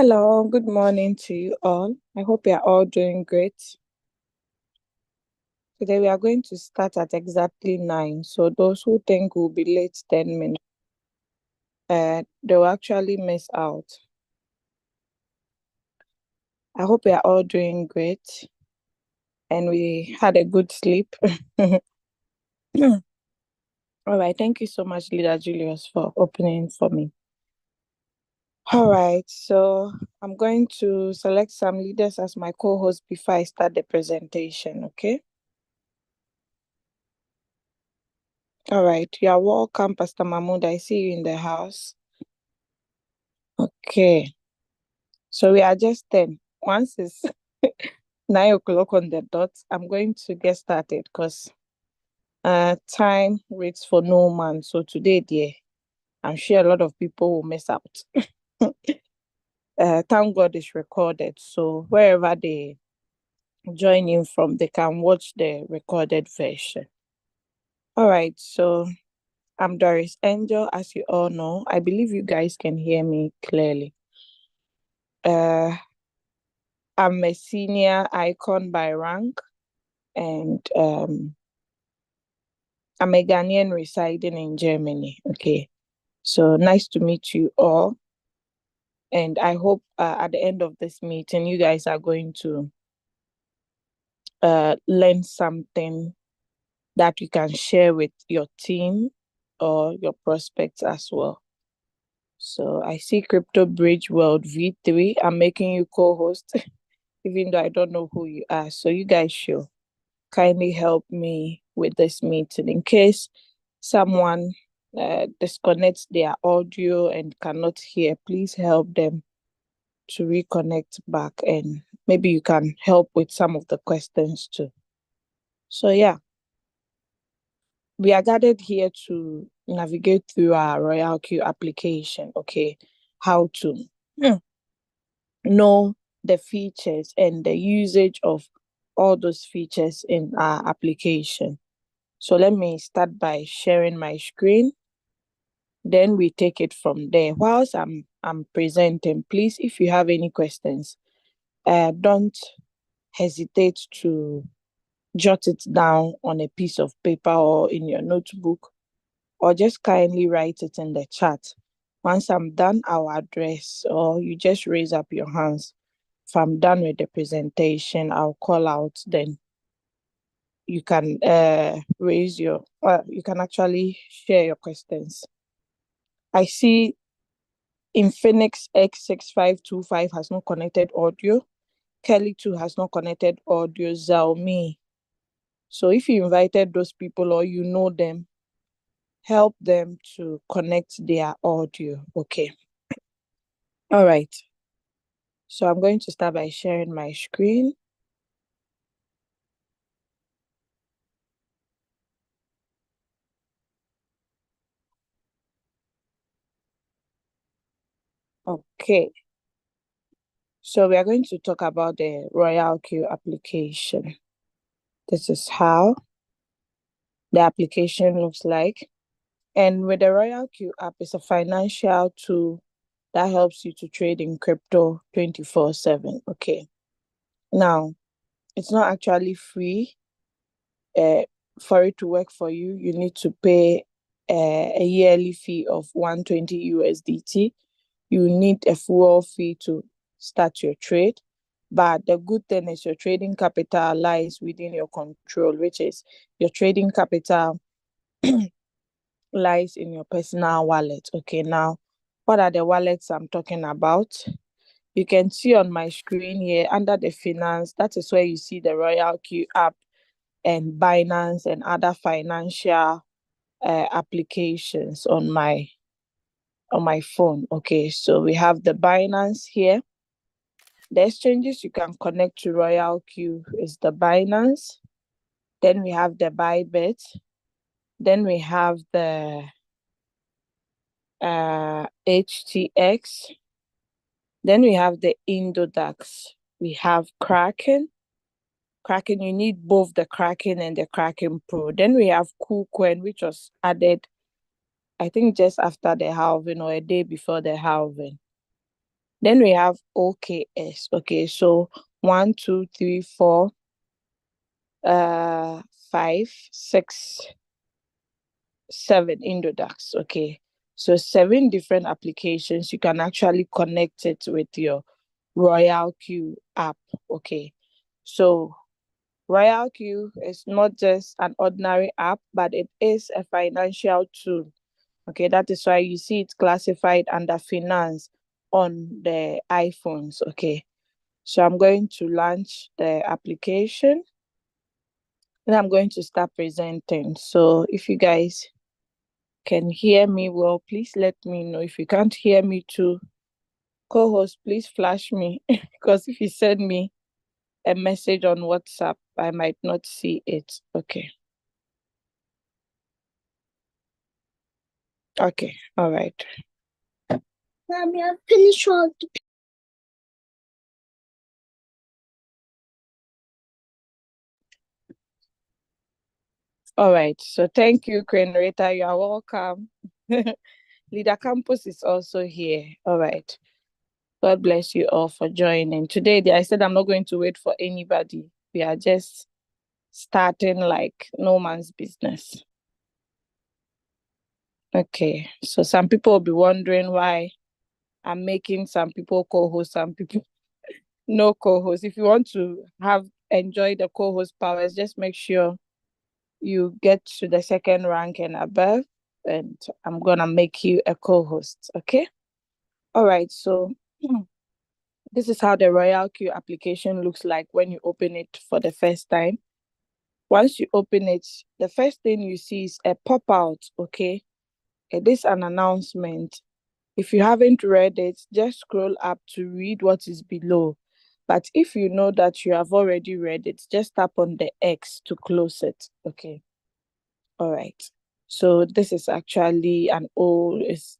Hello, good morning to you all. I hope you are all doing great. Today we are going to start at exactly 9. So those who think we'll be late 10 minutes, they will actually miss out. I hope we are all doing great and we had a good sleep. All right, thank you so much, Leader Julius, for opening for me. All right, so I'm going to select some leaders as my co-host before I start the presentation, okay? All right, you are welcome, Pastor Mahmoud. I see you in the house. Okay, so we are just 10. Once it's 9 o'clock on the dot, I'm going to get started because time waits for no man. So today, dear, I'm sure a lot of people will miss out. Thank God it's recorded. So wherever they join in from, they can watch the recorded version. All right, so I'm Doris Angel, as you all know. I believe you guys can hear me clearly. I'm a senior icon by rank, and I'm a Ghanaian residing in Germany. Okay, so nice to meet you all. And I hope at the end of this meeting, you guys are going to learn something that you can share with your team or your prospects as well. So I see Crypto Bridge World V3. I'm making you co-host, even though I don't know who you are. So you guys should kindly help me with this meeting in case someone disconnects their audio and cannot hear. Please help them to reconnect back, and maybe you can help with some of the questions too. So yeah, we are gathered here to navigate through our Royalq application. Okay, how to know the features and the usage of all those features in our application. So let me start by sharing my screen. Then we take it from there. Whilst I'm presenting, please, if you have any questions, don't hesitate to jot it down on a piece of paper or in your notebook, or just kindly write it in the chat. Once I'm done, I'll address, or you just raise up your hands. If I'm done with the presentation, I'll call out, then you can you can actually share your questions. I see Infinix X6525 has not connected audio. Kelly 2 has not connected audio. Xiaomi. So if you invited those people or you know them, help them to connect their audio. Okay. All right. So I'm going to start by sharing my screen. Okay. So we are going to talk about the Royalq application. This is how the application looks like. And with the Royalq app, it's a financial tool that helps you to trade in crypto 24/7. Okay. Now, it's not actually free. For it to work for you, you need to pay a yearly fee of 120 USDT. You need a full fee to start your trade. But the good thing is your trading capital lies within your control, which is your trading capital lies in your personal wallet. Okay, now, what are the wallets I'm talking about? You can see on my screen here under the finance, that is where you see the Royalq app and Binance and other financial applications on my phone. Okay, so we have the Binance here. The exchanges you can connect to Royalq is the Binance. Then we have the Bybit. Then we have the HTX. Then we have the Indodax. We have Kraken. Kraken, you need both the Kraken and the Kraken Pro. Then we have KuCoin, which was added, I think, just after the halving or a day before the halving. Then we have OKS. Okay, so 1, 2, 3, 4, 5, 6, 7 Indodax. Okay, so 7 different applications. You can actually connect it with your Royalq app. Okay, so Royalq is not just an ordinary app, but it is a financial tool. Okay, that is why you see it classified under finance on the iPhones. Okay, so I'm going to launch the application and I'm going to start presenting. So if you guys can hear me well, please let me know. If you can't hear me too, co-host, please flash me because if you send me a message on WhatsApp, I might not see it. Okay. Okay. All right. Mommy, I've finished all the... All right. So thank you, Rita. You are welcome. Leader Campus is also here. All right. God bless you all for joining. Today, I said I'm not going to wait for anybody. We are just starting like no man's business. Okay. So some people will be wondering why I'm making some people co-host, some people no co-host. If you want to enjoy the co-host powers, just make sure you get to the second rank and above, and I'm gonna make you a co-host. Okay. All right. So this is how the Royalq application looks like when you open it for the first time. Once you open it, the first thing you see is a pop out. Okay. It is an announcement. If you haven't read it, just scroll up to read what is below. But if you know that you have already read it, just tap on the X to close it. Okay. All right. So this is actually an old is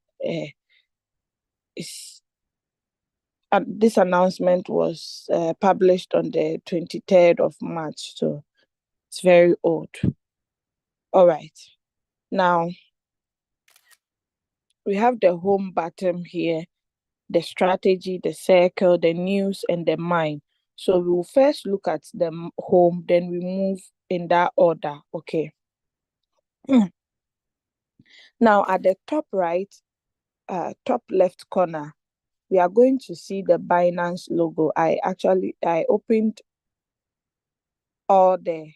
this announcement was published on the 23rd of March, so it's very old. All right. Now we have the home button here, the strategy, the circle, the news, and the mind. So we will first look at the home, then we move in that order. Okay. Now at the top right, top left corner, we are going to see the Binance logo. I opened all the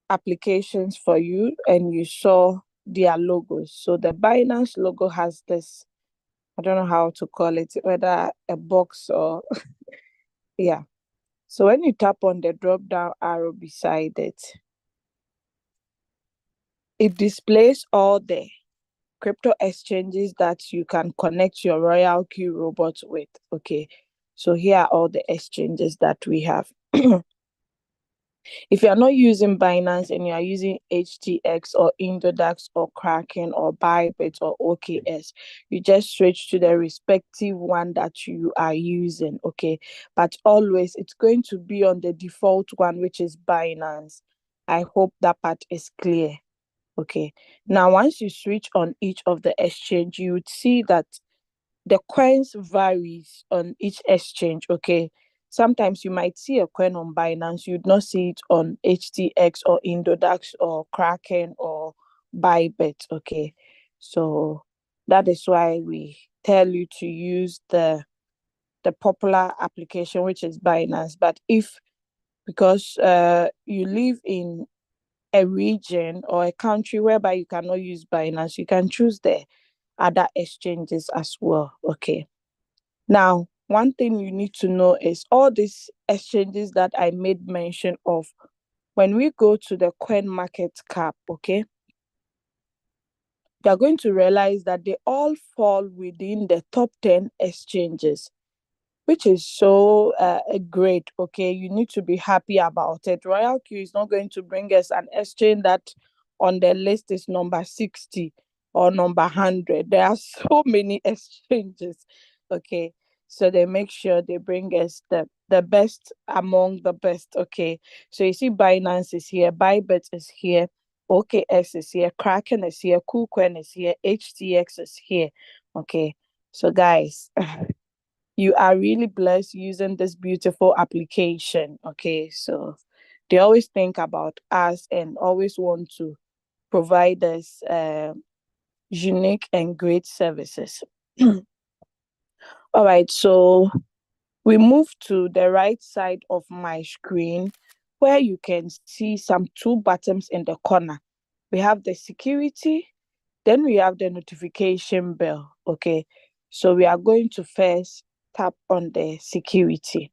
applications for you and you saw their logos. So the Binance logo has this, I don't know how to call it, whether a box or yeah. So when you tap on the drop down arrow beside it, it displays all the crypto exchanges that you can connect your Royalq robot with. Okay. So here are all the exchanges that we have. If you're not using Binance and you are using HTX or Indodax or Kraken or Bybit or OKS, you just switch to the respective one that you are using, okay? But always, it's going to be on the default one, which is Binance. I hope that part is clear, okay? Now, once you switch on each of the exchange, you would see that the coins varies on each exchange, okay? Sometimes you might see a coin on Binance, you'd not see it on HTX or Indodax or Kraken or Bybit, okay? So that is why we tell you to use the popular application, which is Binance. But if, because you live in a region or a country whereby you cannot use Binance, you can choose the other exchanges as well, okay? Now, one thing you need to know is all these exchanges that I made mention of, when we go to the coin market cap, okay, you're going to realize that they all fall within the top 10 exchanges, which is so great. Okay, you need to be happy about it. Royalq is not going to bring us an exchange that on the list is number 60 or number 100. There are so many exchanges. Okay, so they make sure they bring us the best among the best. Okay, so you see Binance is here, Bybit is here, OKX is here, Kraken is here, KuCoin is here, HTX is here. Okay, so guys You are really blessed using this beautiful application. Okay, so they always think about us and always want to provide us unique and great services. All right, so we move to the right side of my screen where you can see some two buttons in the corner. We have the security, then we have the notification bell. Okay, so we are going to first tap on the security.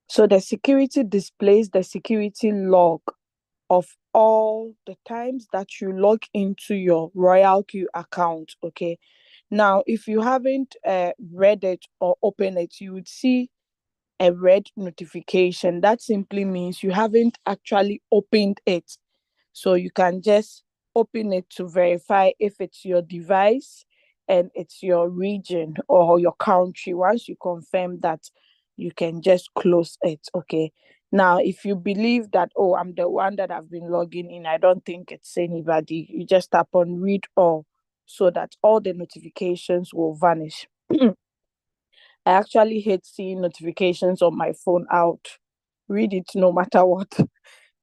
So the security displays the security log of all the times that you log into your Royalq account. Okay, now if you haven't read it or open it, you would see a red notification. That simply means you haven't actually opened it. So you can just open it to verify if it's your device and it's your region or your country. Once you confirm that, you can just close it. Okay. Now, if you believe that, oh, I'm the one that I've been logging in, I don't think it's anybody, you just tap on read all so that all the notifications will vanish. I actually hate seeing notifications on my phone out. Read it no matter what,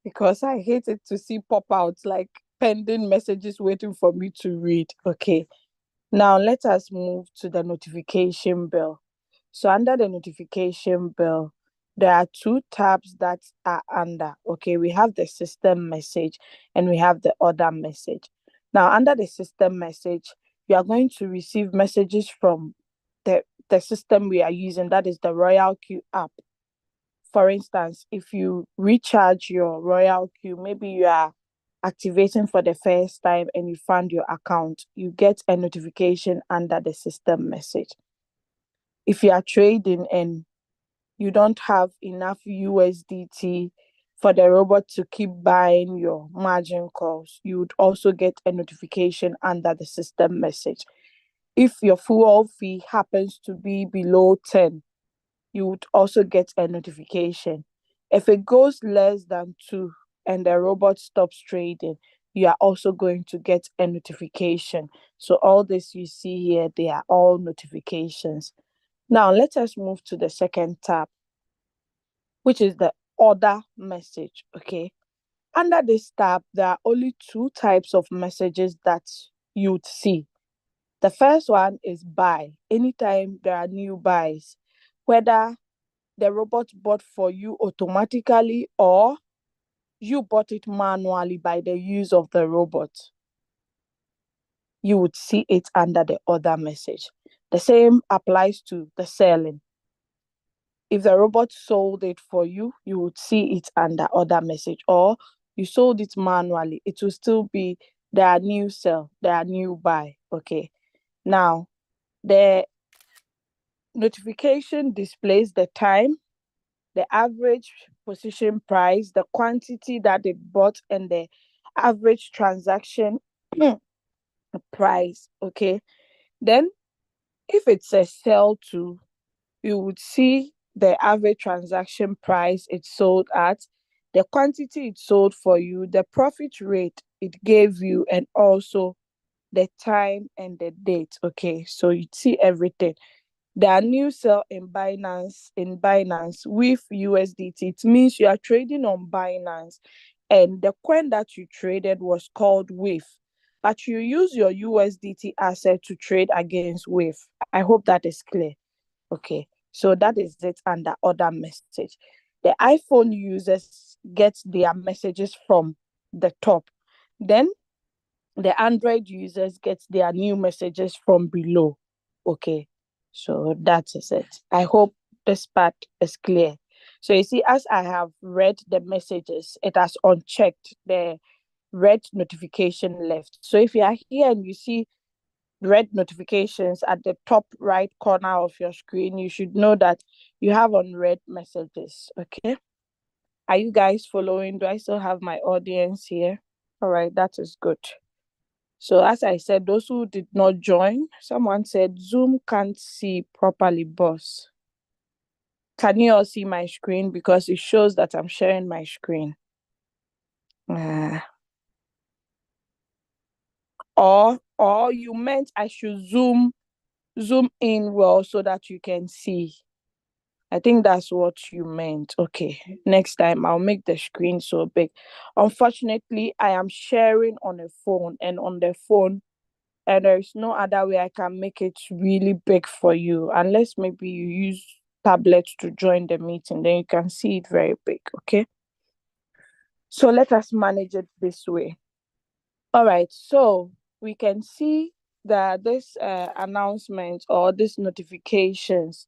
because I hate it to see pop out like pending messages waiting for me to read. Okay, now let us move to the notification bell. So, under the notification bell, there are two tabs that are under. Okay, we have the system message and we have the other message. Now, under the system message, you are going to receive messages from the system we are using, that is the Royalq app. For instance, if you recharge your Royalq, maybe you are activating for the first time and you found your account, you get a notification under the system message. If you are trading and you don't have enough USDT for the robot to keep buying your margin calls, you would also get a notification under the system message. If your fuel fee happens to be below 10, you would also get a notification. If it goes less than 2 and the robot stops trading, you are also going to get a notification. So all this you see here, they are all notifications. Now let us move to the second tab, which is the order message. Okay. Under this tab, there are only two types of messages that you'd see. The first one is buy. Anytime there are new buys, whether the robot bought for you automatically or you bought it manually by the use of the robot, you would see it under the order message. The same applies to the selling. If the robot sold it for you, you would see it under order message, or you sold it manually, it will still be their new sell, their new buy. Okay. Now, the notification displays the time, the average position price, the quantity that they bought, and the average transaction price. Okay. Then, if it's a sell to, you would see the average transaction price it sold at, the quantity it sold for you, the profit rate it gave you, and also the time and the date. Okay. So you see everything. There are new sell in Binance with USDT. It means you are trading on Binance and the coin that you traded was called WAVE, but you use your USDT asset to trade against WAVE. I hope that is clear. Okay, so that is it under other message. The iPhone users get their messages from the top. Then the Android users get their new messages from below. Okay, so that is it. I hope this part is clear. So you see, as I have read the messages, it has unchecked the red notification left. So if you are here and you see red notifications at the top right corner of your screen, you should know that you have unread messages. Okay, are you guys following? Do I still have my audience here? All right, that is good. So as I said, those who did not join, someone said Zoom can't see properly, boss. Can you all see my screen? Because it shows that I'm sharing my screen. Or you meant I should zoom zoom in well so that you can see. I think that's what you meant. Okay, next time I'll make the screen so big. Unfortunately, I am sharing on a phone, and on the phone, and there's no other way I can make it really big for you, unless maybe you use tablet to join the meeting, then you can see it very big. Okay, so let us manage it this way. All right, so we can see that this announcement or this notifications,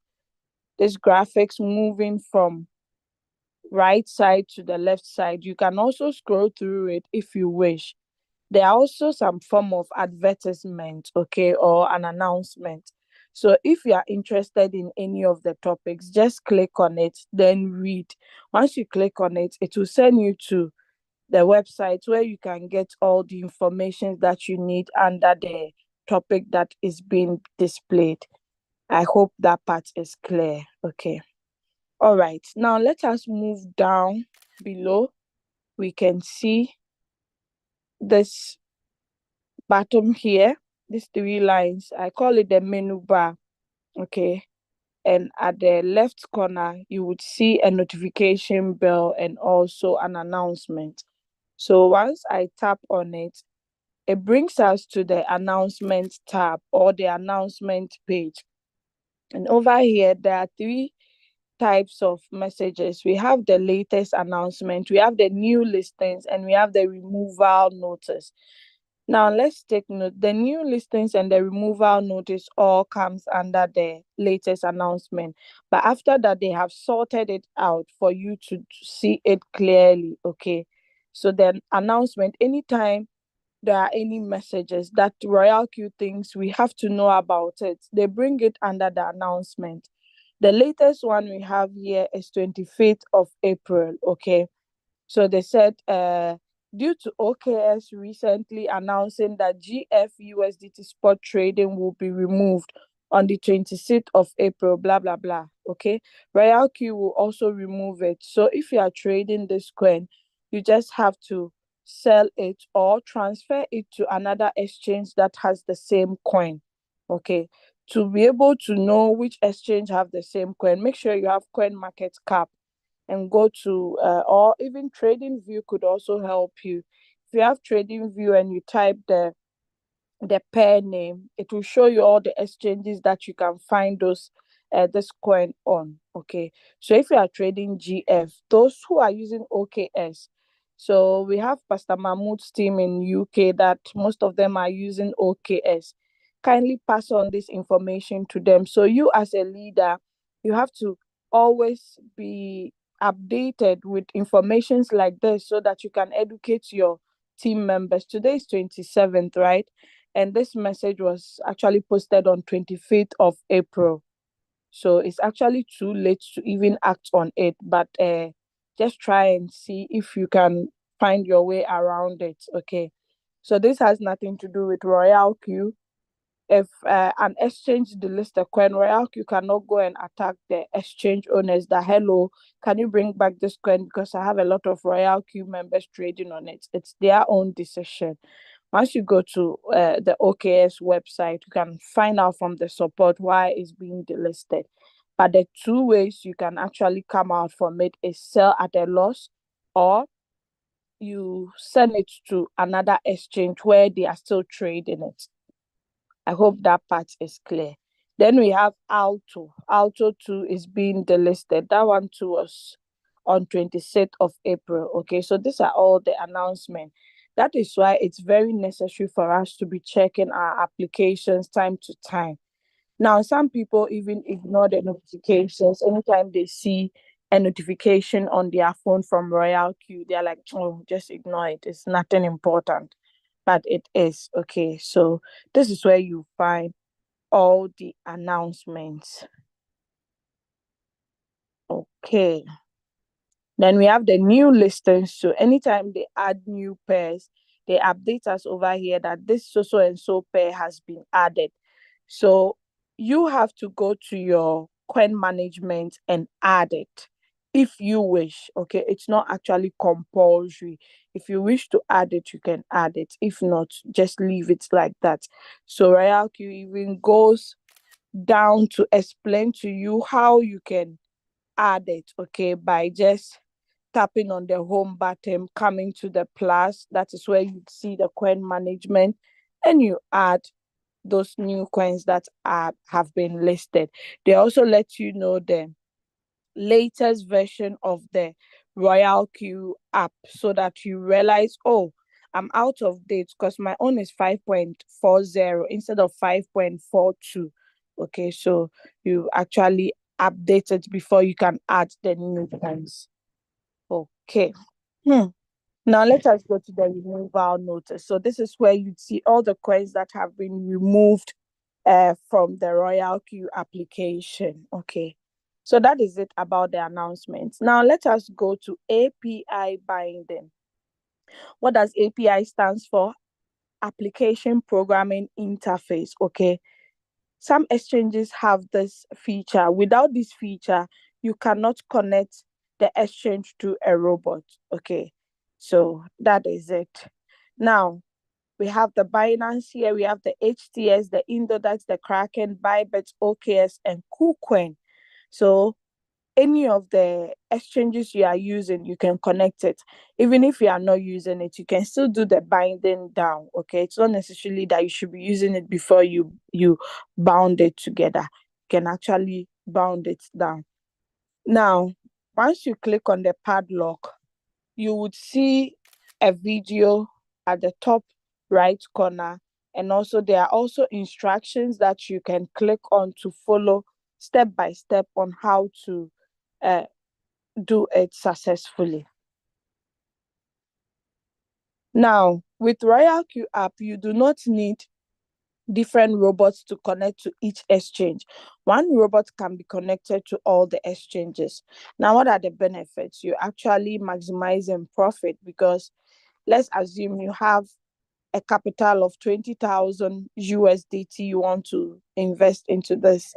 this graphics moving from right side to the left side. You can also scroll through it if you wish. There are also some form of advertisement, okay, or an announcement. So if you are interested in any of the topics, just click on it, then read. Once you click on it, it will send you to the website where you can get all the information that you need under the topic that is being displayed. I hope that part is clear. Okay. All right. Now let us move down below. We can see this bottom here, these three lines. I call it the menu bar. Okay. And at the left corner, you would see a notification bell and also an announcement. So once I tap on it, it brings us to the announcement tab or the announcement page. And over here, there are three types of messages. We have the latest announcement, we have the new listings, and we have the removal notice. Now let's take note. The new listings and the removal notice all comes under the latest announcement. But after that, they have sorted it out for you to see it clearly. Okay. So then announcement, anytime there are any messages that Royalq thinks we have to know about it, they bring it under the announcement. The latest one we have here is 25th of April. Okay. So they said, due to OKS recently announcing that GF USDT spot trading will be removed on the 26th of April, blah, blah, blah. Okay. Royalq will also remove it. So if you are trading this coin, you just have to sell it or transfer it to another exchange that has the same coin. Okay. To be able to know which exchange have the same coin, make sure you have coin market cap and go to or even trading view could also help you. If you have trading view and you type the pair name, it will show you all the exchanges that you can find those this coin on. Okay, so if you are trading GF, those who are using OKS, so we have Pastor Mahmoud's team in UK that most of them are using OKS. Kindly pass on this information to them. So you as a leader, you have to always be updated with informations like this so that you can educate your team members. Today is 27th, right? And this message was actually posted on 25th of April. So it's actually too late to even act on it, but just try and see if you can find your way around it. Okay. So this has nothing to do with Royalq. If an exchange delist a coin, Royalq cannot go and attack the exchange owners that, hello, can you bring back this coin because I have a lot of Royalq members trading on it. It's their own decision. Once you go to the OKS website, you can find out from the support why it's being delisted. But the two ways you can actually come out from it is sell at a loss, or you send it to another exchange where they are still trading it. I hope that part is clear. Then we have Alto. Alto 2 is being delisted. That one too was on 26th of April. Okay, so these are all the announcements. That is why it's very necessary for us to be checking our applications time to time. Now, some people even ignore the notifications. Anytime they see a notification on their phone from Royalq, they're like, oh, just ignore it. It's nothing important. But it is. Okay, so this is where you find all the announcements. Okay. Then we have the new listings. So anytime they add new pairs, they update us over here that this so and so pair has been added. So you have to go to your coin management and add it if you wish. Okay, it's not actually compulsory. If you wish to add it, you can add it. If not, just leave it like that. So Royalq even goes down to explain to you how you can add it, okay, by just tapping on the home button, coming to the plus. That is where you see the coin management, and you add those new coins that have been listed. They also let you know the latest version of the Royalq app, so that you realize, oh, I'm out of date because my own is 5.40 instead of 5.42. Okay, so you actually update it before you can add the new coins. Okay. Now let us go to the removal notice. So this is where you'd see all the coins that have been removed from the Royalq application. Okay. So that is it about the announcements. Now let us go to API binding. What does API stands for? Application Programming Interface. Okay. Some exchanges have this feature. Without this feature, you cannot connect the exchange to a robot. Okay. So that is it. Now, we have the Binance here, we have the HTS, the Indodax, the Kraken, Bybit, OKS, and KuCoin. So any of the exchanges you are using, you can connect it. Even if you are not using it, you can still do the binding down. Okay, it's not necessarily that you should be using it before you bound it together. You can actually bound it down. Now, once you click on the padlock, you would see a video at the top right corner, and also there are also instructions that you can click on to follow step by step on how to uh, do it successfully. Now, with Royalq app, you do not need different robots to connect to each exchange. One robot can be connected to all the exchanges. Now, what are the benefits? You actually maximizing profit, because let's assume you have a capital of 20,000 USDT you want to invest into this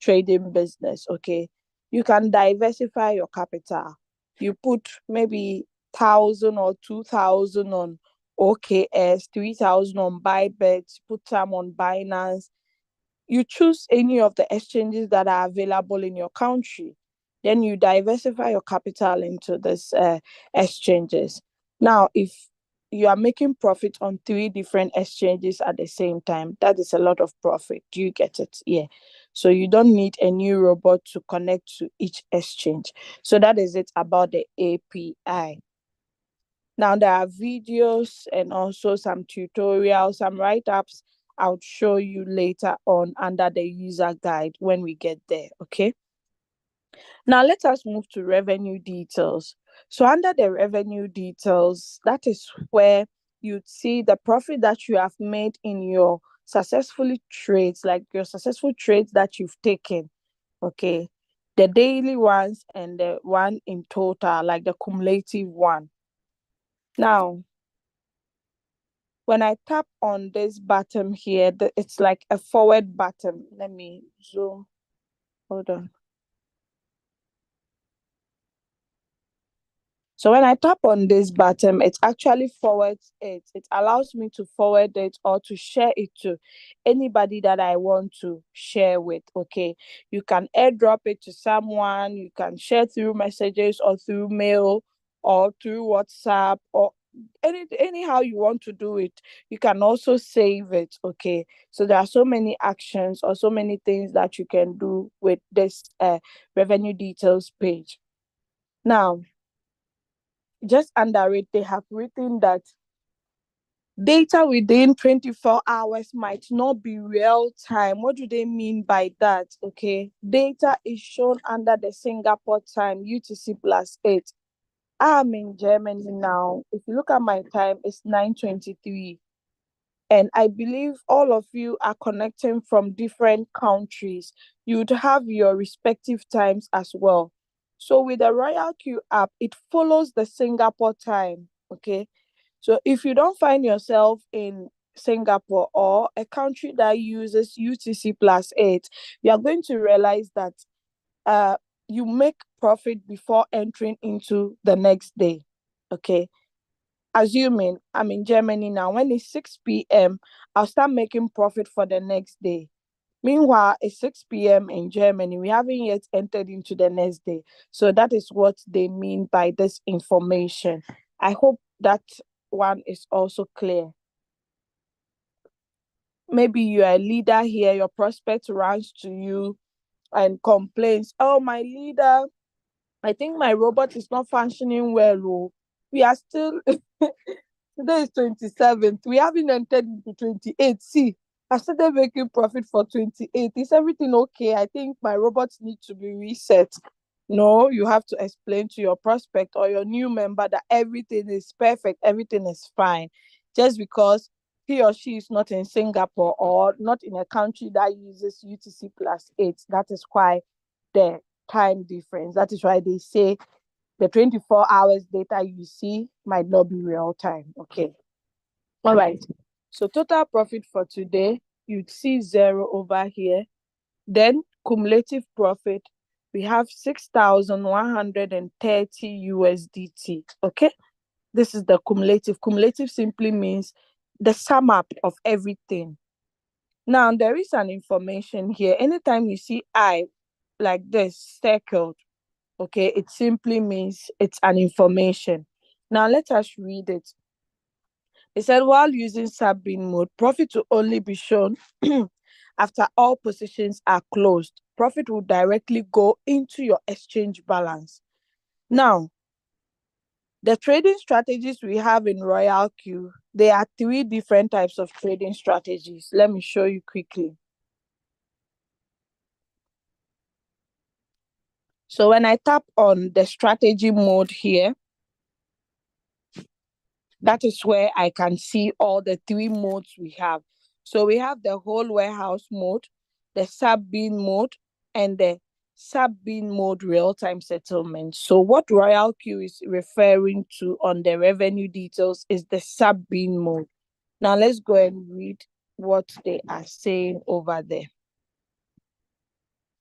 trading business. Okay, you can diversify your capital. You put maybe 1,000 or 2,000 on OKS, 3,000 on Bybit, put some on Binance. You choose any of the exchanges that are available in your country. Then you diversify your capital into this exchanges. Now, if you are making profit on 3 different exchanges at the same time, that is a lot of profit. Do you get it? Yeah. So you don't need a new robot to connect to each exchange. So that is it about the API. Now there are videos and also some tutorials, some write-ups I'll show you later on under the user guide when we get there. Okay. Now let us move to revenue details. So under the revenue details, that is where you'd see the profit that you have made in your successfully trades, like your successful trades that you've taken. Okay. The daily ones and the one in total, like the cumulative one. Now, when I tap on this button here, it's like a forward button. Let me zoom. Hold on. So when I tap on this button, it actually forwards it. It allows me to forward it or to share it to anybody that I want to share with. Okay. You can airdrop it to someone, you can share through messages or through mail or through WhatsApp, or anyhow you want to do it. You can also save it. Okay. So there are so many actions or so many things that you can do with this revenue details page. Now, just under it, they have written that data within 24 hours might not be real time. What do they mean by that? Okay. Data is shown under the Singapore time, UTC +8. I'm in Germany now. If you look at my time, it's 9:23. And I believe all of you are connecting from different countries. You'd have your respective times as well. So with the Royalq app, it follows the Singapore time. Okay. So if you don't find yourself in Singapore or a country that uses UTC +8, you are going to realize that you make profit before entering into the next day. Okay. Assuming I'm in Germany now, when it's 6 p.m., I'll start making profit for the next day. Meanwhile, it's 6 p.m. in Germany. We haven't yet entered into the next day. So that is what they mean by this information. I hope that one is also clear. Maybe you are a leader here, your prospect runs to you and complains, oh, my leader, I think my robot is not functioning well. Oh. We are still, today is 27th. We haven't entered into 28. See, I started making profit for 28. Is everything okay? I think my robots need to be reset. No, you have to explain to your prospect or your new member that everything is perfect, everything is fine. Just because he or she is not in Singapore or not in a country that uses UTC plus 8, that is why the time difference. That is why they say the 24 hours data you see might not be real time. Okay. All right. So total profit for today, you'd see 0 over here. Then cumulative profit, we have 6,130 USDT. Okay. This is the cumulative. Cumulative simply means the sum up of everything. Now, there is an information here. Anytime you see I like this circled, okay, it simply means it's an information. Now, let us read it. It said, while using sub-bin mode, profit will only be shown after all positions are closed. Profit will directly go into your exchange balance. Now, the trading strategies we have in Royalq, there are 3 different types of trading strategies. Let me show you quickly. So when I tap on the strategy mode here, that is where I can see all the 3 modes we have. So we have the whole warehouse mode, the sub-bin mode, and the sub-bin mode real-time settlement. So what Royalq is referring to on the revenue details is the sub-bin mode. Now let's go and read what they are saying over there.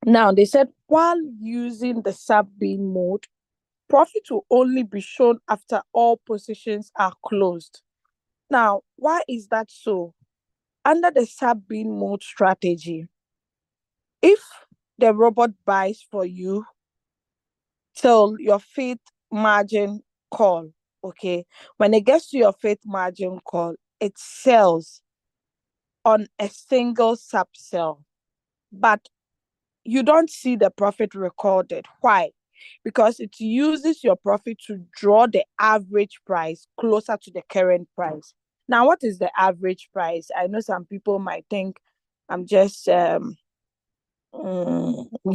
Now they said, while using the sub-bin mode, profit will only be shown after all positions are closed. Now, why is that so? Under the sub-bin mode strategy, if the robot buys for you till your fifth margin call, okay, when it gets to your fifth margin call, it sells on a single sub sell, but you don't see the profit recorded. Why? Because it uses your profit to draw the average price closer to the current price. Now, what is the average price? I know some people might think I'm just they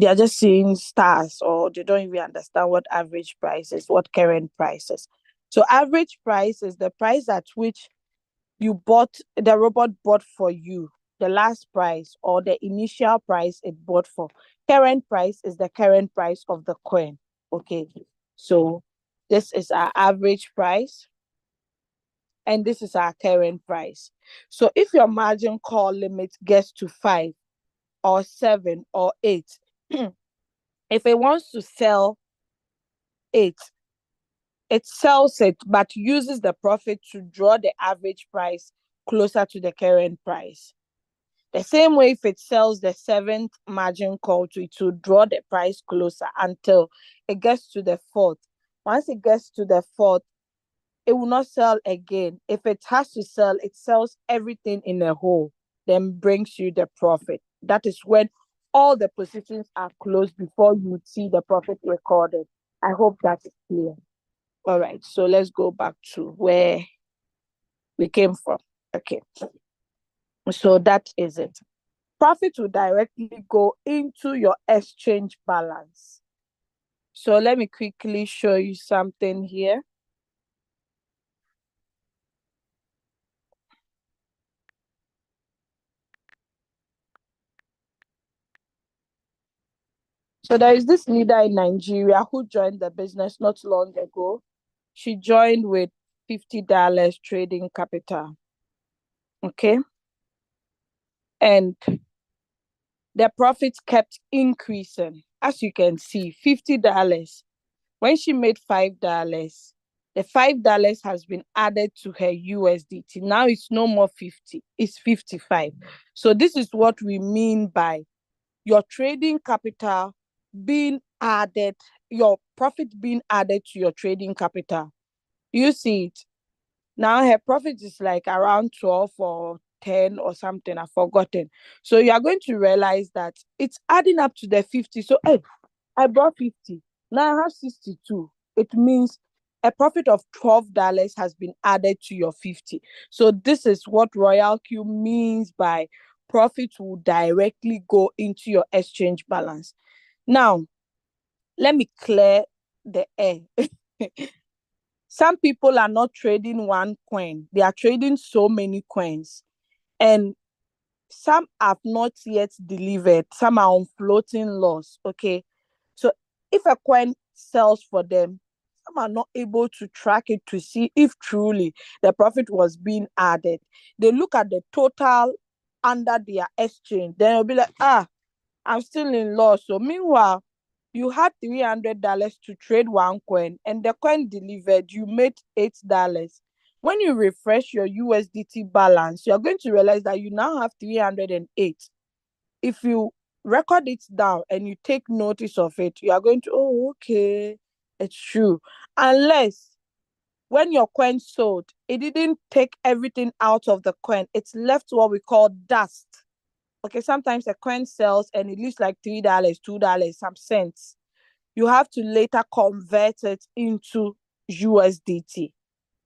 are just seeing stars, or they don't even understand what average price is, what current price is. So average price is the price at which the robot bought for you, the last price or the initial price it bought for. Current price is the current price of the coin. Okay, so this is our average price and this is our current price. So if your margin call limit gets to 5 or 7 or 8, if it wants to sell 8, it sells it but uses the profit to draw the average price closer to the current price. The same way, if it sells the 7th margin call to it to draw the price closer until it gets to the 4th. Once it gets to the 4th, it will not sell again. If it has to sell, it sells everything in a whole, then brings you the profit. That is when all the positions are closed before you see the profit recorded. I hope that is clear. All right, so let's go back to where we came from. Okay, so that is it. Profit will directly go into your exchange balance. So let me quickly show you something here. So there is this leader in Nigeria who joined the business not long ago. She joined with $50 trading capital. Okay. And the profits kept increasing. As you can see, $50. When she made $5, The $5 has been added to her USDT. Now it's no more 50, it's 55. So this is what we mean by your trading capital being added, your profit being added to your trading capital. You see it? Now her profit is like around 12 or 10 or something, I've forgotten. So you are going to realize that it's adding up to the 50. So hey, I brought 50. Now I have 62. It means a profit of $12 has been added to your 50. So this is what Royalq means by profit will directly go into your exchange balance. Now, let me clear the air. Some people are not trading one coin. They are trading so many coins. And some have not yet delivered. Some are on floating loss. Okay. So if a coin sells for them, some are not able to track it to see if truly the profit was being added. They look at the total under their exchange. Then they'll be like, I'm still in loss. So meanwhile, you had $300 to trade one coin and the coin delivered, you made $8. When you refresh your USDT balance, you're going to realize that you now have 308. If you record it down and you take notice of it, you are going to, oh, okay, it's true. Unless when your coin sold, it didn't take everything out of the coin. It's left what we call dust. Okay, sometimes a coin sells and it leaves like $3, $2, some cents. You have to later convert it into USDT.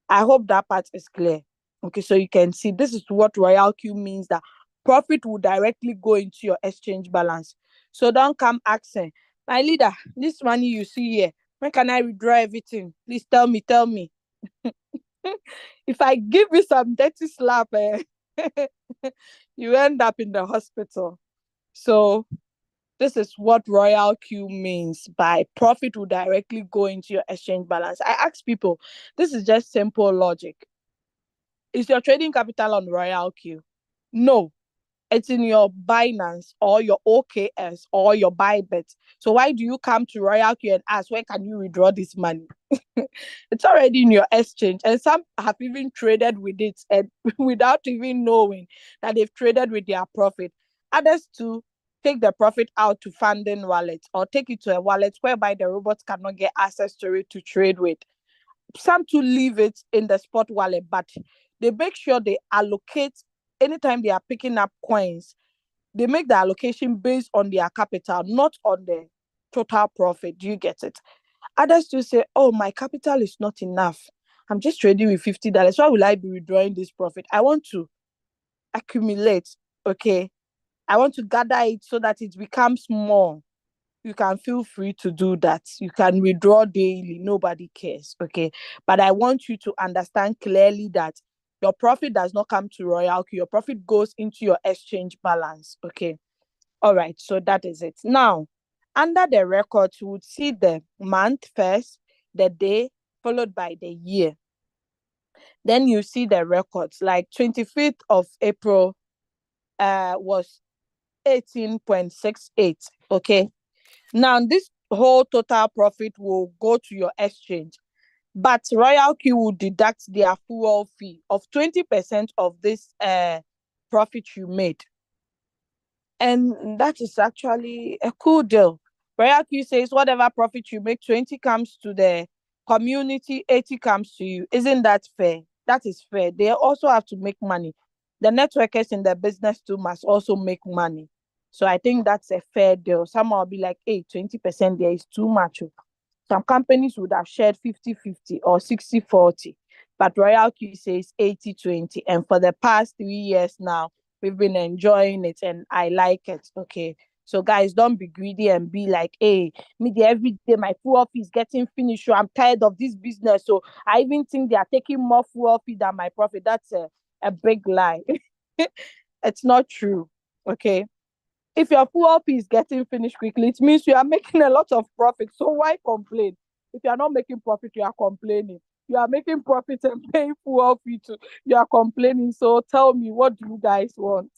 I hope that part is clear. Okay, so you can see this is what Royalq means, that profit will directly go into your exchange balance. So don't come asking, my leader, this money you see here, when can I withdraw everything? Please tell me, tell me. If I give you some dirty slap, you end up in the hospital. So this is what Royalq means by profit will directly go into your exchange balance. I ask people, this is just simple logic. Is your trading capital on Royalq? No, it's in your Binance or your OKS or your Bybit. So why do you come to Royalq and ask, where can you withdraw this money? It's already in your exchange, and some have even traded with it and without even knowing that they've traded with their profit. Others too take the profit out to funding wallets or take it to a wallet whereby the robots cannot get access to it to trade with. Some to leave it in the spot wallet, but they make sure they allocate anytime they are picking up coins. They make the allocation based on their capital, not on the total profit. Do you get it? Others to say, oh, my capital is not enough. I'm just trading with $50. Why will I be withdrawing this profit? I want to accumulate. Okay. I want to gather it so that it becomes more. You can feel free to do that. You can withdraw daily. Nobody cares. Okay. But I want you to understand clearly that your profit does not come to Royalq. Your profit goes into your exchange balance. Okay. All right. So that is it. Now, under the records, you would see the month first, the day, followed by the year. Then you see the records, like 25th of April was 18.68. Okay. Now, this whole total profit will go to your exchange, but Royalq will deduct their fuel fee of 20% of this profit you made. And that is actually a cool deal. Royalq says whatever profit you make, 20 comes to the community, 80 comes to you. Isn't that fair? That is fair. They also have to make money. The networkers in the business too must also make money. So I think that's a fair deal. Some will be like, hey, 20% there is too much. Some companies would have shared 50-50 or 60-40, but Royalq says 80-20. And for the past 3 years now, we've been enjoying it and I like it. Okay. So guys, don't be greedy and be like, hey, me every day my fuel fee is getting finished. So I'm tired of this business. So I even think they are taking more fuel fee than my profit. That's a big lie. It's not true. Okay. If your fuel fee is getting finished quickly, it means you are making a lot of profit. So why complain? If you are not making profit, you are complaining. You are making profit and paying fuel fee too. You are complaining. So tell me, what do you guys want?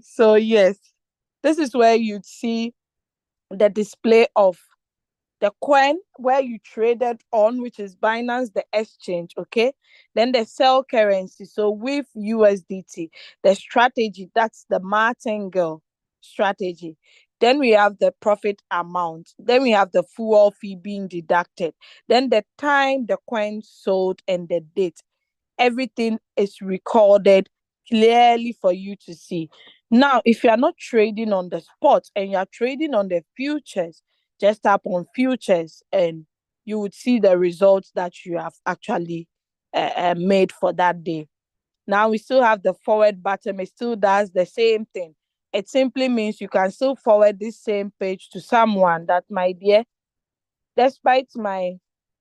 So yes, this is where you'd see the display of the coin where you traded on, which is Binance, the exchange, okay? Then the sell currency, so with USDT, the strategy, that's the martingale strategy. Then we have the profit amount. Then we have the fuel fee being deducted. Then the time the coin sold and the date. Everything is recorded clearly for you to see. Now, if you are not trading on the spot and you are trading on the futures, just tap on futures and you would see the results that you have actually made for that day. Now we still have the forward button. It still does the same thing. It simply means you can still forward this same page to someone that, my dear, despite my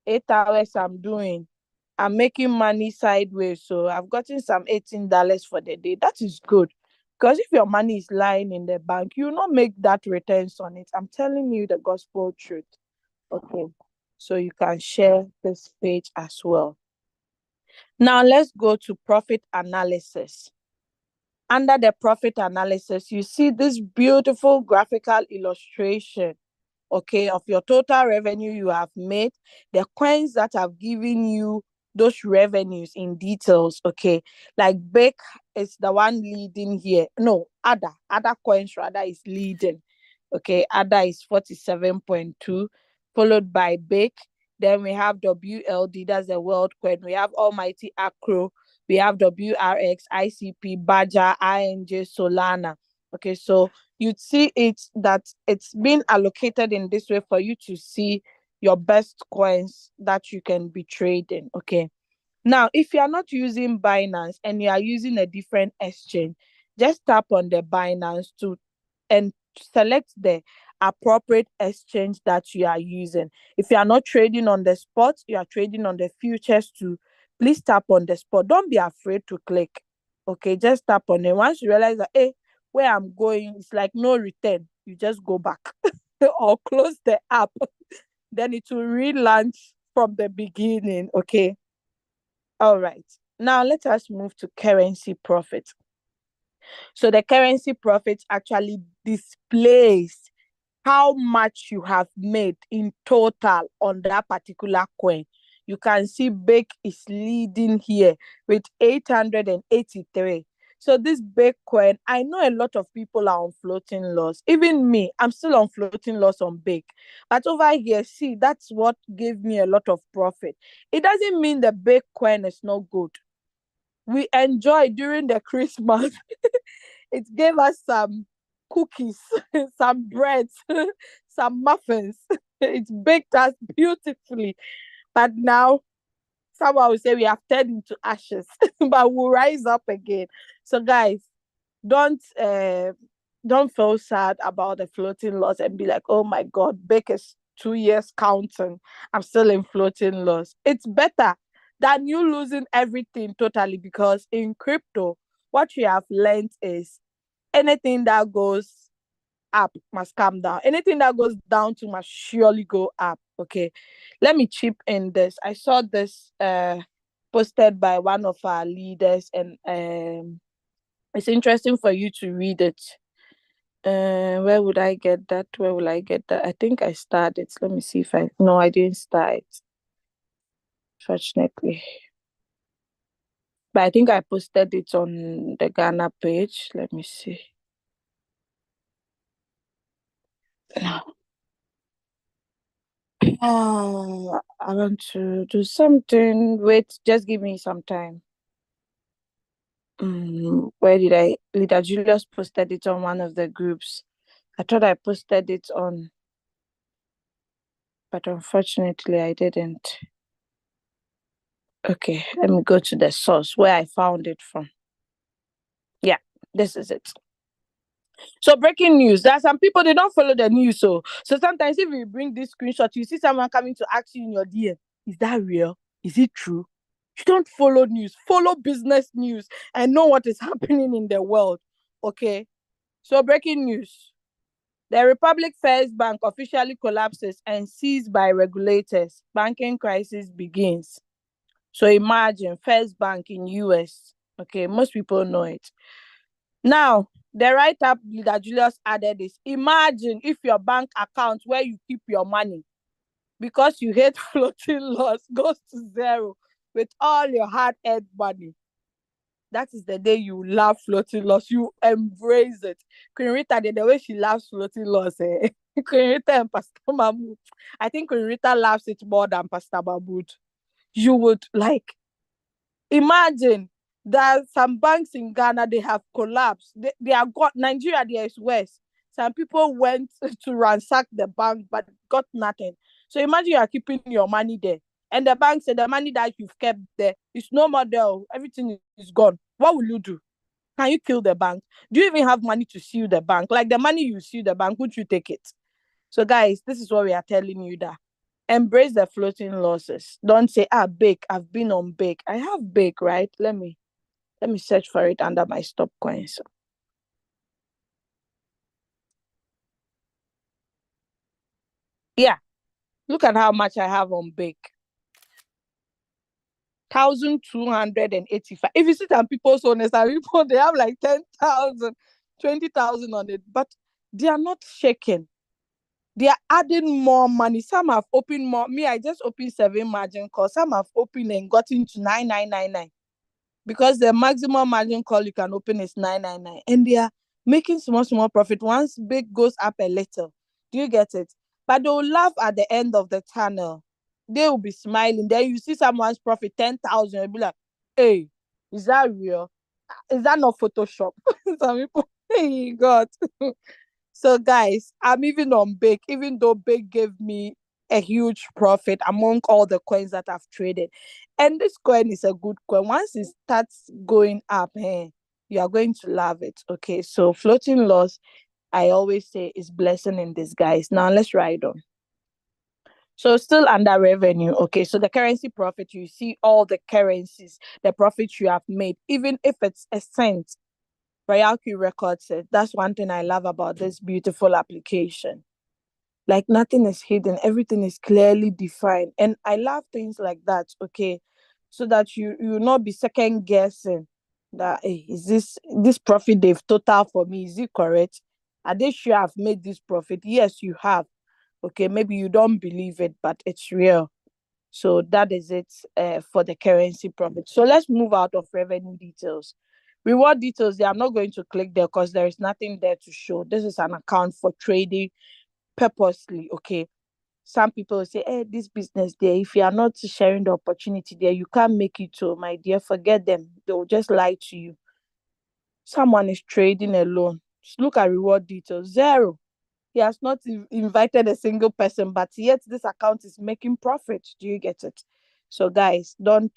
8 hours I'm doing, I'm making money sideways. So I've gotten some $18 for the day. That is good. Because if your money is lying in the bank, you will not make that returns on it. I'm telling you the gospel truth. Okay. So you can share this page as well. Now let's go to profit analysis. Under the profit analysis, you see this beautiful graphical illustration, okay, of your total revenue you have made, the coins that have given you those revenues in details, okay. Like Bake is the one leading here. No, other coins rather is leading. Okay, ADA is 47.2, followed by Bake. Then we have WLD, that's the world coin. We have Almighty Acro. We have WRX, ICP, Badger, INJ, Solana. Okay, so you'd see it that it's been allocated in this way for you to see your best coins that you can be trading. Okay. Now, if you are not using Binance and you are using a different exchange, just tap on the Binance and select the appropriate exchange that you are using. If you are not trading on the spot, you are trading on the futures too. Please tap on the spot. Don't be afraid to click. Okay, just tap on it. Once you realize that, hey, where I'm going, it's like no return, you just go back or close the app. Then it will relaunch from the beginning. Okay. All right. Now let us move to currency profit. So the currency profit actually displays how much you have made in total on that particular coin. You can see Bake is leading here with 883. So this Bake coin, I know a lot of people are on floating loss. Even me, I'm still on floating loss on Bake. But over here, see, that's what gave me a lot of profit. It doesn't mean the Bake coin is not good. We enjoyed during the Christmas. It gave us some cookies, some breads, some muffins. It baked us beautifully. But now, someone will say we have turned into ashes, but we'll rise up again. So, guys, don't don't feel sad about the floating loss and be like, oh my God, Bake is 2 years counting. I'm still in floating loss. It's better than you losing everything totally, because in crypto, what we have learned is anything that goes up must come down. Anything that goes down to must surely go up. Okay. Let me chip in this. I saw this posted by one of our leaders, and it's interesting for you to read it. Where would I get that? Where will I get that? I think I started. Let me see if I didn't start. Fortunately. But I think I posted it on the Ghana page. Let me see. I want to do something. Wait, just give me some time. Where did Leader Julius posted it on one of the groups. I thought I posted it on, but unfortunately I didn't. Okay, let me go to the source where I found it from. Yeah, this is it. So breaking news. There are some people, they don't follow the news. So sometimes if you bring this screenshot, you see someone coming to ask you in your DM, is that real? Is it true? You don't follow news. Follow business news and know what is happening in the world. Okay. So breaking news. The Republic First Bank officially collapses and seized by regulators. Banking crisis begins. So imagine First Bank in US. Okay, most people know it. Now, the write-up that Julius added is, imagine if your bank account where you keep your money because you hate floating loss goes to zero with all your hard-earned money. That is the day you love floating loss. You embrace it. Queen Rita, the way she loves floating loss, Queen Rita and Pastor Mahmood. I think Queen Rita loves it more than Pastor Mahmood. You would like imagine that some banks in Ghana, they have collapsed. They are got Nigeria, there is worse. Some people went to ransack the bank but got nothing. So imagine you are keeping your money there. And the bank said the money that you've kept there is no more there. Everything is gone. What will you do? Can you kill the bank? Do you even have money to sue the bank? Like the money you sue the bank, would you take it? So, guys, this is what we are telling you, that embrace the floating losses. Don't say, bake. I've been on bake. I have bake, right? Let me search for it under my stop coins. Yeah, look at how much I have on bake. 1,285. If you see some people's owners, some people they have like 10,000, 20,000 on it, but they are not shaking. They are adding more money. Some have opened more. Me, I just opened 7 margin calls. Some have opened and gotten to 9,999. Because the maximum margin call you can open is 999, and they are making small profit once big goes up a little. Do you get it? But they will laugh at the end of the tunnel. They will be smiling. Then you see someone's profit 10,000, you'll be like, hey, is that real? Is that not Photoshop? Some people, hey God. So, guys, I'm even on Bake, even though Bake gave me a huge profit among all the coins that I've traded. And this coin is a good coin. Once it starts going up, you are going to love it. Okay, so floating loss, I always say, is blessing in disguise. Now, let's ride on. So, still under revenue. Okay, so the currency profit, you see all the currencies, the profit you have made, even if it's a cent. Royalq records it. That's one thing I love about this beautiful application. Like nothing is hidden, everything is clearly defined. And I love things like that, okay? So that you will not be second guessing that, hey, is this profit they've total for me? Is it correct? Are they sure I've made this profit? Yes, you have. Okay, maybe you don't believe it, but it's real. So that is it for the currency profit. So let's move out of revenue details. Reward details, I'm not going to click there because there is nothing there to show. This is an account for trading purposely, okay? Some people say, hey, this business there, if you are not sharing the opportunity there, you can't make it. So, my dear, forget them. They will just lie to you. Someone is trading alone. Just look at reward details. Zero. He has not invited a single person, but yet this account is making profit. Do you get it? So, guys, don't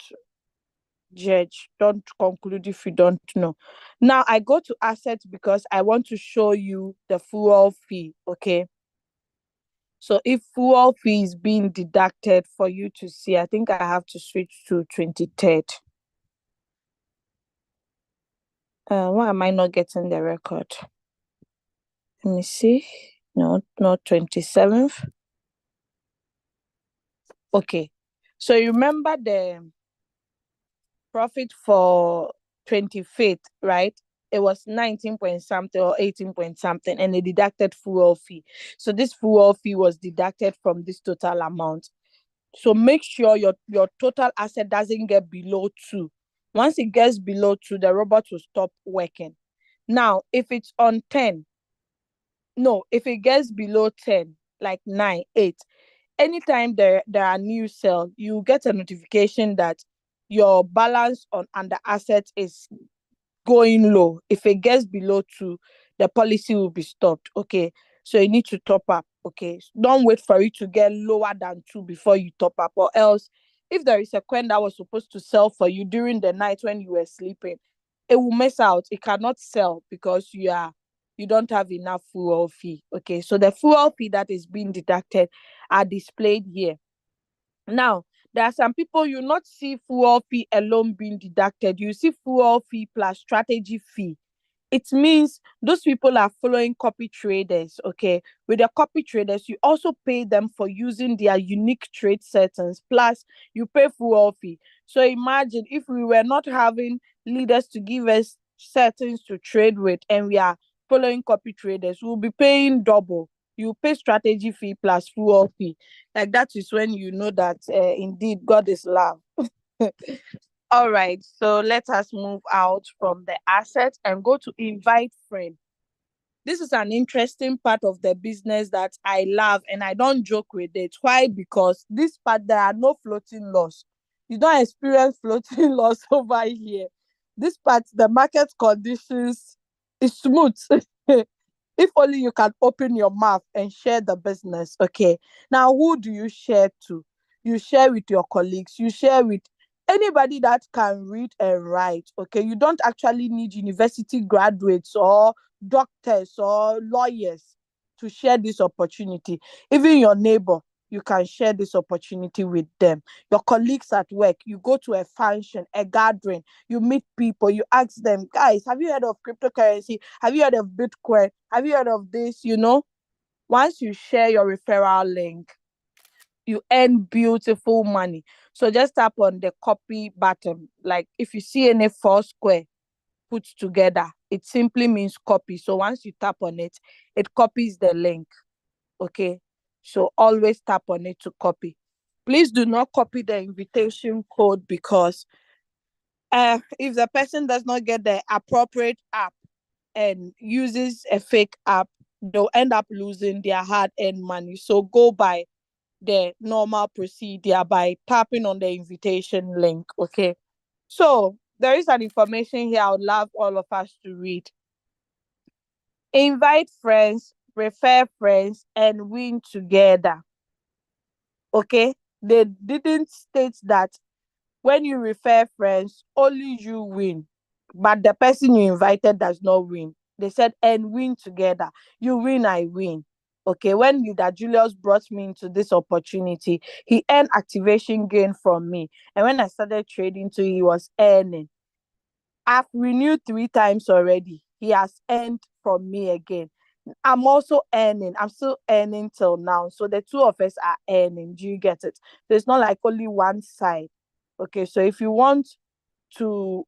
judge, don't conclude if you don't know. Now, I go to assets because I want to show you the fuel fee, okay? So if fuel fee is being deducted for you to see, I think I have to switch to 23rd. Why am I not getting the record? Let me see. No, not 27th. Okay. So you remember the profit for 25th, right? It was 19 point something or 18 point something, and they deducted fuel fee. So this fuel fee was deducted from this total amount. So make sure your total asset doesn't get below 2. Once it gets below 2, the robot will stop working. Now, if it's on 10, no, if it gets below 10, like 9, 8, anytime there are new sales, you get a notification that your balance on under asset is going low. If it gets below 2, the policy will be stopped. Okay. So you need to top up. Okay. Don't wait for it to get lower than 2 before you top up, or else if there is a coin that was supposed to sell for you during the night when you were sleeping, it will miss out. It cannot sell because you don't have enough fuel fee. Okay. So the fuel fee that is being deducted are displayed here. Now, there are some people you not see fuel fee alone being deducted. You see fuel fee plus strategy fee. It means those people are following copy traders, okay? With the copy traders, you also pay them for using their unique trade settings, plus you pay fuel fee. So imagine if we were not having leaders to give us settings to trade with and we are following copy traders, we'll be paying double. You pay strategy fee plus fuel fee. Like that is when you know that indeed God is love. All right, so let us move out from the asset and go to invite friend. This is an interesting part of the business that I love and I don't joke with it. Why? Because this part, there are no floating loss. You don't experience floating loss over here. This part, the market conditions is smooth. If only you can open your mouth and share the business. Okay. Now, who do you share to? You share with your colleagues, you share with anybody that can read and write. Okay. You don't actually need university graduates or doctors or lawyers to share this opportunity. Even your neighbor, you can share this opportunity with them. Your colleagues at work, you go to a function, a gathering, you meet people, you ask them, guys, have you heard of cryptocurrency? Have you heard of Bitcoin? Have you heard of this? Once you share your referral link, you earn beautiful money. So just tap on the copy button. Like if you see any four square put together, it simply means copy. So once you tap on it, it copies the link. Okay. So always tap on it to copy. Please do not copy the invitation code because if the person does not get the appropriate app and uses a fake app, they'll end up losing their hard-earned money. So go by the normal procedure by tapping on the invitation link. Okay. So there is an information here I would love all of us to read. Invite friends, refer friends, and win together. Okay. They didn't state that when you refer friends, only you win, but the person you invited does not win. They said, and win together. You win, I win. Okay, when Leader Julius brought me into this opportunity, he earned activation gain from me. And when I started trading too, he was earning. I've renewed 3 times already. He has earned from me again. I'm also earning. I'm still earning till now. So the two of us are earning. Do you get it? So it's not like only one side. Okay, so if you want to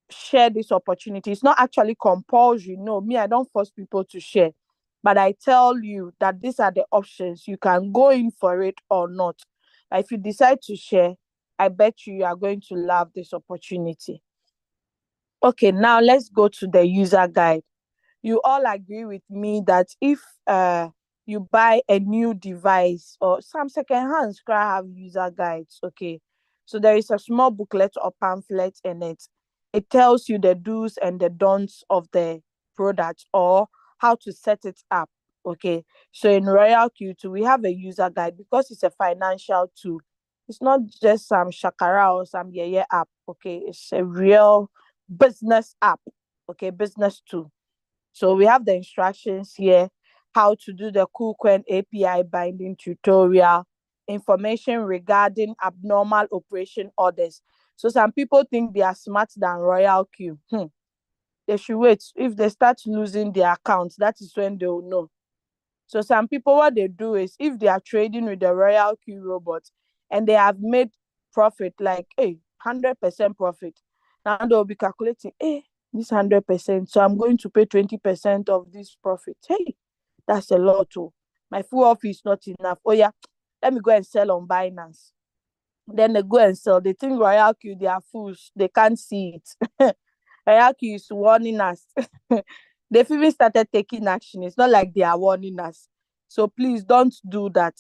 share this opportunity, it's not actually compulsory. No, me, I don't force people to share. But I tell you that these are the options. You can go in for it or not. But if you decide to share, I bet you are going to love this opportunity. Okay, now let's go to the user guide. You all agree with me that if you buy a new device or some second hands have user guides. Okay, so there is a small booklet or pamphlet in it. It tells you the do's and the don'ts of the product or how to set it up. Okay, so in Royalq too, we have a user guide because it's a financial tool. It's not just some shakara or some yeah app. Okay, it's a real business app. Okay, business tool. So we have the instructions here, how to do the KuCoin API binding tutorial, information regarding abnormal operation orders. So some people think they are smarter than Royalq. They should wait. If they start losing their accounts, that is when they will know. So some people, what they do is if they are trading with the Royalq robot and they have made profit, like 100% profit, now they'll be calculating, this 100%, so I'm going to pay 20% of this profit. Hey, that's a lot too. My full off is not enough. Oh yeah, let me go and sell on Binance. Then they go and sell. They think Royalq, they are fools. They can't see it. Royalq is warning us. They've even started taking action. It's not like they are warning us. So please don't do that.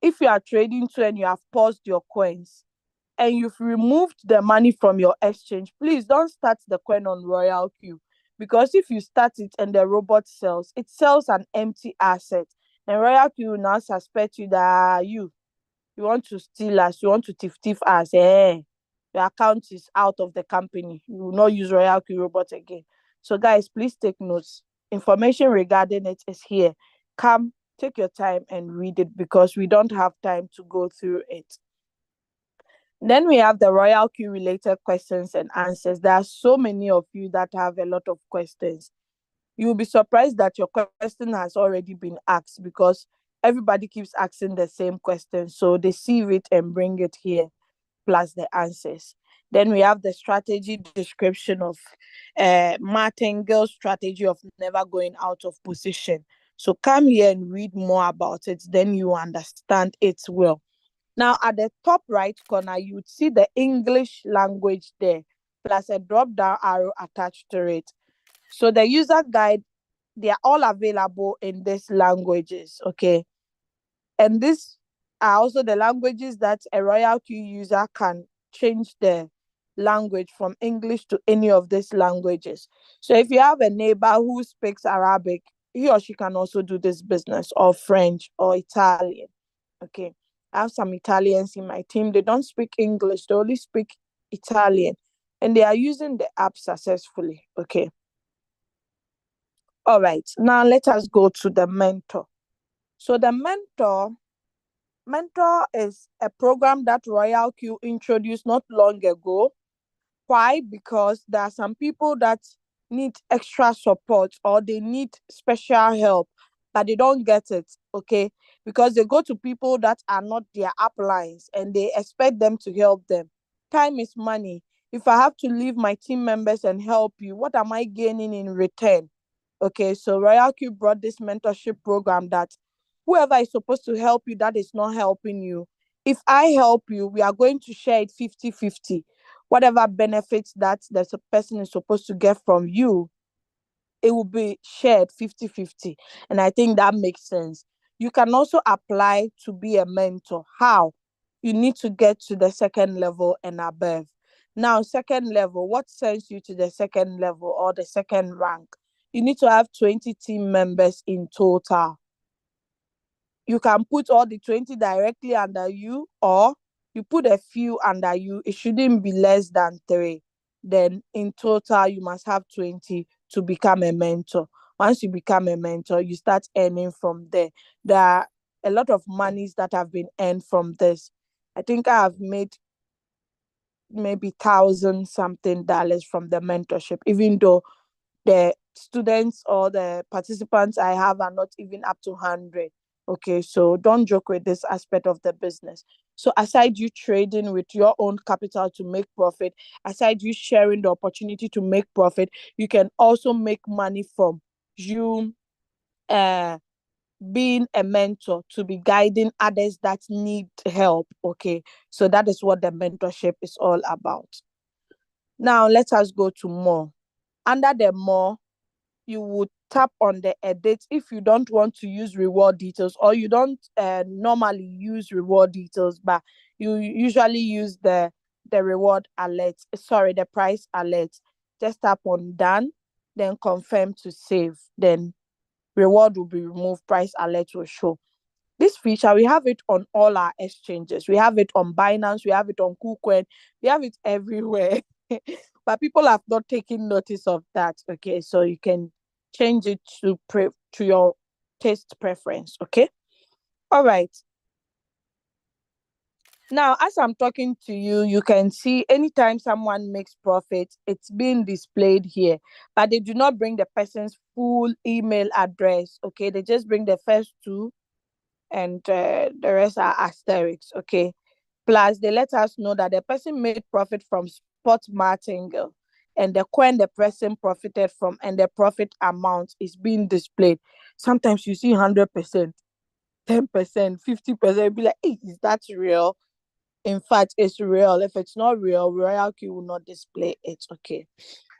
If you are trading too and you have paused your coins and you've removed the money from your exchange, please don't start the coin on Royalq. Because if you start it and the robot sells, it sells an empty asset. And Royalq will now suspect you that you want to steal us, you want to thief us. Your account is out of the company. You will not use Royalq robot again. So guys, please take notes. Information regarding it is here. Come, take your time and read it because we don't have time to go through it. Then we have the Royalq related questions and answers. There are so many of you that have a lot of questions. You'll be surprised that your question has already been asked because everybody keeps asking the same question. So they save it and bring it here, plus the answers. Then we have the strategy description of martingale strategy of never going out of position. So come here and read more about it, then you understand it well. Now, at the top right corner, you would see the English language there, plus a drop-down arrow attached to it. So the user guide, they are all available in these languages, okay? And these are also the languages that a Royalq user can change the language from English to any of these languages. So if you have a neighbor who speaks Arabic, he or she can also do this business, or French or Italian. Okay. I have some Italians in my team. They don't speak English, they only speak Italian. And they are using the app successfully. Okay. All right. Now let us go to the mentor. So the mentor is a program that Royalq introduced not long ago. Why? Because there are some people that need extra support, or they need special help, but they don't get it, okay? Because they go to people that are not their uplines and they expect them to help them. Time is money. If I have to leave my team members and help you, what am I gaining in return? Okay, so Royalq brought this mentorship program that whoever is supposed to help you that is not helping you, if I help you, we are going to share it 50-50. Whatever benefits that the person is supposed to get from you, it will be shared 50-50. And I think that makes sense. You can also apply to be a mentor. How? You need to get to the second level and above. Now, second level, what sends you to the second level or the second rank? You need to have 20 team members in total. You can put all the 20 directly under you, or you put a few under you. It shouldn't be less than 3. Then in total, you must have 20 to become a mentor. Once you become a mentor, you start earning from there. There are a lot of monies that have been earned from this. I think I have made maybe 1,000 something dollars from the mentorship, even though the students or the participants I have are not even up to 100. Okay, so don't joke with this aspect of the business. So aside you trading with your own capital to make profit, aside you sharing the opportunity to make profit, you can also make money from you uh being a mentor, to be guiding others that need help. Okay, so that is what the mentorship is all about. Now let us go to more. Under the more, you would tap on the edit if you don't want to use reward details, or you don't normally use reward details, but you usually use the reward alert, sorry, the price alert. Just tap on done, then confirm to save, then reward will be removed, price alert will show. This feature, we have it on all our exchanges. We have it on Binance, we have it on KuCoin, we have it everywhere. But people have not taken notice of that. Okay, so you can change it to your taste preference. Okay, all right. Now, as I'm talking to you, you can see anytime someone makes profit, it's being displayed here, but they do not bring the person's full email address. Okay, they just bring the first two, and the rest are asterisks. Okay, plus they let us know that the person made profit from spot martingale, and the coin the person profited from, and the profit amount is being displayed. Sometimes you see 100%, 10%, 50%, be like, hey, is that real? In fact, it's real. If it's not real, Royalq will not display it. Okay,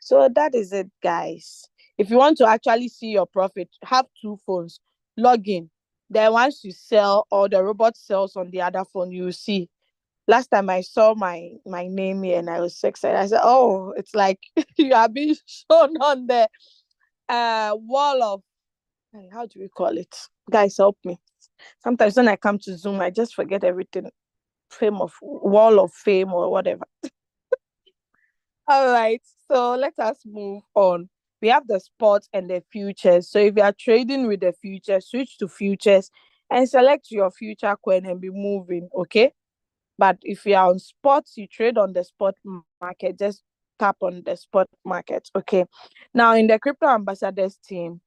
so that is it, guys. If you want to actually see your profit, have 2 phones, log in. Then once you sell, or the robot sells on the other phone, you see. Last time I saw my name here and I was so excited. I said, oh, it's like you are being shown on the wall of, how do we call it? Guys, help me. Sometimes when I come to Zoom, I just forget everything. Wall of fame or whatever. All right, so let us move on. We have the spot and the futures. So if you are trading with the futures, switch to futures and select your future coin and be moving. Okay. But if you are on spots, you trade on the spot market, just tap on the spot market. Okay. Now, in the Crypto Ambassadors team,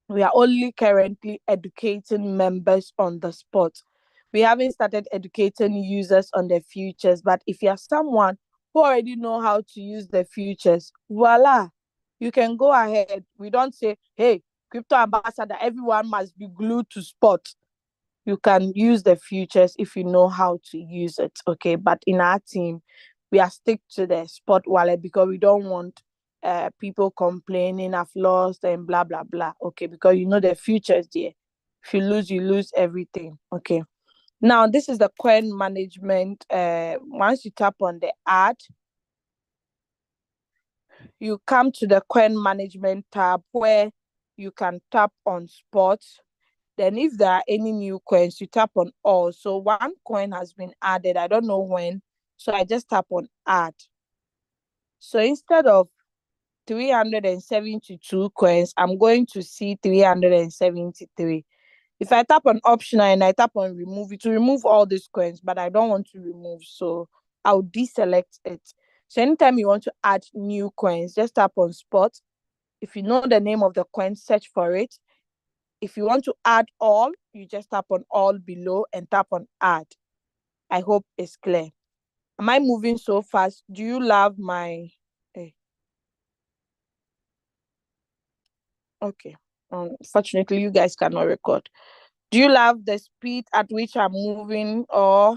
we are only currently educating members on the spot. We haven't started educating users on the futures, but if you are someone who already know how to use the futures, voila, you can go ahead. We don't say, hey, crypto ambassador, everyone must be glued to spot. You can use the futures if you know how to use it, okay? But in our team, we are stick to the spot wallet because we don't want people complaining I've lost and blah blah blah, okay? Because you know the futures there. If you lose everything, okay? Now this is the coin management. Once you tap on the add, you come to the coin management tab where you can tap on spot. Then if there are any new coins, you tap on all. So one coin has been added. I don't know when. So I just tap on add. So instead of 372 coins, I'm going to see 373. If I tap on optional and I tap on remove, it will remove all these coins, but I don't want to remove. So I'll deselect it. So anytime you want to add new coins, just tap on spot. If you know the name of the coin, search for it. If you want to add all, you just tap on all below and tap on add. I hope it's clear. Am I moving so fast? Do you love my... Okay. Unfortunately, you guys cannot record. Do you love the speed at which I'm moving, or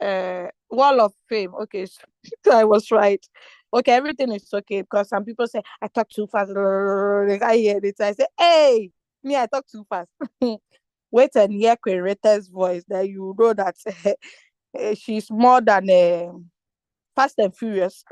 wall of fame? Okay, so I was right. Okay, everything is okay because some people say I talk too fast. I hear it. I say, hey, me, I talk too fast. Wait and hear Queen Rita's voice, that you know that she's more than Fast and Furious.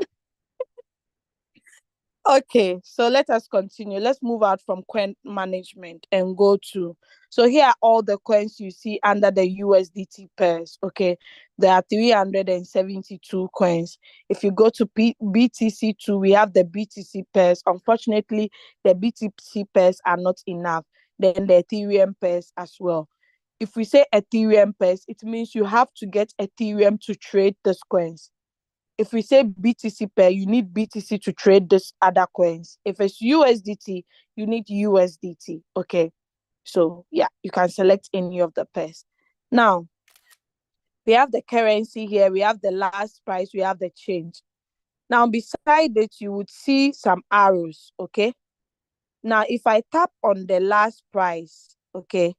Okay, so let us continue. Let's move out from coin management and go to... So here are all the coins you see under the USDT pairs. Okay, there are 372 coins. If you go to BTC2, we have the BTC pairs. Unfortunately, the BTC pairs are not enough. Then the Ethereum pairs as well. If we say Ethereum pairs, it means you have to get Ethereum to trade these coins. If we say BTC pair, you need BTC to trade this other coins. If it's USDT, you need USDT. Okay. So yeah, you can select any of the pairs. Now, we have the currency here. We have the last price. We have the change. Now, beside it, you would see some arrows. Okay. Now, if I tap on the last price, okay,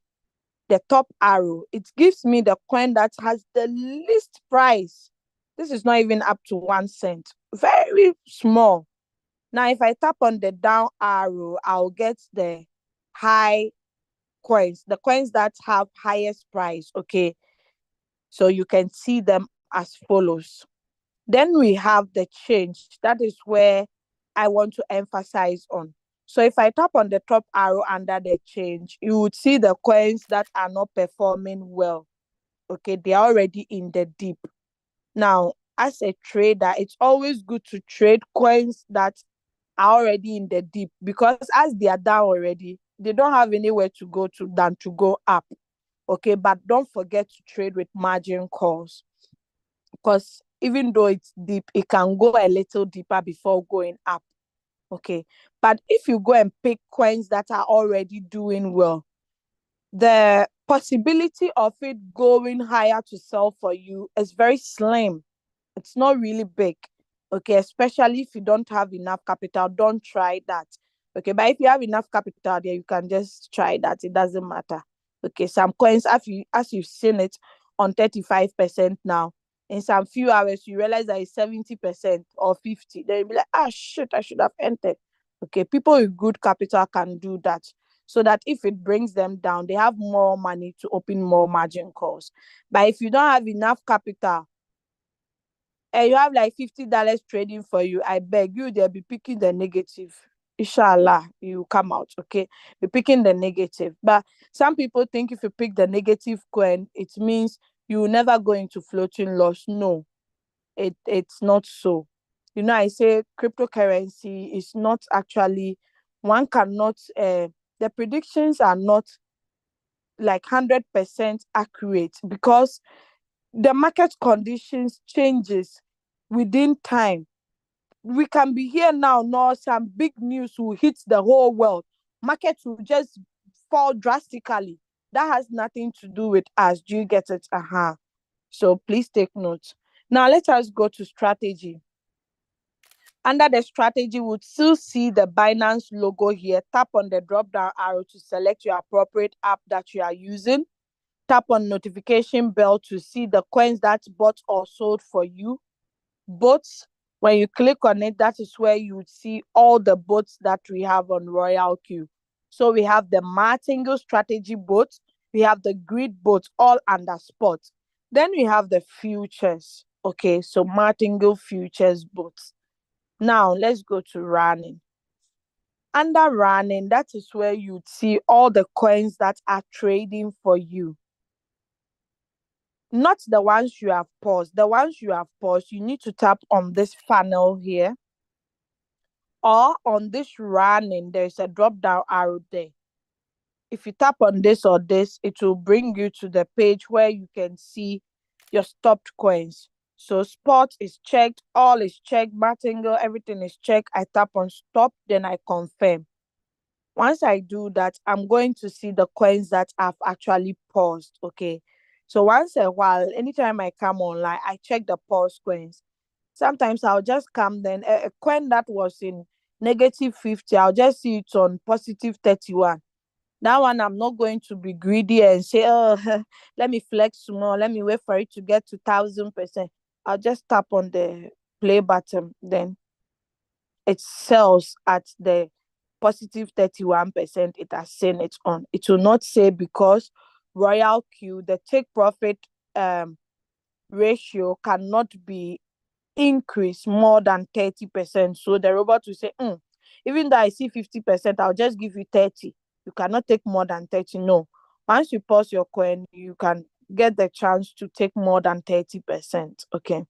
the top arrow, it gives me the coin that has the least price. This is not even up to 1 cent. Very small. Now, if I tap on the down arrow, I'll get the high coins, the coins that have highest price. Okay. So you can see them as follows. Then we have the change. That is where I want to emphasize on. So if I tap on the top arrow under the change, you would see the coins that are not performing well. Okay, they are already in the dip. Now, as a trader, it's always good to trade coins that are already in the dip, because as they are down already, they don't have anywhere to go to than to go up. Okay, but don't forget to trade with margin calls, because even though it's deep, it can go a little deeper before going up. Okay, but if you go and pick coins that are already doing well, the possibility of it going higher to sell for you is very slim. It's not really big. Okay, especially if you don't have enough capital, don't try that. Okay, but if you have enough capital there, you can just try that. It doesn't matter. Okay, some coins, as you've seen it on 35% now, in some few hours you realize that it's 70% or 50. Then you'll be like, ah shit, I should have entered. Okay, people with good capital can do that, so that if it brings them down, they have more money to open more margin calls. But if you don't have enough capital and you have like $50 trading for you, I beg you, they'll be picking the negative. Inshallah, you come out, okay? Be picking the negative. But some people think if you pick the negative coin, it means you will never go into floating loss. No, it's not so. You know, I say cryptocurrency is not actually, one cannot, the predictions are not like 100% accurate, because the market conditions changes within time. We can be here now, no, some big news will hit the whole world. Markets will just fall drastically. That has nothing to do with us. Do you get it? So please take note. Now let us go to strategy. Under the strategy, we'll still see the Binance logo here. Tap on the drop down arrow to select your appropriate app that you are using. Tap on notification bell to see the coins that's bought or sold for you. Bots, when you click on it, that is where you would see all the bots that we have on Royalq. So we have the Martingale strategy bots, we have the grid bots, all under spot. Then we have the futures. Okay, so Martingale futures bots. Now let's go to running. Under running, that is where you'd see all the coins that are trading for you. Not the ones you have paused. The ones you have paused, you need to tap on this funnel here. Or on this running, there's a drop down arrow there. If you tap on this or this, it will bring you to the page where you can see your stopped coins. So spot is checked, all is checked, Martingale, everything is checked. I tap on stop, then I confirm. Once I do that, I'm going to see the coins that I've actually paused. Okay. So once a while, anytime I come online, I check the pause coins. Sometimes I'll just come, then a coin that was in -50, I'll just see it on +31. That one, I'm not going to be greedy and say, oh, let me flex more, let me wait for it to get to 1000%. I'll just tap on the play button, then it sells at the +31%. It has seen it on. It will not say because Royalq, the take profit ratio cannot be increased more than 30%. So the robot will say, even though I see 50%, I'll just give you 30. You cannot take more than 30. No. Once you pause your coin, you can get the chance to take more than 30%. Okay.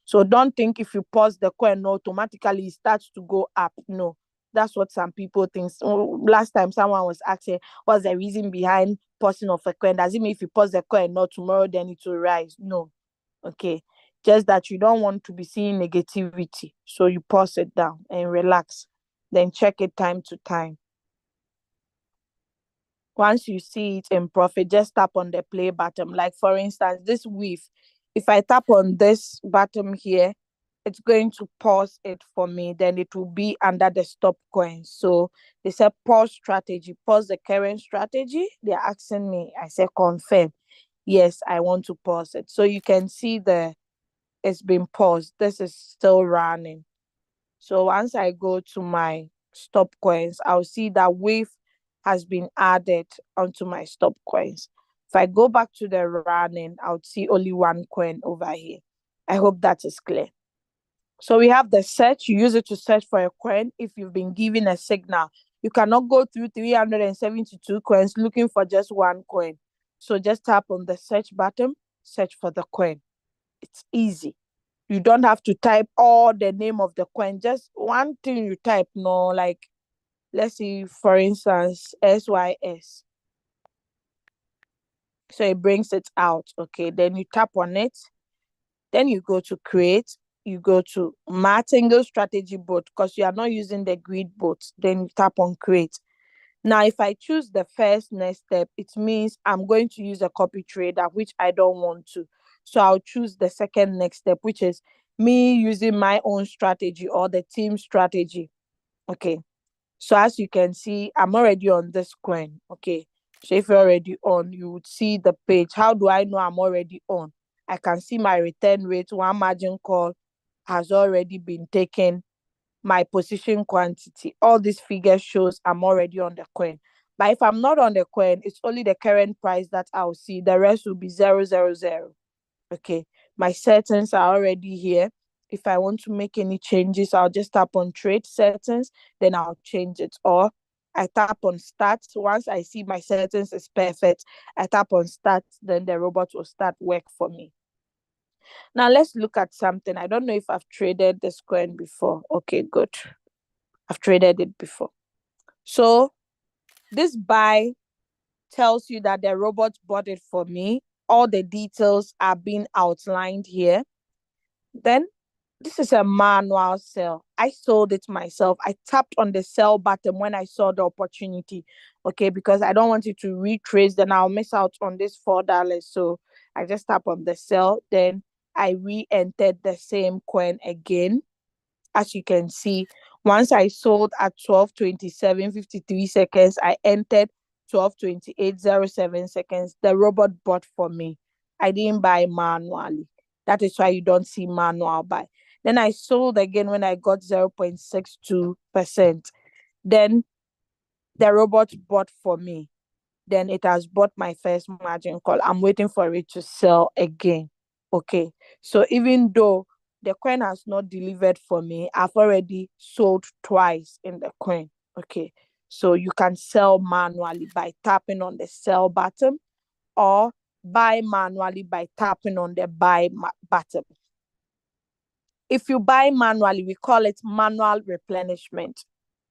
So don't think if you pause the coin, automatically it starts to go up. No. That's what some people think. Last time someone was asking, what's the reason behind pausing of a coin? Does it mean if you pause the coin, not tomorrow, then it will rise? No. Okay. Just that you don't want to be seeing negativity. So you pause it down and relax. Then check it time to time. Once you see it in profit, just tap on the play button. Like for instance, this weave, if I tap on this button here, it's going to pause it for me. Then it will be under the stop coin. So they said pause strategy, pause the current strategy. They're asking me, I said confirm. Yes, I want to pause it. So you can see it's been paused. This is still running. So once I go to my stop coins, I'll see that wave has been added onto my stop coins. If I go back to the running, I'll see only one coin over here. I hope that is clear. So we have the search. You use it to search for a coin if you've been given a signal. You cannot go through 372 coins looking for just one coin. So just tap on the search button, search for the coin. It's easy. You don't have to type all the name of the coin. Just one thing you type, no, like, let's see, for instance, SYS. So it brings it out. Okay, then you tap on it. Then you go to create. You go to Martingale strategy bot because you are not using the grid bot. Then you tap on create. Now, if I choose the first next step, it means I'm going to use a copy trader, which I don't want to. So I'll choose the second next step, which is me using my own strategy or the team strategy. Okay. So as you can see, I'm already on this coin. Okay. So if you're already on, you would see the page. How do I know I'm already on? I can see my return rate. One margin call has already been taken. My position quantity, all these figures shows I'm already on the coin. But if I'm not on the coin, it's only the current price that I'll see. The rest will be 000. Okay, my settings are already here. If I want to make any changes, I'll just tap on trade settings, then I'll change it. Or I tap on start. Once I see my settings is perfect, I tap on start, then the robot will start work for me. Now let's look at something. I don't know if I've traded this coin before. Okay, good. I've traded it before. So this buy tells you that the robot bought it for me. All the details are being outlined here. Then this is a manual sell. I sold it myself. I tapped on the sell button when I saw the opportunity. Okay, because I don't want it to retrace, then I'll miss out on this $4. So I just tap on the sell. Then I re-entered the same coin again. as you can see, once I sold at 12:27:53 seconds, I entered 12:28:07 seconds. The robot bought for me. I didn't buy manually. That is why you don't see manual buy. Then I sold again when I got 0.62%. Then the robot bought for me. Then it has bought my first margin call. I'm waiting for it to sell again. Okay. So even though the coin has not delivered for me, I've already sold twice in the coin. Okay. So you can sell manually by tapping on the sell button, or buy manually by tapping on the buy button. If you buy manually, we call it manual replenishment.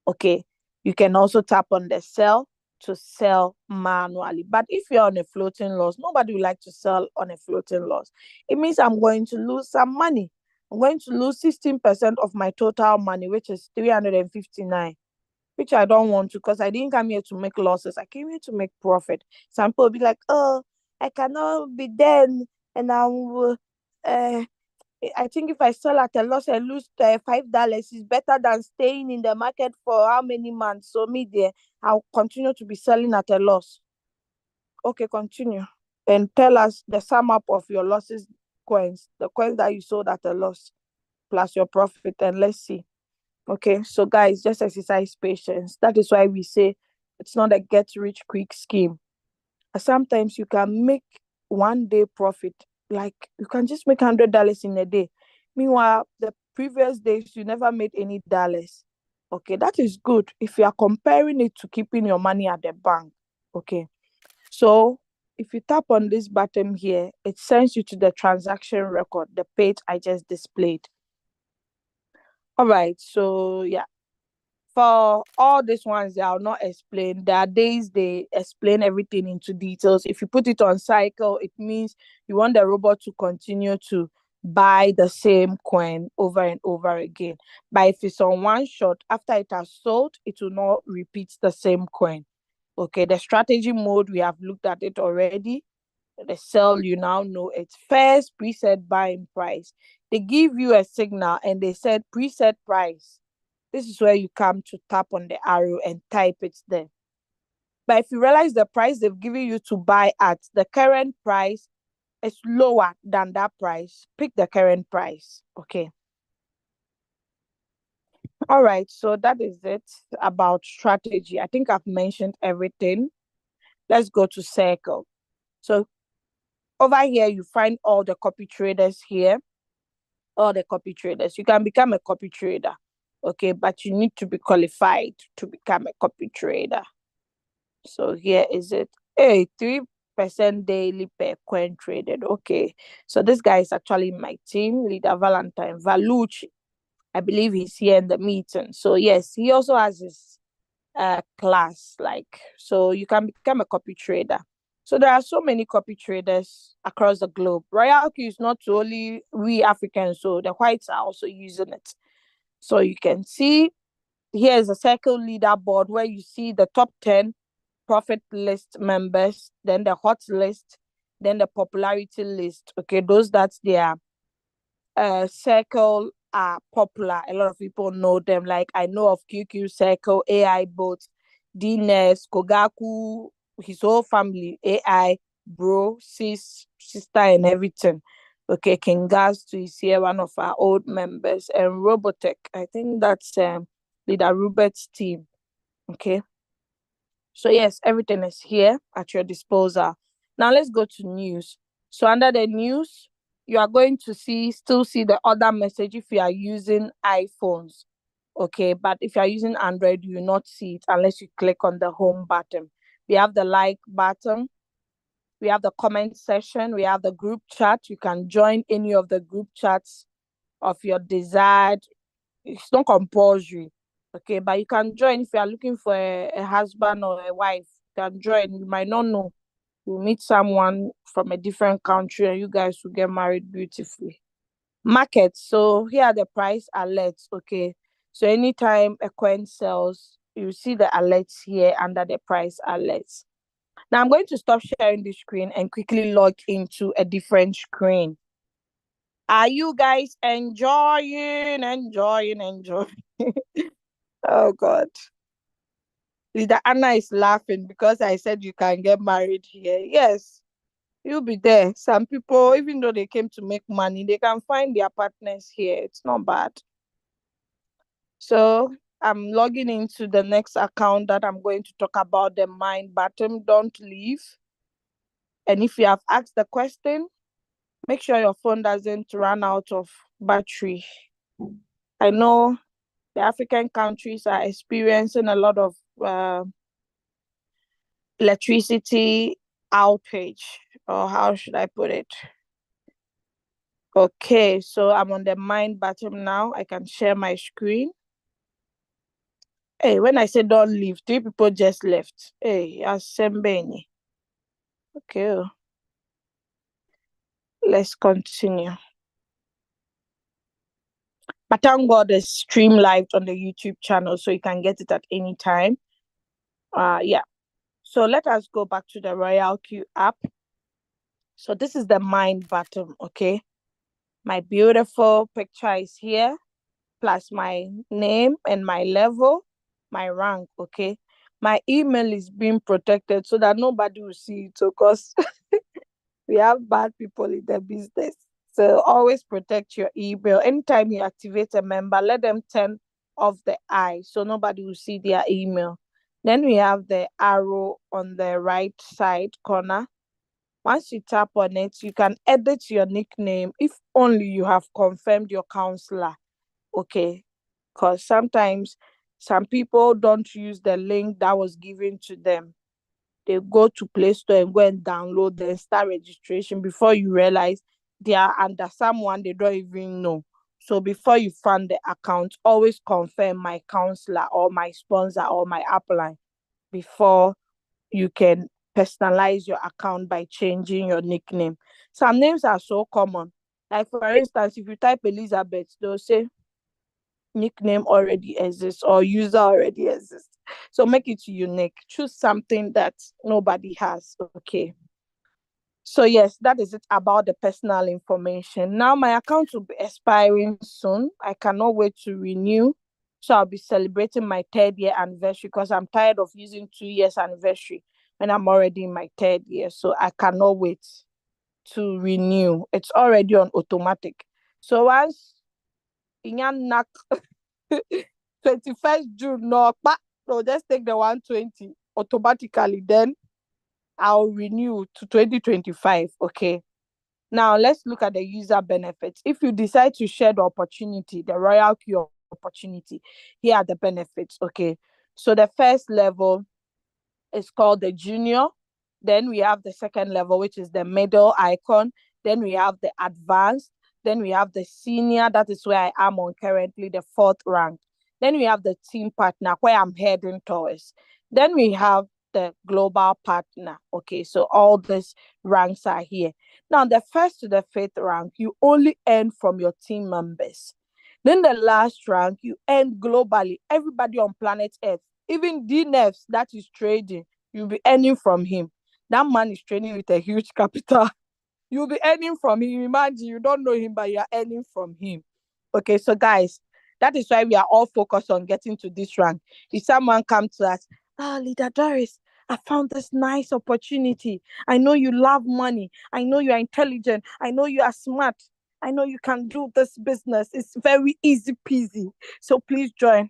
Okay. You can also tap on the sell to sell manually. But if you're on a floating loss, nobody would like to sell on a floating loss. It means I'm going to lose some money. I'm going to lose 16% of my total money, which is 359, which I don't want to, because I didn't come here to make losses. I came here to make profit. Some people will be like, oh, I cannot be then, and I will I think if I sell at a loss and lose $5, is better than staying in the market for how many months. So me there, I'll continue to be selling at a loss. Okay, continue. And tell us the sum up of your losses coins, the coins that you sold at a loss, plus your profit, and let's see. Okay, so guys, just exercise patience. That is why we say it's not a get rich quick scheme. Sometimes you can make 1 day profit, like you can just make $100 in a day. Meanwhile, the previous days you never made any dollars. Okay, that is good if you are comparing it to keeping your money at the bank. Okay, so if you tap on this button here, it sends you to the transaction record, the page I just displayed. All right, so yeah, for all these ones, I'll not explain. There are days they explain everything into details. If you put it on cycle, it means you want the robot to continue to buy the same coin over and over again. But if it's on one shot, after it has sold, it will not repeat the same coin. Okay, the strategy mode, we have looked at it already. The sell, you now know it's first preset buying price. They give you a signal and they said preset price. This is where you come to tap on the arrow and type it there. But if you realize the price they've given you to buy at, the current price is lower than that price, pick the current price. Okay. All right. So that is it about strategy. I think I've mentioned everything. Let's go to circle. So over here, you find all the copy traders here. All the copy traders. You can become a copy trader. Okay. But you need to be qualified to become a copy trader. So here is it. Hey, 3% daily per coin traded. Okay. So this guy is actually my team leader, Valentine Valucci. I believe he's here in the meeting. So yes, he also has his class. Like, so you can become a copy trader. So there are so many copy traders across the globe. Royalq is not only we Africans, so the whites are also using it. So you can see here is a circle leaderboard where you see the top 10 profit list members, then the hot list, then the popularity list. Okay, those that's their circle are popular. A lot of people know them. Like I know of QQ Circle, AI Bots, DNS, Kogaku, his whole family, AI, bro, sister, and everything. Okay, Kingas to is here, one of our old members, and Robotech. I think that's leader Rupert's team. Okay. So yes, everything is here at your disposal. Now let's go to news. So under the news, you are going to still see the other message if you are using iPhones. Okay, but if you are using Android, you will not see it unless you click on the home button. We have the like button. We have the comment section. We have the group chat. You can join any of the group chats of your desired. It's not compulsory. Okay, but you can join if you are looking for a husband or a wife. You can join. You might not know. You meet someone from a different country and you guys will get married beautifully. Market. So here are the price alerts. Okay. So anytime a coin sells, you see the alerts here under the price alerts. Now I'm going to stop sharing the screen and quickly log into a different screen. Are you guys enjoying? Oh God. Leader Anna is laughing because I said you can get married here. Yes, you'll be there. Some people, even though they came to make money, they can find their partners here. It's not bad. So I'm logging into the next account that I'm going to talk about the mind button. Don't leave. And if you have asked the question, make sure your phone doesn't run out of battery. I know the African countries are experiencing a lot of electricity outage, or how should I put it? Okay, so I'm on the mind button now. I can share my screen. Hey, when I say don't leave, three people just left. Hey, Asembeni. Okay, let's continue. But thank God it's stream live on the YouTube channel, so you can get it at any time. Yeah. So let us go back to the Royalq app. So this is the mind button, okay? My beautiful picture is here, plus my name and my level, my rank, okay? My email is being protected so that nobody will see it, because we have bad people in the business. So always protect your email. Anytime you activate a member, let them turn off the eye so nobody will see their email. Then we have the arrow on the right side corner. Once you tap on it, you can edit your nickname if only you have confirmed your counselor. Okay. Because sometimes some people don't use the link that was given to them. They go to Play Store and go and download the start registration. Before you realize they are under someone they don't even know. So before you fund the account, always confirm my counselor or my sponsor or my upline before you can personalize your account by changing your nickname. Some names are so common. Like for instance, if you type Elizabeth, they'll say nickname already exists or user already exists. So make it unique. Choose something that nobody has. Okay. So yes, that is it about the personal information. Now my account will be expiring soon. I cannot wait to renew. So I'll be celebrating my 3rd year anniversary because I'm tired of using 2 years anniversary when I'm already in my 3rd year. So I cannot wait to renew. It's already on automatic. So once Inyan knock 21st June, no, just take the 120 automatically. Then I'll renew to 2025. Okay. Now let's look at the user benefits. If you decide to share the opportunity, the Royalq opportunity, here are the benefits. Okay. So the first level is called the junior. Then we have the second level, which is the middle icon. Then we have the advanced. Then we have the senior. That is where I am on currently, the 4th rank. Then we have the team partner, where I'm heading towards. Then we have the global partner. Okay, so all these ranks are here. Now, the first to the 5th rank, you only earn from your team members. Then the last rank, you earn globally, everybody on planet Earth. Even DNFs that is trading, you'll be earning from him. That man is trading with a huge capital. You'll be earning from him. Imagine you don't know him, but you're earning from him. Okay, so guys, that is why we are all focused on getting to this rank. If someone comes to us, Leader Doris, I found this nice opportunity. I know you love money. I know you are intelligent. I know you are smart. I know you can do this business. It's very easy peasy. So please join.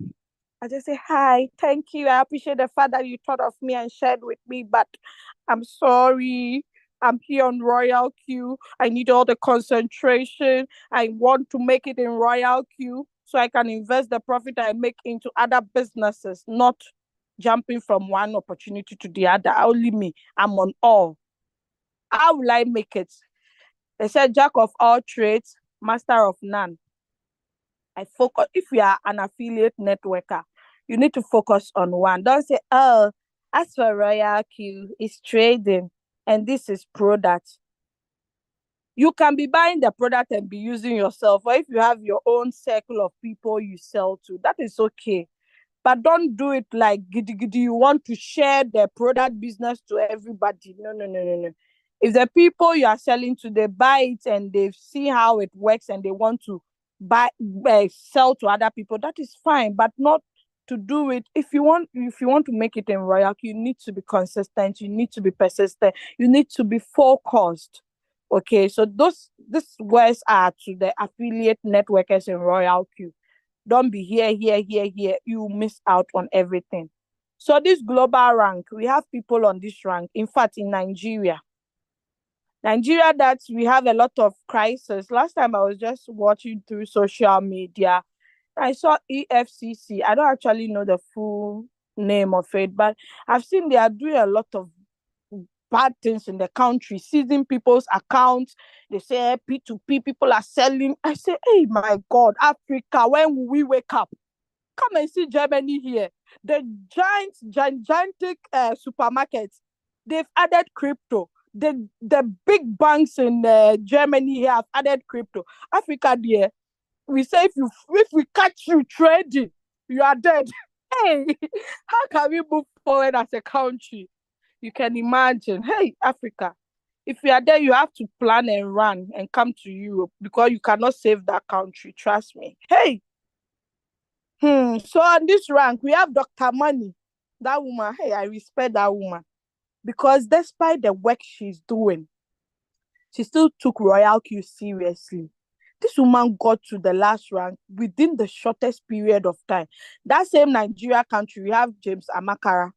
I just say, hi, thank you. I appreciate the fact that you thought of me and shared with me, but I'm sorry. I'm here on Royalq. I need all the concentration. I want to make it in Royalq so I can invest the profit I make into other businesses, not jumping from one opportunity to the other. Only me. I'm on all. How will I make it? They said, Jack of all trades, master of none. I focus. If you are an affiliate networker, you need to focus on one. Don't say, oh, as for Royalq, it's trading and this is product. You can be buying the product and be using yourself, or if you have your own circle of people you sell to, that is okay. But don't do it like giddy giddy. You want to share the product business to everybody. No, no, no, no, no. If the people you are selling to, they buy it and they see how it works and they want to sell to other people, that is fine, but not to do it. If you want to make it in Royalq, you need to be consistent, you need to be persistent, you need to be focused. Okay, so these words are to the affiliate networkers in Royalq. Don't be here. You miss out on everything. So this global rank, we have people on this rank. In fact, in Nigeria, that we have a lot of crisis. Last time I was just watching through social media, I saw EFCC. I don't actually know the full name of it, but I've seen they are doing a lot of bad things in the country, seizing people's accounts. They say P2P, people are selling. I say, hey, my God, Africa, when will we wake up? Come and see Germany here. The gigantic supermarkets, they've added crypto. The big banks in Germany here have added crypto. Africa, there, we say if we catch you trading, you are dead. Hey, how can we move forward as a country? You can imagine. Hey, Africa, if you are there, you have to plan and run and come to Europe because you cannot save that country. Trust me. Hey, so on this rank, we have Dr. Money. That woman, hey, I respect that woman because despite the work she's doing, she still took Royalq seriously. This woman got to the last rank within the shortest period of time. That same Nigeria country, we have James Amakara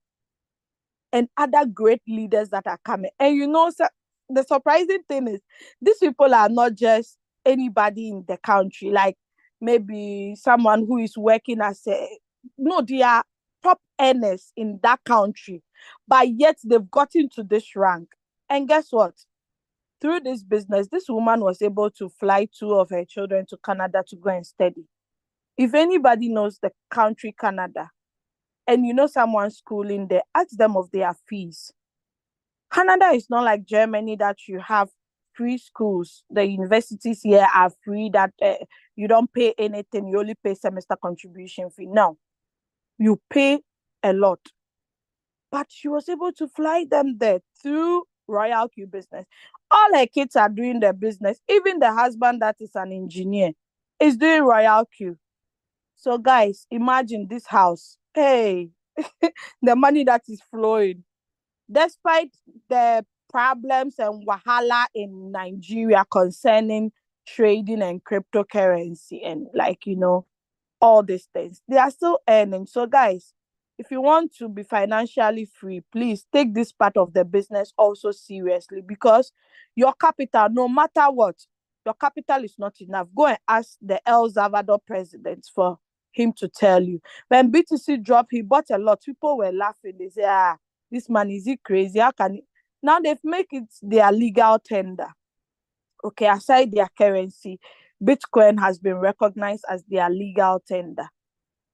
and other great leaders that are coming. And the surprising thing is, these people are not just anybody in the country, like maybe someone who is working as a, no, they are top earners in that country, but yet they've gotten to this rank. And guess what? Through this business, this woman was able to fly two of her children to Canada to go and study. If anybody knows the country Canada, and you know someone schooling there, ask them of their fees. Canada is not like Germany that you have free schools. The universities here are free, that you don't pay anything. You only pay semester contribution fee. No, you pay a lot. But she was able to fly them there through Royalq business. All her kids are doing their business. Even the husband that is an engineer is doing Royalq. So guys, imagine this house. Hey, the money that is flowing. Despite the problems and wahala in Nigeria concerning trading and cryptocurrency and all these things, they are still earning. So guys, if you want to be financially free, please take this part of the business also seriously, because your capital, no matter what, your capital is not enough. Go and ask the El Salvador president for him to tell you. When BTC dropped, he bought a lot. People were laughing. They say, this man, is he crazy? How can he? Now they've made it their legal tender. Okay, aside their currency, Bitcoin has been recognized as their legal tender.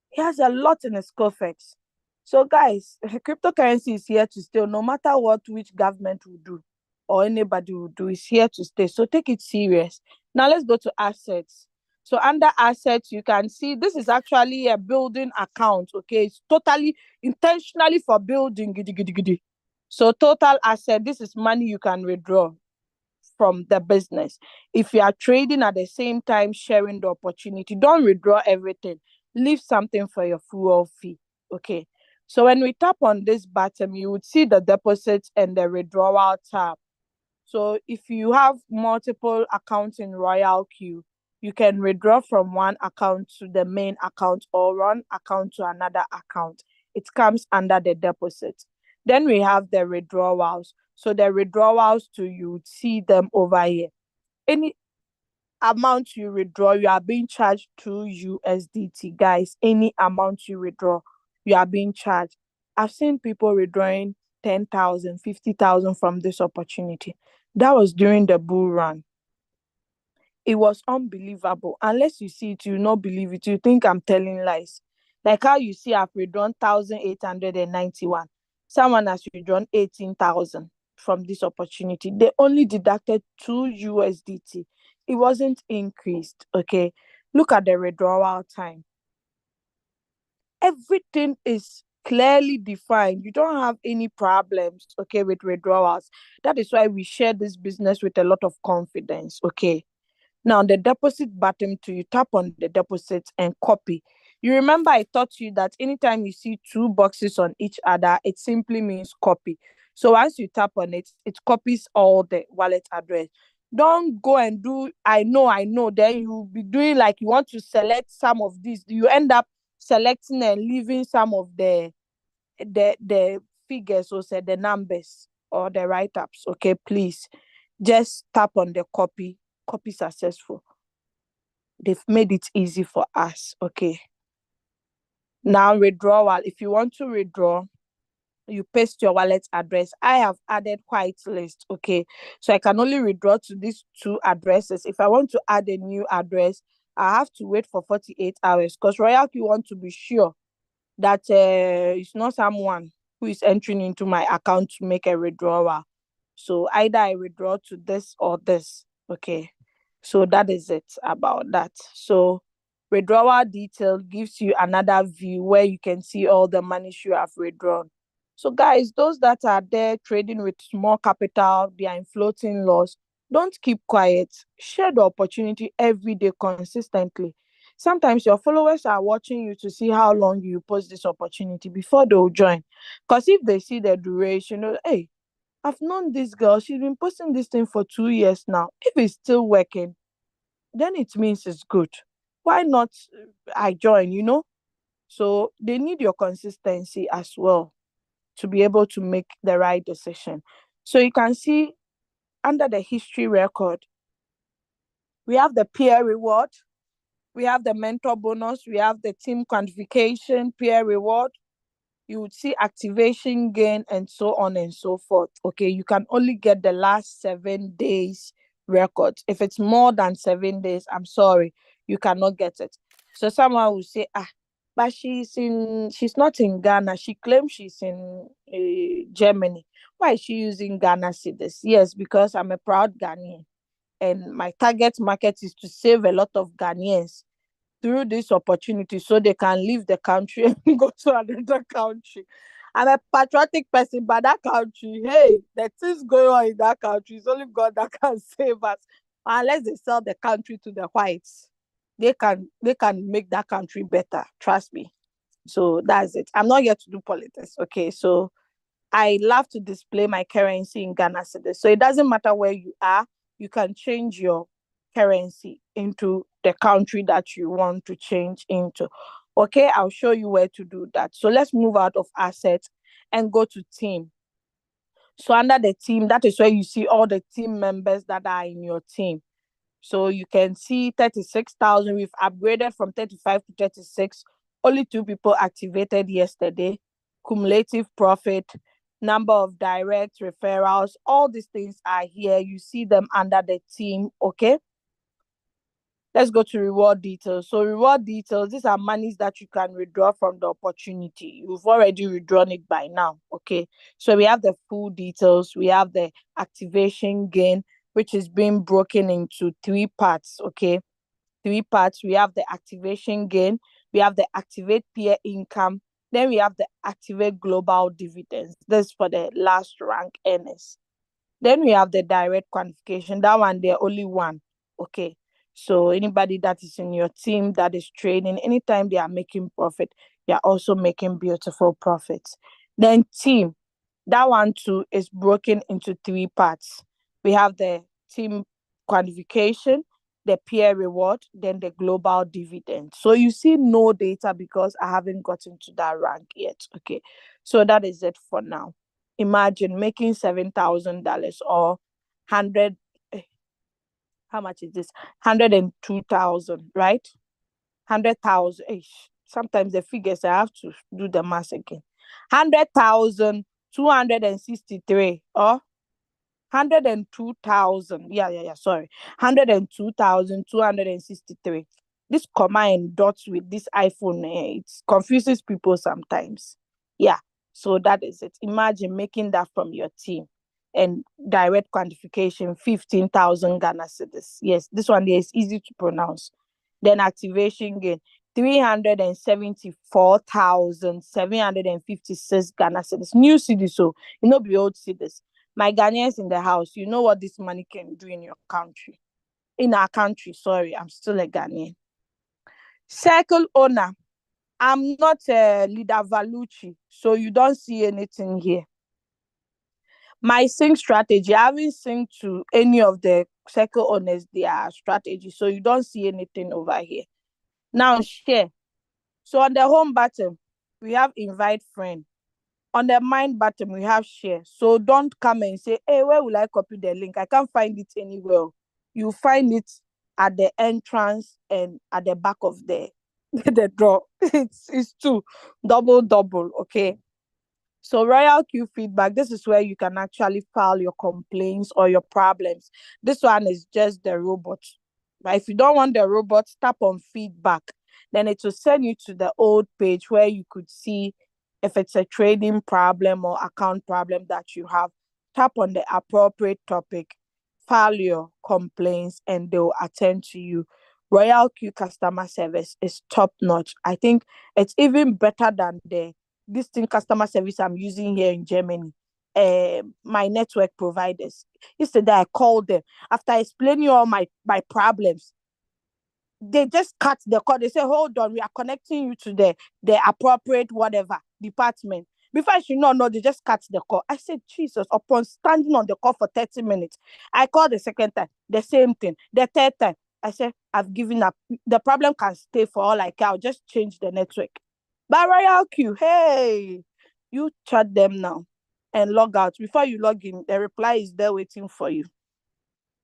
He has a lot in his coffers. So guys, cryptocurrency is here to stay. No matter what which government will do or anybody will do, is here to stay. So take it serious. Now let's go to assets. So under assets, you can see this is actually a building account. Okay, it's totally intentionally for building. Giddy, giddy, giddy. So total asset, this is money you can withdraw from the business. If you are trading at the same time, sharing the opportunity, don't withdraw everything. Leave something for your fuel fee. Okay. So when we tap on this button, you would see the deposit and the withdrawal tab. So if you have multiple accounts in Royalq, you can withdraw from one account to the main account or one account to another account. It comes under the deposit. Then we have the withdrawals. So the withdrawals too, you would see them over here. Any amount you withdraw, you are being charged 2 USDT, guys. Any amount you withdraw, you are being charged. I've seen people withdrawing 10,000, 50,000 from this opportunity. That was during the bull run. It was unbelievable. Unless you see it, you not believe it. You think I'm telling lies. Like how you see I've withdrawn 1,891. Someone has withdrawn 18,000 from this opportunity. They only deducted 2 USDT. It wasn't increased. Okay. Look at the withdrawal time. Everything is clearly defined. You don't have any problems, okay, with withdrawals. That is why we share this business with a lot of confidence, okay. Now, the deposit button, to you tap on the deposit and copy. You remember I taught you that anytime you see two boxes on each other, it simply means copy. So once you tap on it, it copies all the wallet address. Don't go and do, I know. Then you'll be doing like you want to select some of these. You end up selecting and leaving some of the figures, or say the numbers or the write-ups. Okay, please just tap on the copy successful. They've made it easy for us. Okay, now withdrawal. If you want to withdraw, you paste your wallet address. I have added white list. Okay, so I can only withdraw to these two addresses. If I want to add a new address, I have to wait for 48 hours, because Royalq want to be sure that it's not someone who is entering into my account to make a withdrawal. So either I withdraw to this or this. Okay. So that is it about that. So withdrawal detail gives you another view where you can see all the money you have withdrawn. So guys, those that are there trading with small capital, they are in floating loss, don't keep quiet. Share the opportunity every day consistently. Sometimes your followers are watching you to see how long you post this opportunity before they'll join. Because if they see the duration, hey, I've known this girl, she's been posting this thing for 2 years now. If it's still working, then it means it's good. Why not I join? So they need your consistency as well to be able to make the right decision. So you can see under the history record, we have the peer reward, we have the mentor bonus, we have the team quantification, peer reward, you would see activation gain, and so on and so forth. Okay, you can only get the last 7 days records. If it's more than 7 days, I'm sorry, you cannot get it. So someone will say, but she's not in Ghana. She claims she's in Germany. Why is she using Ghana cedis? Yes, because I'm a proud Ghanaian, and my target market is to save a lot of Ghanaians through this opportunity so they can leave the country and go to another country. I'm a patriotic person, but that country, hey, the things going on in that country, it's only God that can save us. Unless they sell the country to the whites, they can make that country better. Trust me. So that's it. I'm not here to do politics. Okay. So I love to display my currency in Ghana cedis. So it doesn't matter where you are, you can change your currency into the country that you want to change into. Okay, I'll show you where to do that. So let's move out of assets and go to team. So under the team, that is where you see all the team members that are in your team. So you can see 36,000. We've upgraded from 35 to 36. Only 2 people activated yesterday. Cumulative profit, number of direct referrals, all these things are here. You see them under the team. Okay. Let's go to reward details. So reward details, these are monies that you can withdraw from the opportunity. You've already withdrawn it by now. Okay. So we have the full details. We have the activation gain, which is being broken into 3 parts. Okay. 3 parts. We have the activation gain. We have the activate peer income. Then we have the activate global dividends. This is for the last rank earners. Then we have the direct quantification. That one, they're only one. Okay. So anybody that is in your team that is trading, anytime they are making profit, they are also making beautiful profits. Then team, that one too is broken into 3 parts. We have the team quantification, the peer reward, then the global dividend. So you see no data because I haven't gotten to that rank yet. Okay. So that is it for now. Imagine making $7,000 or 100. How much is this? 102,000, right? 100,000. Sometimes the figures I have to do the math again. 100,263 or 102,000. Yeah. Sorry. 102,263. This comma and dots with this iPhone, it confuses people sometimes. Yeah. So that is it. Imagine making that from your team. And direct quantification, 15,000 Ghana cedis. Yes, this one is easy to pronounce. Then activation gain. 374,756 Ghana cedis. New cedis, so you know, be old cedis. My Ghanaians in the house, you know what this money can do in your country. In our country, sorry, I'm still a Ghanaian. Circle owner, I'm not a leader Valucci, so you don't see anything here. My sync strategy, I haven't synced to any of the circle owners their strategy, so you don't see anything over here. Now share. So on the home button, we have invite friend. On the mind button, we have share. So don't come and say, hey, where will I copy the link? I can't find it anywhere. You find it at the entrance and at the back of the door. It's two, double, okay? So Royalq feedback, this is where you can actually file your complaints or your problems. This one is just the robot. But if you don't want the robot, tap on feedback. Then it will send you to the old page where you could see if it's a trading problem or account problem that you have. Tap on the appropriate topic, file your complaints, and they'll attend to you. Royalq customer service is top notch. I think it's even better than the this thing customer service I'm using here in Germany. My network providers. Yesterday I called them after explaining all my problems. They just cut the call. They say, hold on, we are connecting you to the appropriate whatever department. Before I should not know, they just cut the call. I said, Jesus, upon standing on the call for 30 minutes, I called the second time, the same thing. The third time, I said, I've given up. The problem can stay for all I can. I'll just change the network. But Royalq, hey, you chat them now and log out. Before you log in, the reply is there waiting for you.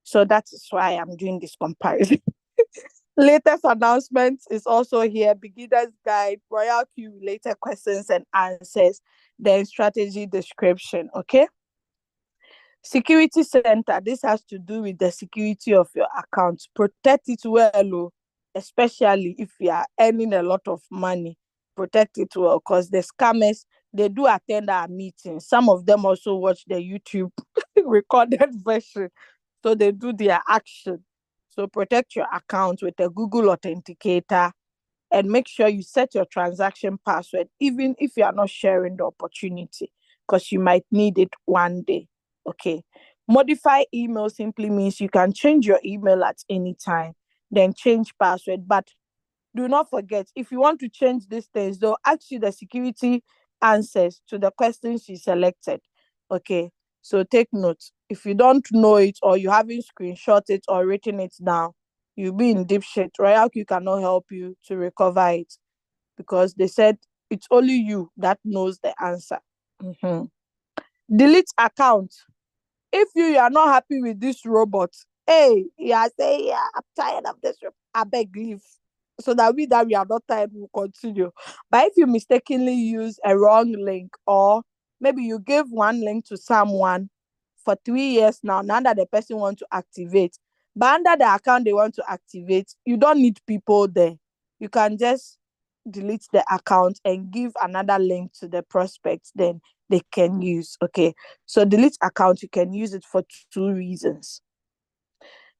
So that is why I'm doing this comparison. Latest announcement is also here. Beginner's guide, Royalq related questions and answers, then strategy description. Okay. Security center. This has to do with the security of your account. Protect it well, especially if you are earning a lot of money. Protect it well, because the scammers, they do attend our meetings. Some of them also watch the YouTube recorded version. So they do their action. So protect your account with a Google Authenticator and make sure you set your transaction password, even if you are not sharing the opportunity, because you might need it one day. Okay. Modify email simply means you can change your email at any time, then change password. But do not forget, if you want to change these things, they'll ask you the security answers to the questions you selected. Okay. So take note. If you don't know it or you haven't screenshot it or written it down, you'll be in deep shit. Royalq cannot help you to recover it because they said it's only you that knows the answer. Mm-hmm. Delete account. If you are not happy with this robot, hey, yeah, say, yeah, I'm tired of this. I beg, leave. So that we are not tired, we'll continue. But if you mistakenly use a wrong link, or maybe you give one link to someone for 3 years now that the person wants to activate, but under the account they want to activate, you don't need people there. You can just delete the account and give another link to the prospect, then they can use. Okay, so delete account, you can use it for two reasons.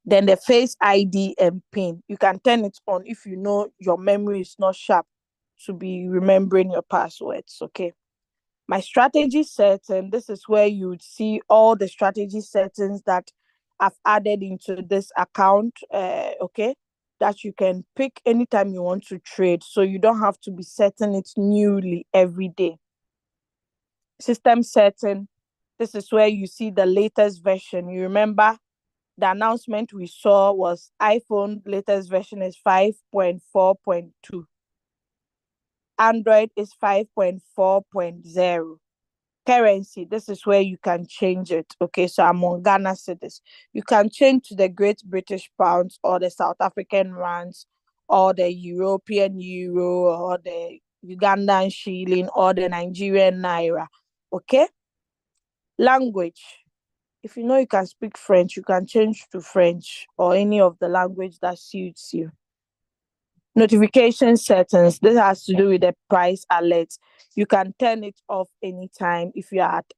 Then the face ID and PIN, you can turn it on if you know your memory is not sharp to be remembering your passwords. Okay, my strategy setting, this is where you would see all the strategy settings that I've added into this account. Okay, that you can pick anytime you want to trade, so you don't have to be setting it newly every day. System setting, this is where you see the latest version. You remember the announcement we saw was iPhone latest version is 5.4.2. Android is 5.4.0. Currency, this is where you can change it. Okay, so I'm on Ghana cedis. You can change to the Great British Pounds or the South African Rands or the European Euro or the Ugandan Shilling or the Nigerian Naira. Okay? Language. If you know you can speak French, you can change to French or any of the language that suits you. Notification settings. This has to do with the price alert. You can turn it off anytime if you are at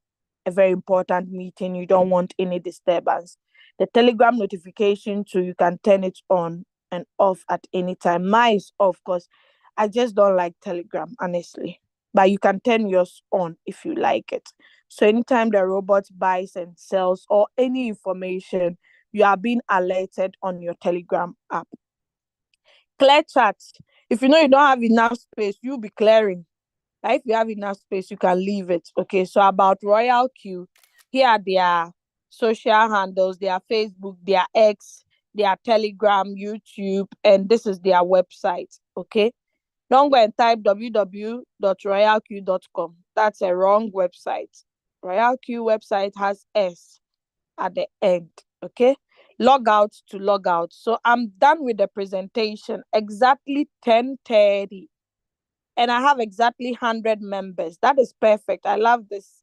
a very important meeting, you don't want any disturbance. The Telegram notification too, you can turn it on and off at any time. Mine is off because I just don't like Telegram, honestly. But you can turn yours on if you like it. So anytime the robot buys and sells or any information, you are being alerted on your Telegram app. Clear chat. If you know you don't have enough space, you'll be clearing. Like if you have enough space, you can leave it. Okay, so about Royalq, here are their social handles, their Facebook, their X, their Telegram, YouTube, and this is their website. Okay, don't go and type www.royalq.com. That's a wrong website. Royalq website has S at the end. Okay, log out to log out. So I'm done with the presentation. Exactly 10:30 and I have exactly 100 members. That is perfect. I love this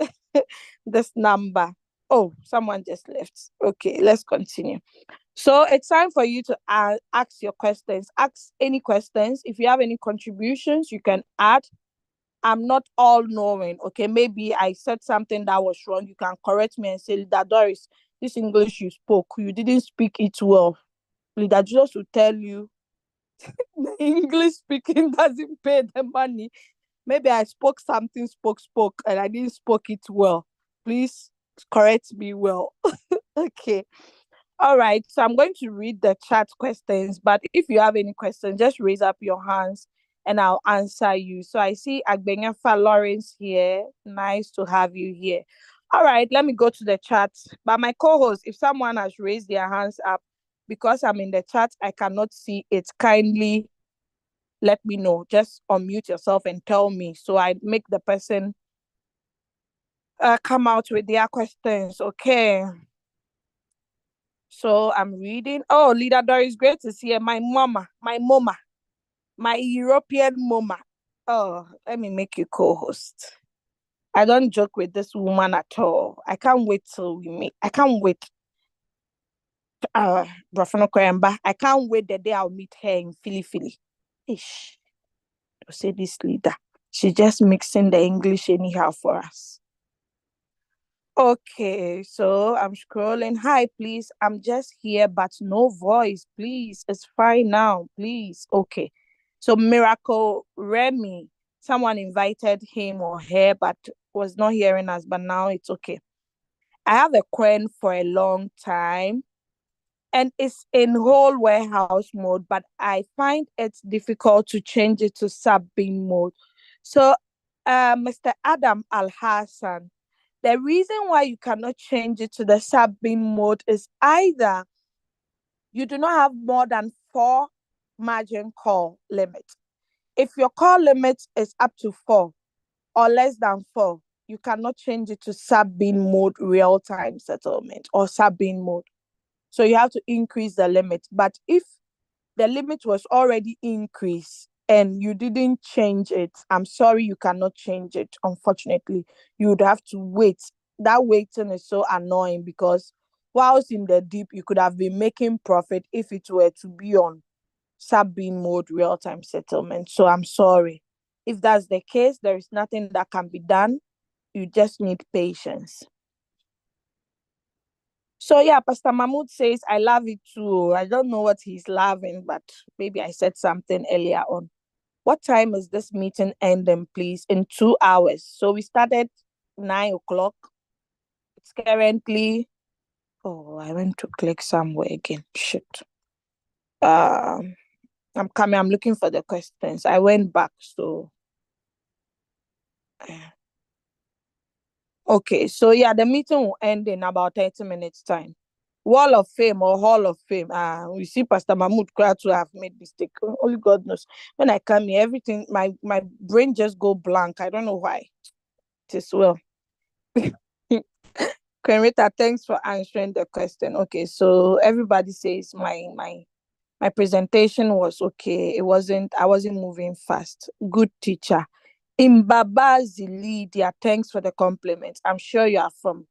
this number. Oh, someone just left. Okay, let's continue. So it's time for you to ask your questions. Ask any questions. If you have any contributions, you can add. I'm not all knowing. Okay, maybe I said something that was wrong. You can correct me and say, Leader Doris, this English you spoke, you didn't speak it well. Leader Jesus will tell you the English speaking doesn't pay the money. Maybe I spoke something, spoke, and I didn't spoke it well. Please correct me well. Okay. All right. So I'm going to read the chat questions, but if you have any questions, just raise up your hands and I'll answer you. So I see Agbenyafa Lawrence here. Nice to have you here. All right, let me go to the chat. But my co-host, if someone has raised their hands up, because I'm in the chat, I cannot see it. Kindly let me know. Just unmute yourself and tell me so I make the person come out with their questions. Okay. So I'm reading. Oh, Leader Doris, great to see you. My mama, my European mama. Oh, let me make you co-host. I don't joke with this woman at all. I can't wait till we meet. I can't wait. Brofano Koyamba. I can't wait the day I'll meet her in Philly Philly. Ish. To say this leader. She's just mixing the English anyhow for us. Okay, so I'm scrolling. Hi, please. I'm just here, but no voice. Please, it's fine now. Please. Okay. So Miracle Remy, someone invited him or her, but was not hearing us. But now it's okay. I have a quen for a long time, and it's in whole warehouse mode, but I find it's difficult to change it to sub-bin mode. So, Mr. Adam Al Hassan, the reason why you cannot change it to the sub-bin mode is either you do not have more than 4 margin call limit. If your call limit is up to 4 or less than 4, you cannot change it to sub-bin mode real-time settlement or sub-bin mode. So you have to increase the limit. But if the limit was already increased and you didn't change it, I'm sorry, you cannot change it. Unfortunately, you would have to wait. That waiting is so annoying because whilst in the deep, you could have been making profit if it were to be on sub-bin mode real-time settlement. So I'm sorry. If that's the case, there is nothing that can be done. You just need patience. So yeah, Pastor Mahmoud says, I love it too. I don't know what he's loving, but maybe I said something earlier on. What time is this meeting ending, please? In 2 hours. So we started 9 o'clock. It's currently, oh, I went to click somewhere again. Shit. I'm coming, I'm looking for the questions. I went back, so okay. So yeah, the meeting will end in about 30 minutes time. Wall of Fame or Hall of Fame. We see Pastor Mahmoud Kra to have made mistake. Only God knows. When I come here, everything, my brain just go blank. I don't know why. It is well. Quenrita, thanks for answering the question. Okay, so everybody says my presentation was okay. I wasn't moving fast. Good teacher. Imbaba Zilidia, thanks for the compliment. I'm sure you are from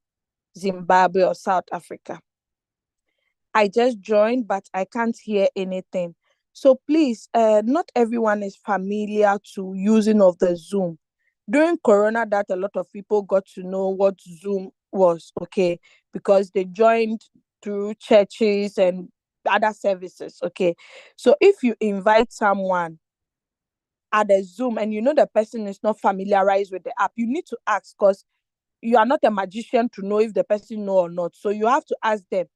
Zimbabwe or South Africa. I just joined, but I can't hear anything. So please, not everyone is familiar to using of the Zoom. During Corona, that a lot of people got to know what Zoom was, okay, because they joined through churches and other services, okay. So if you invite someone at a Zoom and you know the person is not familiarized with the app, you need to ask, because you are not a magician to know if the person know or not. So you have to ask them,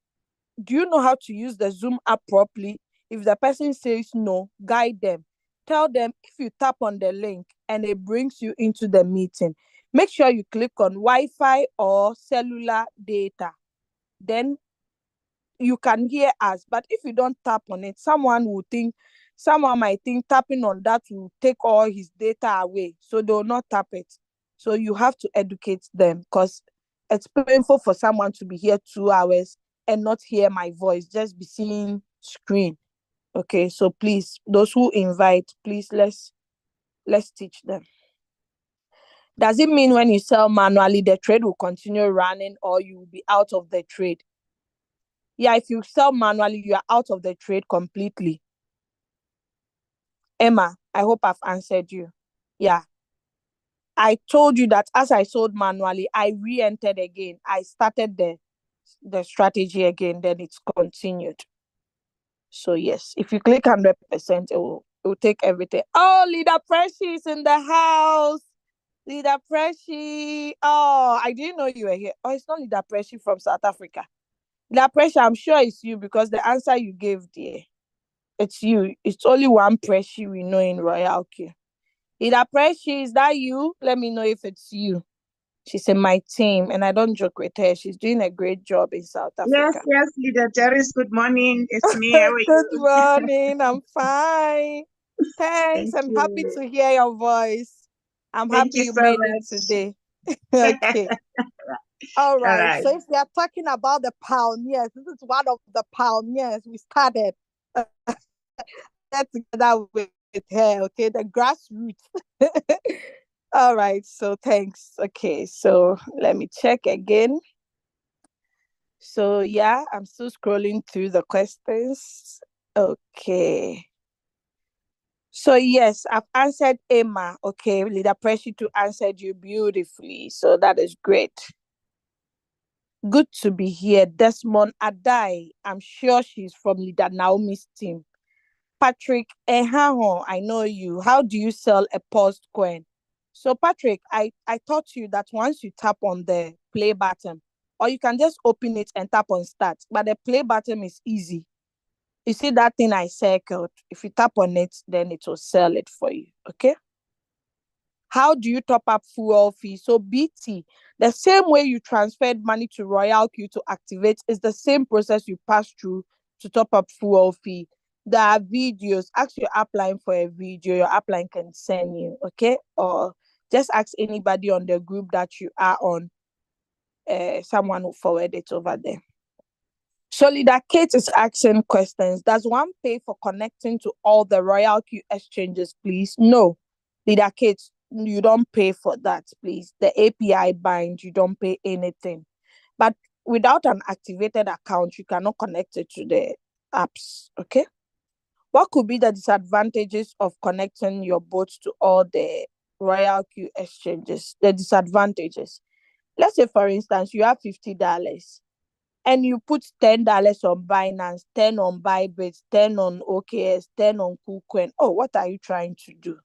do you know how to use the Zoom app properly? If the person says no, guide them. Tell them if you tap on the link and it brings you into the meeting, make sure you click on Wi-Fi or cellular data. Then you can hear us. But if you don't tap on it, someone might think tapping on that will take all his data away. So they will not tap it. So you have to educate them, because it's painful for someone to be here 2 hours and not hear my voice, just be seeing screen. Okay, so please, those who invite, please, let's teach them. Does it mean when you sell manually, the trade will continue running or you will be out of the trade? Yeah, if you sell manually, you are out of the trade completely. Emma, I hope I've answered you. Yeah. I told you that as I sold manually, I re-entered again. I started the strategy again, then it's continued. So yes, if you click 100%, it will take everything. Oh, Leader Pressy is in the house. Leader Pressy. Oh, I didn't know you were here. Oh, it's not Leader Pressy from South Africa. Leader Pressy, I'm sure it's you because the answer you gave there. It's you. It's only one Pressy we know in Royalq. Leader Pressy, is that you? Let me know if it's you. She's in my team and I don't joke with her. She's doing a great job in South Yes, Africa. yes, Leader Doris. Good morning. It's me. How are Good you? morning. I'm fine. Thanks. Thank I'm happy you. to hear your voice. I'm Thank happy you you so made it much. today. Okay. All All right. right. So if we are talking about the pioneers, this is one of the pioneers we started together with her. Okay, the grassroots. All right. So thanks. Okay. So let me check again. So yeah, I'm still scrolling through the questions. Okay. So yes, I've answered Emma. Okay, Leader Pressy to answered you beautifully. So that is great. Good to be here. Desmond Adai. I'm sure she's from Leader Naomi's team. Patrick Ehaho, I know you. How do you sell a post coin? So Patrick, I taught you that once you tap on the play button, or you can just open it and tap on start. But the play button is easy. You see that thing I circled? If you tap on it, then it will sell it for you. Okay. How do you top up fuel fee? So BT, the same way you transferred money to Royalq to activate is the same process you pass through to top up fuel fee. There are videos. Ask your upline for a video. Your upline can send you, okay? Or just ask anybody on the group that you are on. Someone will forward it over there. So Leader Kate is asking questions. Does one pay for connecting to all the Royalq exchanges, please? No. Leader Kate, you don't pay for that, please. The API bind, you don't pay anything. But without an activated account, you cannot connect it to the apps, okay? What could be the disadvantages of connecting your boat to all the Royalq exchanges? The disadvantages. Let's say, for instance, you have $50 and you put $10 on Binance, 10 on Bybit, 10 on OKS, 10 on KuCoin. Oh, what are you trying to do?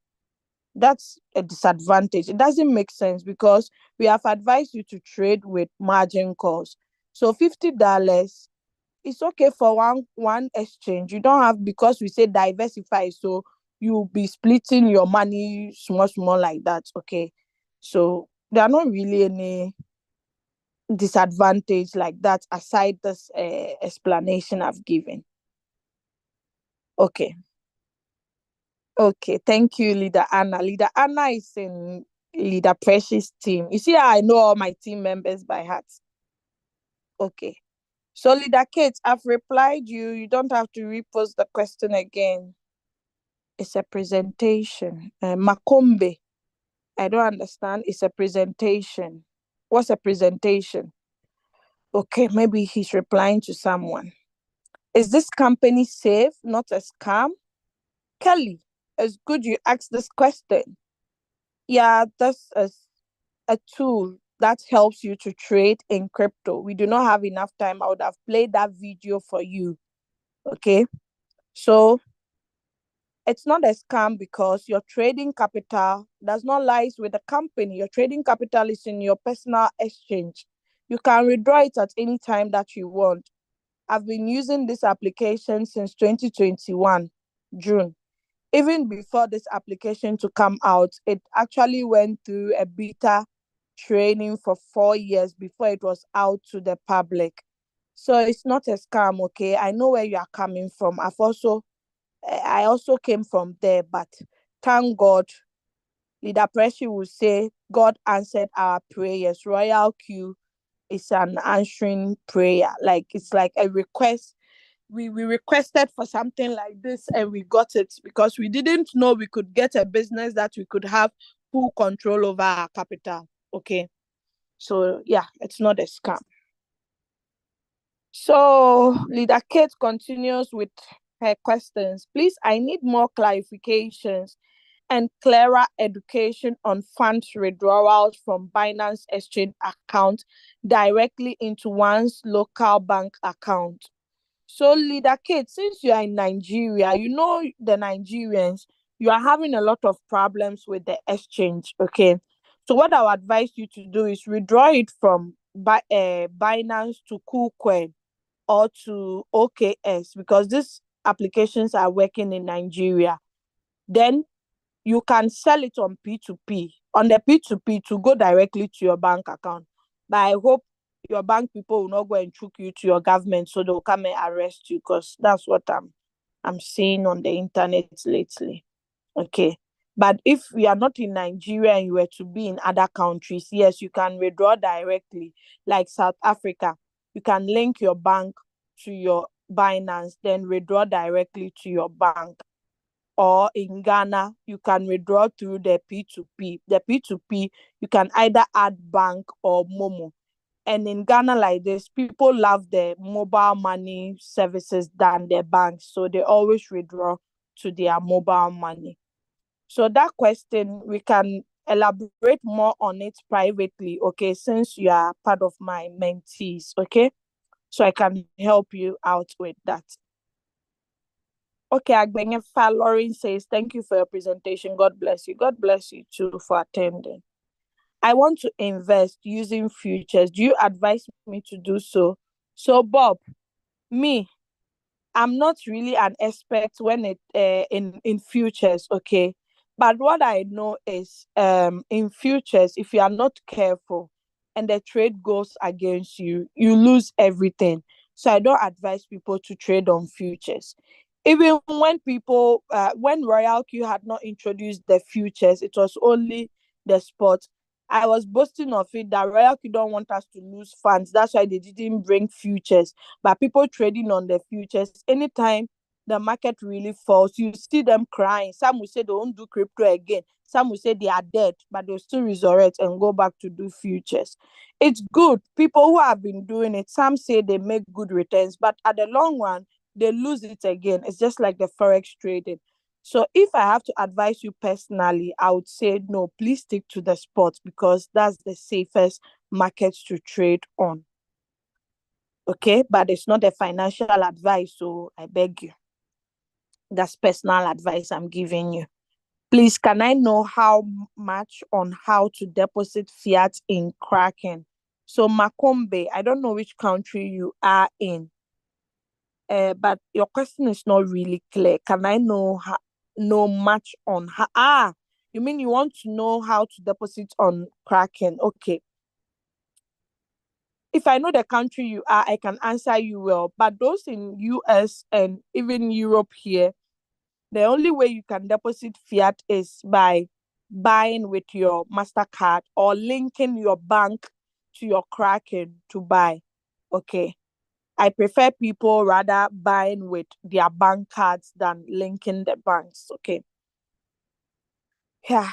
That's a disadvantage. It doesn't make sense because we have advised you to trade with margin calls. So $50, it's okay for one exchange. You don't have, because we say diversify, so you'll be splitting your money small like that. Okay. So there are not really any disadvantage like that aside this explanation I've given. Okay. Okay. Thank you, Leader Anna. Leader Anna is in Leader Precious team. You see how I know all my team members by heart. Okay. So Leader Kate, I've replied you. You don't have to repost the question again. It's a presentation. Makombe. I don't understand. It's a presentation. What's a presentation? Okay, maybe he's replying to someone. Is this company safe, not a scam? Kelly, it's good you asked this question. Yeah, that's a tool that helps you to trade in crypto. We do not have enough time. I would have played that video for you. Okay. So it's not a scam because your trading capital does not lie with the company. Your trading capital is in your personal exchange. You can withdraw it at any time that you want. I've been using this application since 2021, June. Even before this application to come out, it actually went through a beta training for 4 years before it was out to the public. So it's not a scam, okay? I know where you are coming from. I also came from there, but thank God, Leader Pressy will say God answered our prayers. Royalq is an answering prayer. Like it's like a request. We requested for something like this and we got it because we didn't know we could get a business that we could have full control over our capital. Okay. So yeah, it's not a scam. So Leader Kate continues with her questions. Please, I need more clarifications and clearer education on funds withdrawals from Binance Exchange account directly into one's local bank account. So, Leader Kate, since you are in Nigeria, you know the Nigerians, you are having a lot of problems with the exchange, okay? So, what I would advise you to do is withdraw it from Binance to KuCoin or to OKS because these applications are working in Nigeria. Then you can sell it on P2P, on the P2P to go directly to your bank account. But I hope your bank people will not go and choke you to your government so they'll come and arrest you because that's what I'm seeing on the internet lately. Okay. But if you are not in Nigeria and you were to be in other countries, yes, you can withdraw directly, like South Africa. You can link your bank to your Binance, then withdraw directly to your bank. Or in Ghana, you can withdraw through the P2P. The P2P, you can either add bank or Momo. And in Ghana, like this, people love the mobile money services than their banks. So they always withdraw to their mobile money. So that question, we can elaborate more on it privately, okay, since you are part of my mentees, okay? So I can help you out with that. Okay, Agbenyefa Lauren says, thank you for your presentation. God bless you. God bless you too for attending. I want to invest using futures. Do you advise me to do so? So, Bob, me, I'm not really an expert when it in futures, okay? But what I know is in futures, if you are not careful and the trade goes against you, you lose everything. So I don't advise people to trade on futures. Even when Royalq had not introduced the futures, it was only the spot. I was boasting of it that Royalq don't want us to lose funds. That's why they didn't bring futures. But people trading on the futures, anytime the market really falls, you see them crying. Some will say they won't do crypto again. Some will say they are dead, but they'll still resurrect and go back to do futures. It's good. People who have been doing it, some say they make good returns, but at the long run, they lose it again. It's just like the forex trading. So if I have to advise you personally, I would say no, please stick to the spot because that's the safest market to trade on. Okay, but it's not a financial advice, so I beg you. That's personal advice I'm giving you. Please, can I know how much on how to deposit fiat in Kraken? So Makombe, I don't know which country you are in, but your question is not really clear. Can I know much on how? You mean you want to know how to deposit on Kraken? Okay. If I know the country you are, I can answer you well. But those in US and even Europe here, the only way you can deposit fiat is by buying with your MasterCard or linking your bank to your Kraken to buy. Okay. I prefer people rather buying with their bank cards than linking the banks. Okay. Yeah.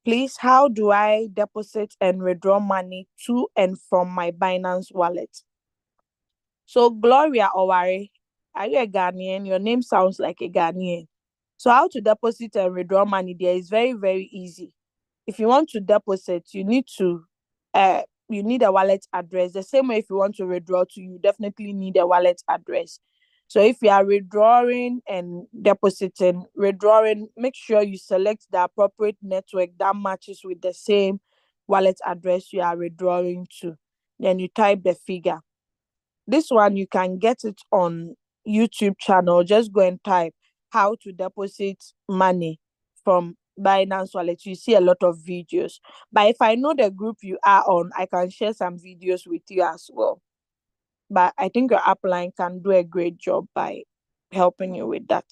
Please, how do I deposit and withdraw money to and from my Binance wallet? So, Gloria Oware, are you a Ghanaian? Your name sounds like a Ghanaian. So, how to deposit and withdraw money there is very, very easy. If you want to deposit, you need a wallet address. The same way if you want to withdraw to, you definitely need a wallet address. So if you are withdrawing and depositing, withdrawing, make sure you select the appropriate network that matches with the same wallet address you are withdrawing to. Then you type the figure. This one you can get it on YouTube channel. Just go and type how to deposit money from Binance Wallet. You see a lot of videos. But if I know the group you are on, I can share some videos with you as well. But I think your upline can do a great job by helping you with that.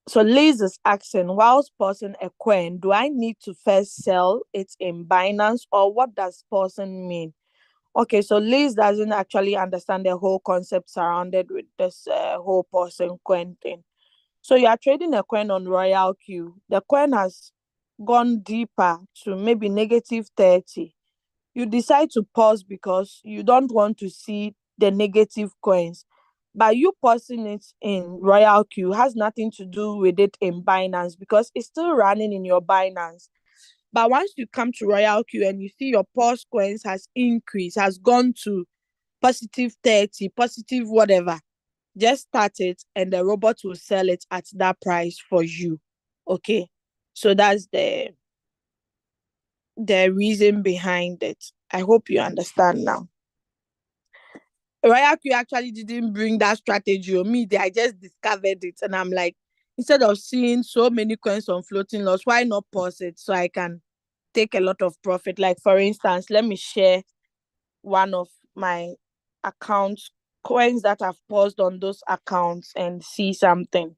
So Liz is asking, while pausing a coin, do I need to first sell it in Binance, or what does pausing mean? Okay, so Liz doesn't actually understand the whole concept surrounded with this whole pausing coin thing. So you are trading a coin on Royalq. The coin has gone deeper to maybe -30. You decide to pause because you don't want to see the negative coins. But you pausing it in Royalq has nothing to do with it in Binance because it's still running in your Binance. But once you come to Royalq and you see your pause coins has increased, has gone to +30, positive whatever, just start it and the robot will sell it at that price for you. Okay. So that's the reason behind it. I hope you understand now. Royalq actually didn't bring that strategy on me. I just discovered it and I'm like, instead of seeing so many coins on floating loss, why not pause it so I can take a lot of profit? Like for instance, let me share one of my accounts, coins that I've paused on those accounts and see something.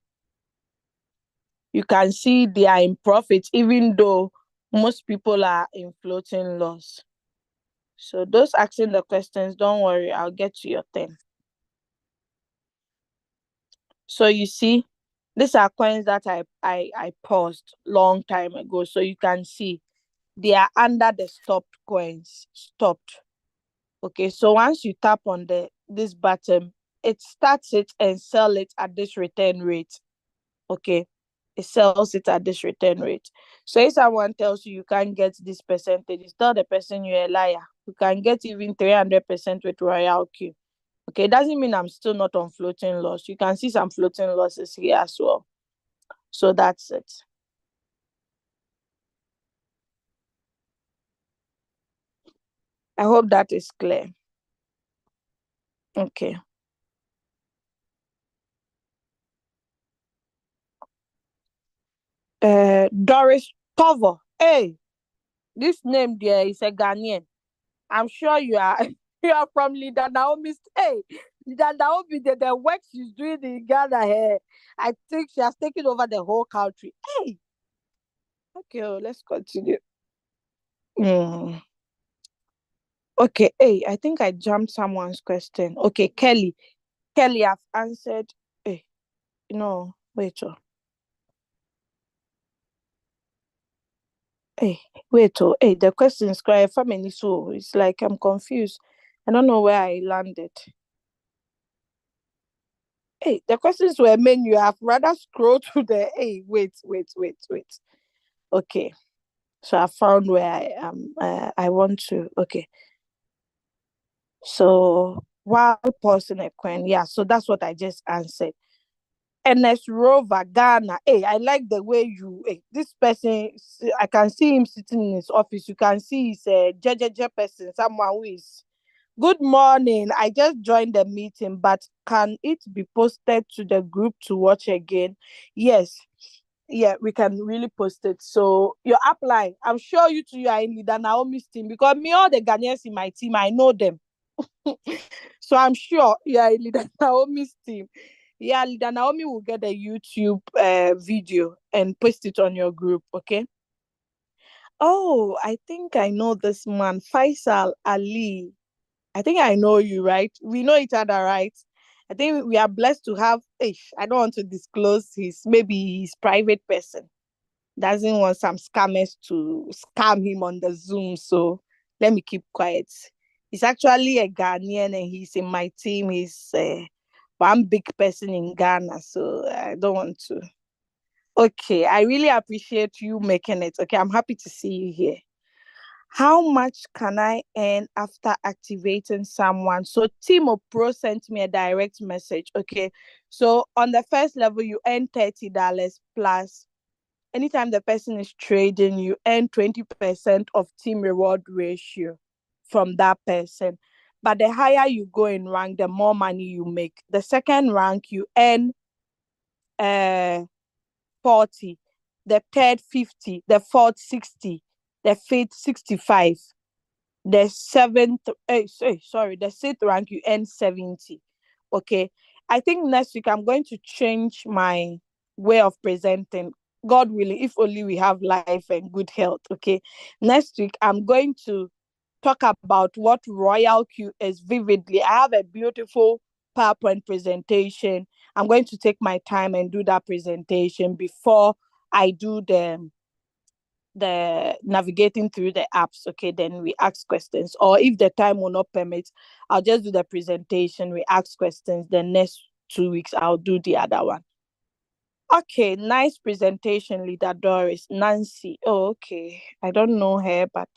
You can see they are in profit even though most people are in floating loss. So those asking the questions, don't worry, I'll get to your thing. So you see, these are coins that I paused long time ago. So you can see they are under the stopped coins. Stopped. Okay, so once you tap on this button, it starts it and sell it at this return rate. Okay, it sells it at this return rate. So if someone tells you can't get this percentage, tell the person you're a liar. You can get even 300% with Royalq. Okay, it doesn't mean I'm still not on floating loss. You can see some floating losses here as well. So that's it. I hope that is clear. Okay. Doris Cover. Hey, this name there is a Ghanaian. I'm sure you are you are from Leader Naomi's. Hey, Leader Naomi, the work she's doing in Ghana here, I think she has taken over the whole country. Hey, okay, let's continue. Mm. Okay, hey, I think I jumped someone's question. Okay, Kelly. Kelly, I've answered. Hey, no, wait. Hey, wait. Hey, the question is quite family, so it's like I'm confused. I don't know where I landed. Hey, the questions were menu. I've rather scrolled to the. Hey, wait. Okay, so I found where I am. I want to. Okay, so while pausing a coin, yeah. So that's what I just answered. NS Rover Ghana. Hey, I like the way you. Hey, this person, I can see him sitting in his office. You can see he's a JJJ person, someone who is. Good morning. I just joined the meeting, but can it be posted to the group to watch again? Yes. Yeah, we can really post it. So your upline, I'm sure you two are in Leader Naomi's team because me, all the Ghanaians in my team, I know them. So I'm sure you are in Leader Naomi's team. Yeah, Leader Naomi will get a YouTube video and post it on your group, okay? Oh, I think I know this man, Faisal Ali. I think I know you, right? We know each other, right? I think we are blessed to have. I don't want to disclose maybe his private person. Doesn't want some scammers to scam him on the Zoom. So let me keep quiet. He's actually a Ghanaian and he's in my team. He's one big person in Ghana. So I don't want to. Okay, I really appreciate you making it. Okay, I'm happy to see you here. How much can I earn after activating someone? So Timo Pro sent me a direct message. Okay. So on the first level, you earn $30 plus. Anytime the person is trading, you earn 20% of team reward ratio from that person. But the higher you go in rank, the more money you make. The second rank, you earn uh 40, the third 50, the fourth 60, the fifth 65, the seventh, sorry, the sixth rank, you earn 70. Okay. I think next week I'm going to change my way of presenting. God willing, if only we have life and good health. Okay. Next week I'm going to talk about what Royalq is vividly. I have a beautiful PowerPoint presentation. I'm going to take my time and do that presentation before I do the navigating through the apps. Okay, then we ask questions, or if the time will not permit, I'll just do the presentation, we ask questions, the next 2 weeks I'll do the other one. Okay, nice presentation, leader Doris. Nancy, oh, okay, I don't know her, but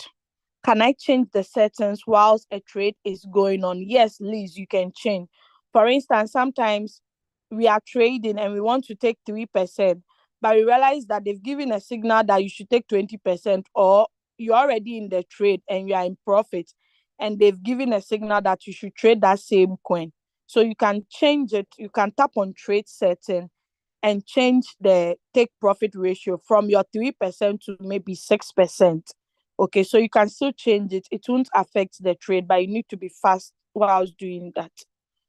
can I change the settings whilst a trade is going on? Yes, Liz, you can change. For instance, sometimes we are trading and we want to take 3%, but we realize that they've given a signal that you should take 20%, or you're already in the trade and you are in profit, and they've given a signal that you should trade that same coin. So you can change it. You can tap on trade setting and change the take profit ratio from your 3% to maybe 6%. Okay, so you can still change it. It won't affect the trade, but you need to be fast whilst doing that.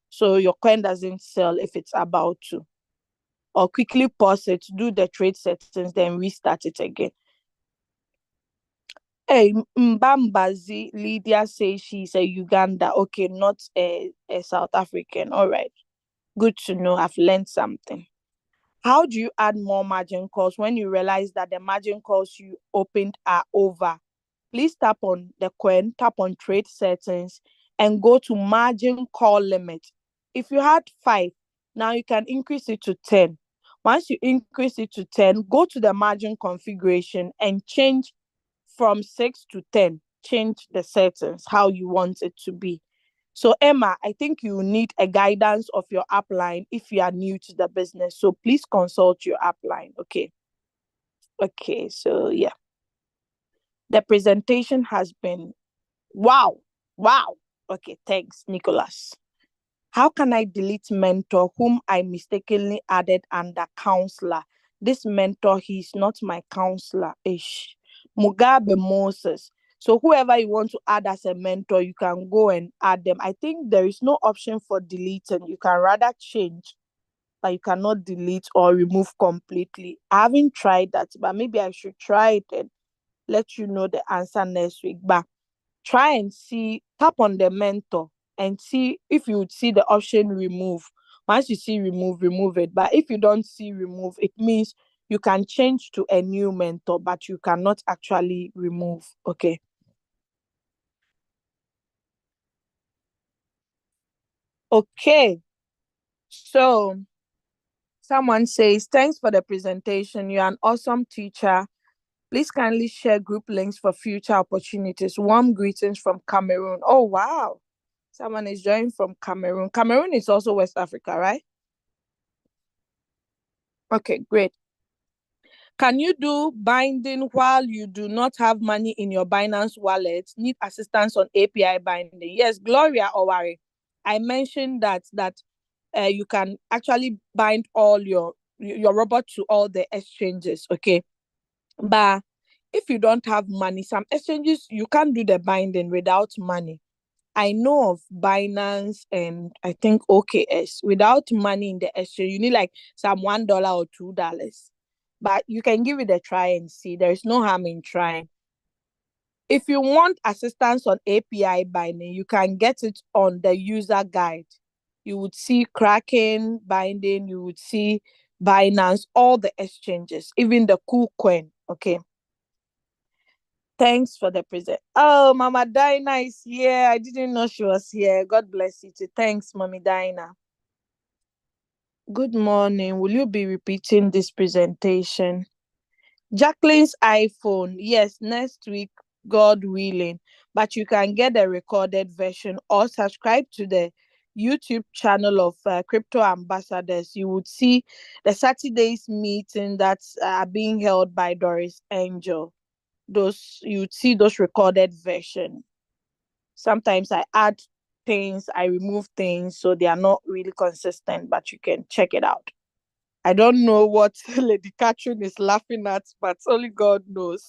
So your coin doesn't sell if it's about to. Or quickly pause it, do the trade settings, then restart it again. Hey, Mbambazi Lydia says she's a Uganda. Okay, not a South African. All right. Good to know. I've learned something. How do you add more margin calls when you realize that the margin calls you opened are over? Please tap on the coin, tap on trade settings, and go to margin call limit. If you had 5, now you can increase it to 10. Once you increase it to 10, go to the margin configuration and change from 6 to 10. Change the settings, how you want it to be. So Emma, I think you need a guidance of your upline if you are new to the business. So please consult your upline. Okay. Okay. So yeah, the presentation has been wow. Wow. Okay. Thanks, Nicholas. How can I delete mentor whom I mistakenly added under counselor? This mentor, he's not my counselor. Ish. Mugabe Moses. So whoever you want to add as a mentor, you can go and add them. I think there is no option for deleting. You can rather change, but you cannot delete or remove completely. I haven't tried that, but maybe I should try it and let you know the answer next week. But try and see, tap on the mentor and see if you would see the option remove. Once you see remove, remove it. But if you don't see remove, it means you can change to a new mentor, but you cannot actually remove. Okay. Okay. So someone says, thanks for the presentation. You're an awesome teacher. Please kindly share group links for future opportunities. Warm greetings from Cameroon. Oh, wow. Someone is joining from Cameroon. Cameroon is also West Africa, right? Okay, great. Can you do binding while you do not have money in your Binance wallet? Need assistance on API binding? Yes, Gloria Owari. I mentioned that you can actually bind all your robot to all the exchanges. Okay, but if you don't have money, some exchanges you can't do the binding without money. I know of Binance and I think OKS. Without money in the exchange, you need like some $1 or $2. But you can give it a try and see. There is no harm in trying. If you want assistance on API binding, you can get it on the user guide. You would see Kraken binding, you would see Binance, all the exchanges, even the KuCoin. Okay. Thanks for the present. Oh, Mama Dinah is here. I didn't know she was here. God bless you too. Thanks, Mommy Dinah. Good morning. Will you be repeating this presentation? Jacqueline's iPhone. Yes, next week God willing. But you can get the recorded version or subscribe to the YouTube channel of Crypto Ambassadors. You would see the Saturday's meeting that's being held by Doris Angel. Those you'd see those recorded version. Sometimes I add things, I remove things, so they are not really consistent, but you can check it out. I don't know what Lady Catherine is laughing at, but only God knows.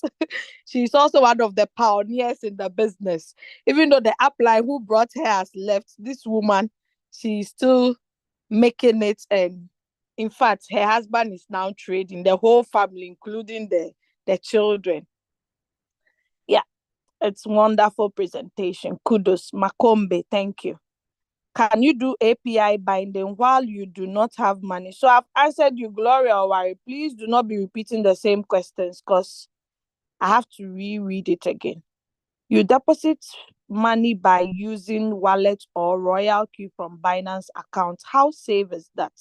She's also one of the pioneers in the business. Even though the upline who brought her has left, this woman, she's still making it. And in fact, her husband is now trading, the whole family, including the children. Yeah, it's wonderful presentation. Kudos. Makombe, thank you. Can you do API binding while you do not have money? So I've answered you, Gloria Owari. Please do not be repeating the same questions because I have to reread it again. You deposit money by using wallet or Royalq from Binance account. How safe is that?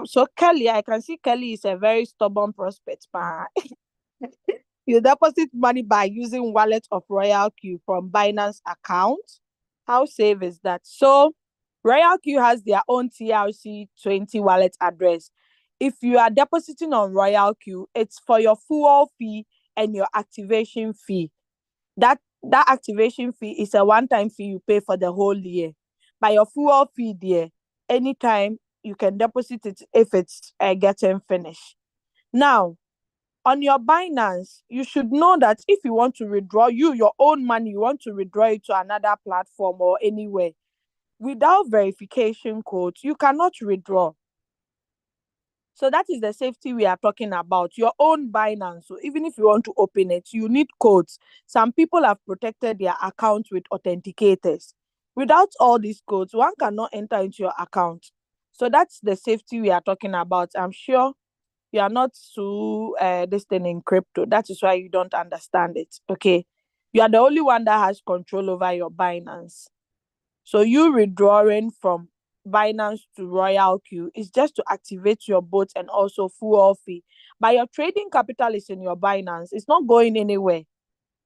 So Kelly, I can see Kelly is a very stubborn prospect. You deposit money by using wallet of Royalq from Binance account. How safe is that? So Royalq has their own TRC20 wallet address. If you are depositing on Royalq, it's for your fuel fee and your activation fee. That activation fee is a one-time fee you pay for the whole year. By your fuel fee there, anytime you can deposit it if it's getting finished. Now, on your Binance, you should know that if you want to withdraw your own money, you want to withdraw it to another platform or anywhere, without verification codes, you cannot withdraw. So that is the safety we are talking about. Your own Binance. So even if you want to open it, you need codes. Some people have protected their account with authenticators. Without all these codes, one cannot enter into your account. So that's the safety we are talking about. I'm sure you are not too this thing in crypto. That is why you don't understand it. Okay. You are the only one that has control over your Binance. So you withdrawing from Binance to Royalq is just to activate your bot and also fuel fee. But your trading capital is in your Binance. It's not going anywhere.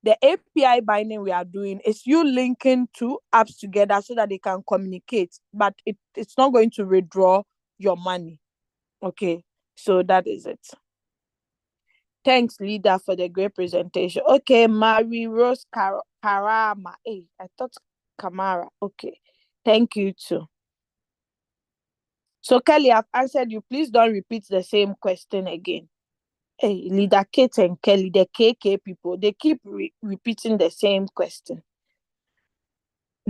The API binding we are doing is you linking two apps together so that they can communicate, but it's not going to withdraw your money. Okay, so that is it. Thanks, leader, for the great presentation. Okay, Mary Rose Karama. Hey, I thought Kamara. Okay, thank you too. So, Kelly, I've answered you. Please don't repeat the same question again. Hey, leader Kate and Kelly, the KK people, they keep repeating the same question.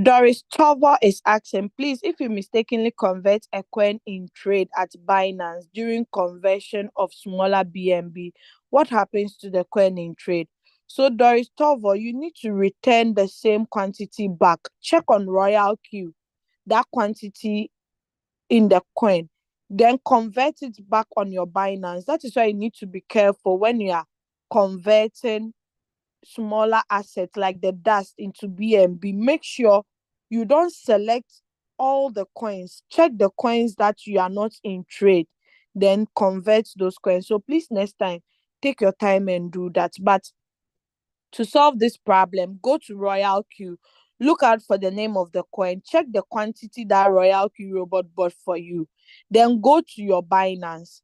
Doris Tover is asking, please, if you mistakenly convert a coin in trade at Binance during conversion of smaller BNB, what happens to the coin in trade? So, Doris Tover, you need to return the same quantity back. Check on Royalq, that quantity in the coin, then convert it back on your Binance. That is why you need to be careful when you are converting smaller assets like the dust into BNB. Make sure you don't select all the coins. Check the coins that you are not in trade, then convert those coins. So please, next time, take your time and do that. But to solve this problem, go to Royalq, look out for the name of the coin, check the quantity that Royalq robot bought for you. Then go to your Binance,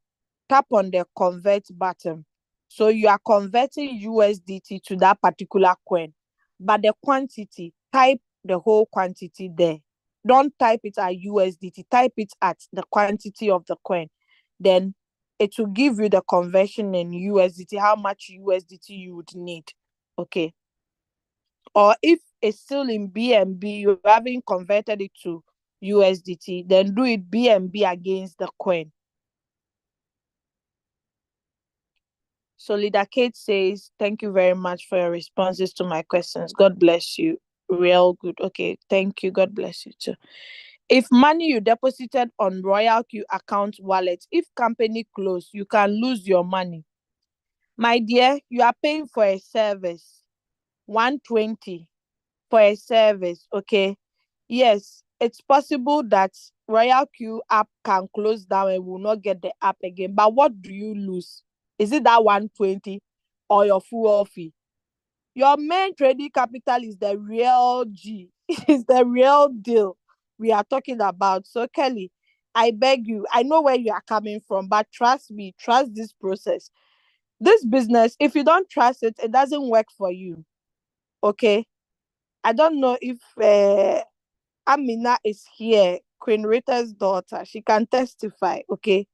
tap on the convert button. So you are converting USDT to that particular coin, but the quantity, type the whole quantity there. Don't type it at USDT, type it at the quantity of the coin. Then it will give you the conversion in USDT, how much USDT you would need. Okay. Or if it's still in BNB, you haven't converted it to USDT, then do it BNB against the coin. So Leader Kate says, thank you very much for your responses to my questions. God bless you. Real good. Okay, thank you. God bless you too. If money you deposited on Royalq account wallet, if company close, you can lose your money. My dear, you are paying for a service, 120 for a service, okay? Yes, it's possible that Royalq app can close down and will not get the app again. But what do you lose? Is it that 120 or your full fee? Your main trading capital is the real G. It's the real deal we are talking about. So, Kelly, I beg you, I know where you are coming from, but trust me, trust this process. This business, if you don't trust it, it doesn't work for you. Okay? I don't know if Amina is here, Queen Rita's daughter. She can testify. Okay?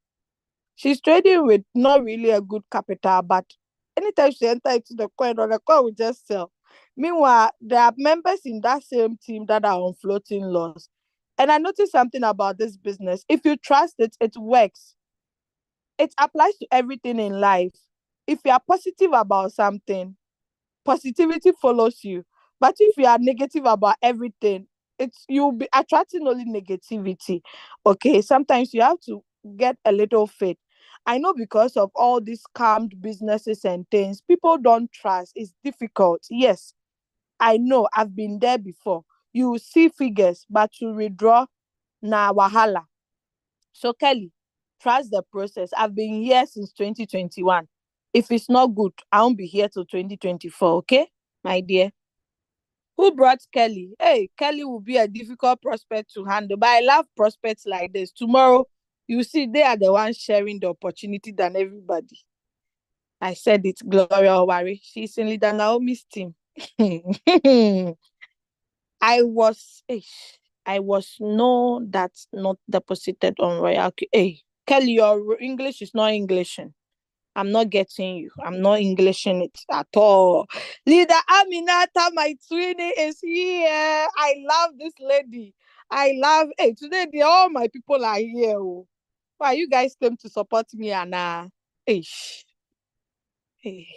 She's trading with not really a good capital, but anytime she enters into the coin will just sell. Meanwhile, there are members in that same team that are on floating loss. And I noticed something about this business. If you trust it, it works. It applies to everything in life. If you are positive about something, positivity follows you. But if you are negative about everything, you'll be attracting only negativity. Okay, sometimes you have to get a little faith. I know because of all these scammed businesses and things, people don't trust. It's difficult. Yes, I know. I've been there before. You will see figures, but to withdraw, na wahala. So, Kelly, trust the process. I've been here since 2021. If it's not good, I won't be here till 2024. Okay, my dear. Who brought Kelly? Hey, Kelly will be a difficult prospect to handle, but I love prospects like this. Tomorrow, you see, they are the ones sharing the opportunity than everybody. I said it, Gloria Owari. She's in Leader Naomi's team. I was, I was no, that's not deposited on Royalq. Hey, Kelly, your English is not English. I'm not getting you. I'm not Englishing it at all. Leader Aminata, my twinnie, is here. I love this lady. I love. Hey, today all my people are here. Oh. Why you guys came to support me, Anna? Ish. Hey.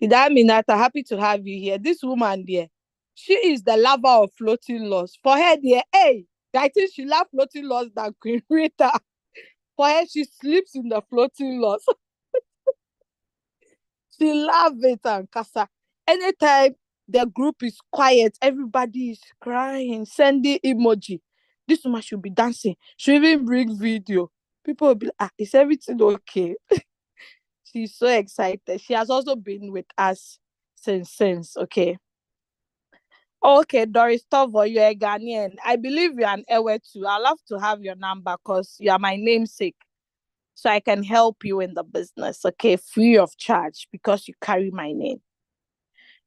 Leader Aminata, happy to have you here. This woman there, she is the lover of floating loss. For her, there, hey, I think she loves floating loss than Queen Rita. For her, she sleeps in the floating loss. She love it and casa. Anytime the group is quiet, everybody is crying, sending emoji. This woman should be dancing. She even bring video. People will be like, is everything okay? She's so excited. She has also been with us since, okay? Okay, Doris Tovo, you're a Ghanaian. I believe you're an Ewe too. I'd love to have your number because you are my namesake. So I can help you in the business, okay? Free of charge because you carry my name.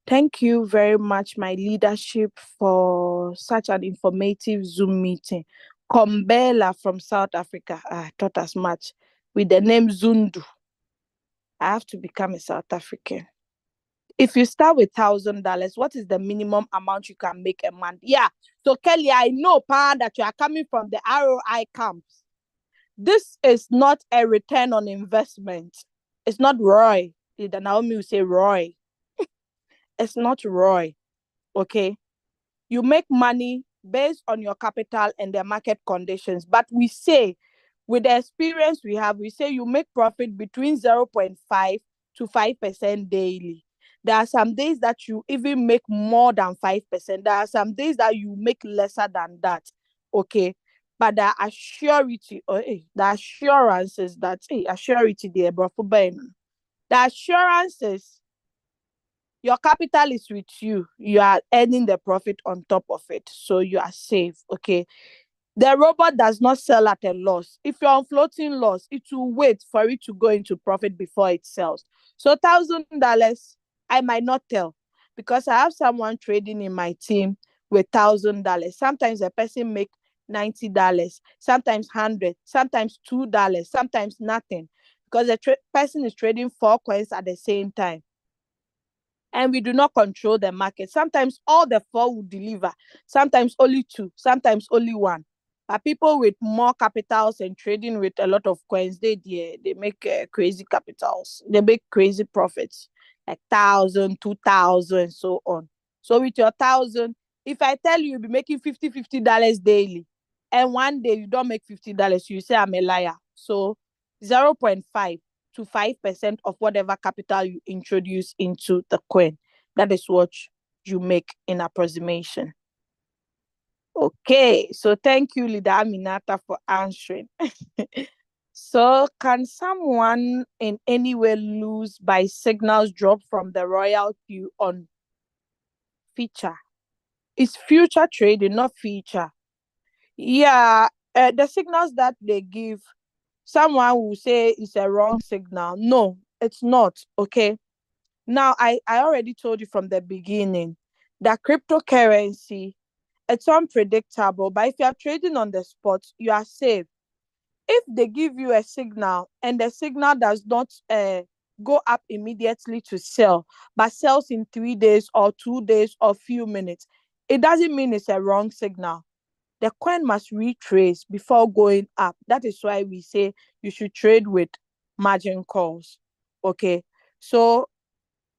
Thank you very much, my leadership, for such an informative Zoom meeting. Kombela from South Africa. I thought as much. With the name Zundu. I have to become a South African. If you start with $1,000, what is the minimum amount you can make a month? Yeah. So, Kelly, I know, Pa, that you are coming from the ROI camps. This is not a return on investment. It's not Roy. The Naomi will say Roy. It's not Roy. Okay. You make money based on your capital and the market conditions. But we say, with the experience we have, we say you make profit between 0.5 to 5% daily. There are some days that you even make more than 5%. There are some days that you make lesser than that. Okay. But the assurity, the assurance is that, assurity there, bro. The assurance is your capital is with you. You are earning the profit on top of it. So you are safe. Okay. The robot does not sell at a loss. If you're on floating loss, it will wait for it to go into profit before it sells. So $1,000, I might not tell because I have someone trading in my team with $1,000. Sometimes a person make $90, sometimes 100, sometimes $2, sometimes nothing because the person is trading 4 coins at the same time. And we do not control the market. Sometimes all the 4 will deliver, sometimes only 2, sometimes only 1. But people with more capitals and trading with a lot of coins, they make crazy capitals. They make crazy profits, like 1,000, 2,000, and so on. So with your 1,000, if I tell you you'll be making $50 daily, and one day you don't make $50, you say I'm a liar. So 0.5 to 5% of whatever capital you introduce into the coin. That is what you make in approximation. Okay, so thank you, Leader Aminata, for answering. So, can someone in any way lose by signals drop from the Royalq on feature. It's future trading, not feature. Yeah, the signals that they give, someone will say it's a wrong signal. No, it's not. Okay. Now, I already told you from the beginning that cryptocurrency, it's unpredictable, but if you are trading on the spot, you are safe. If they give you a signal and the signal does not go up immediately to sell, but sells in 3 days or 2 days or few minutes, it doesn't mean it's a wrong signal. The coin must retrace before going up. That is why we say you should trade with margin calls. Okay. So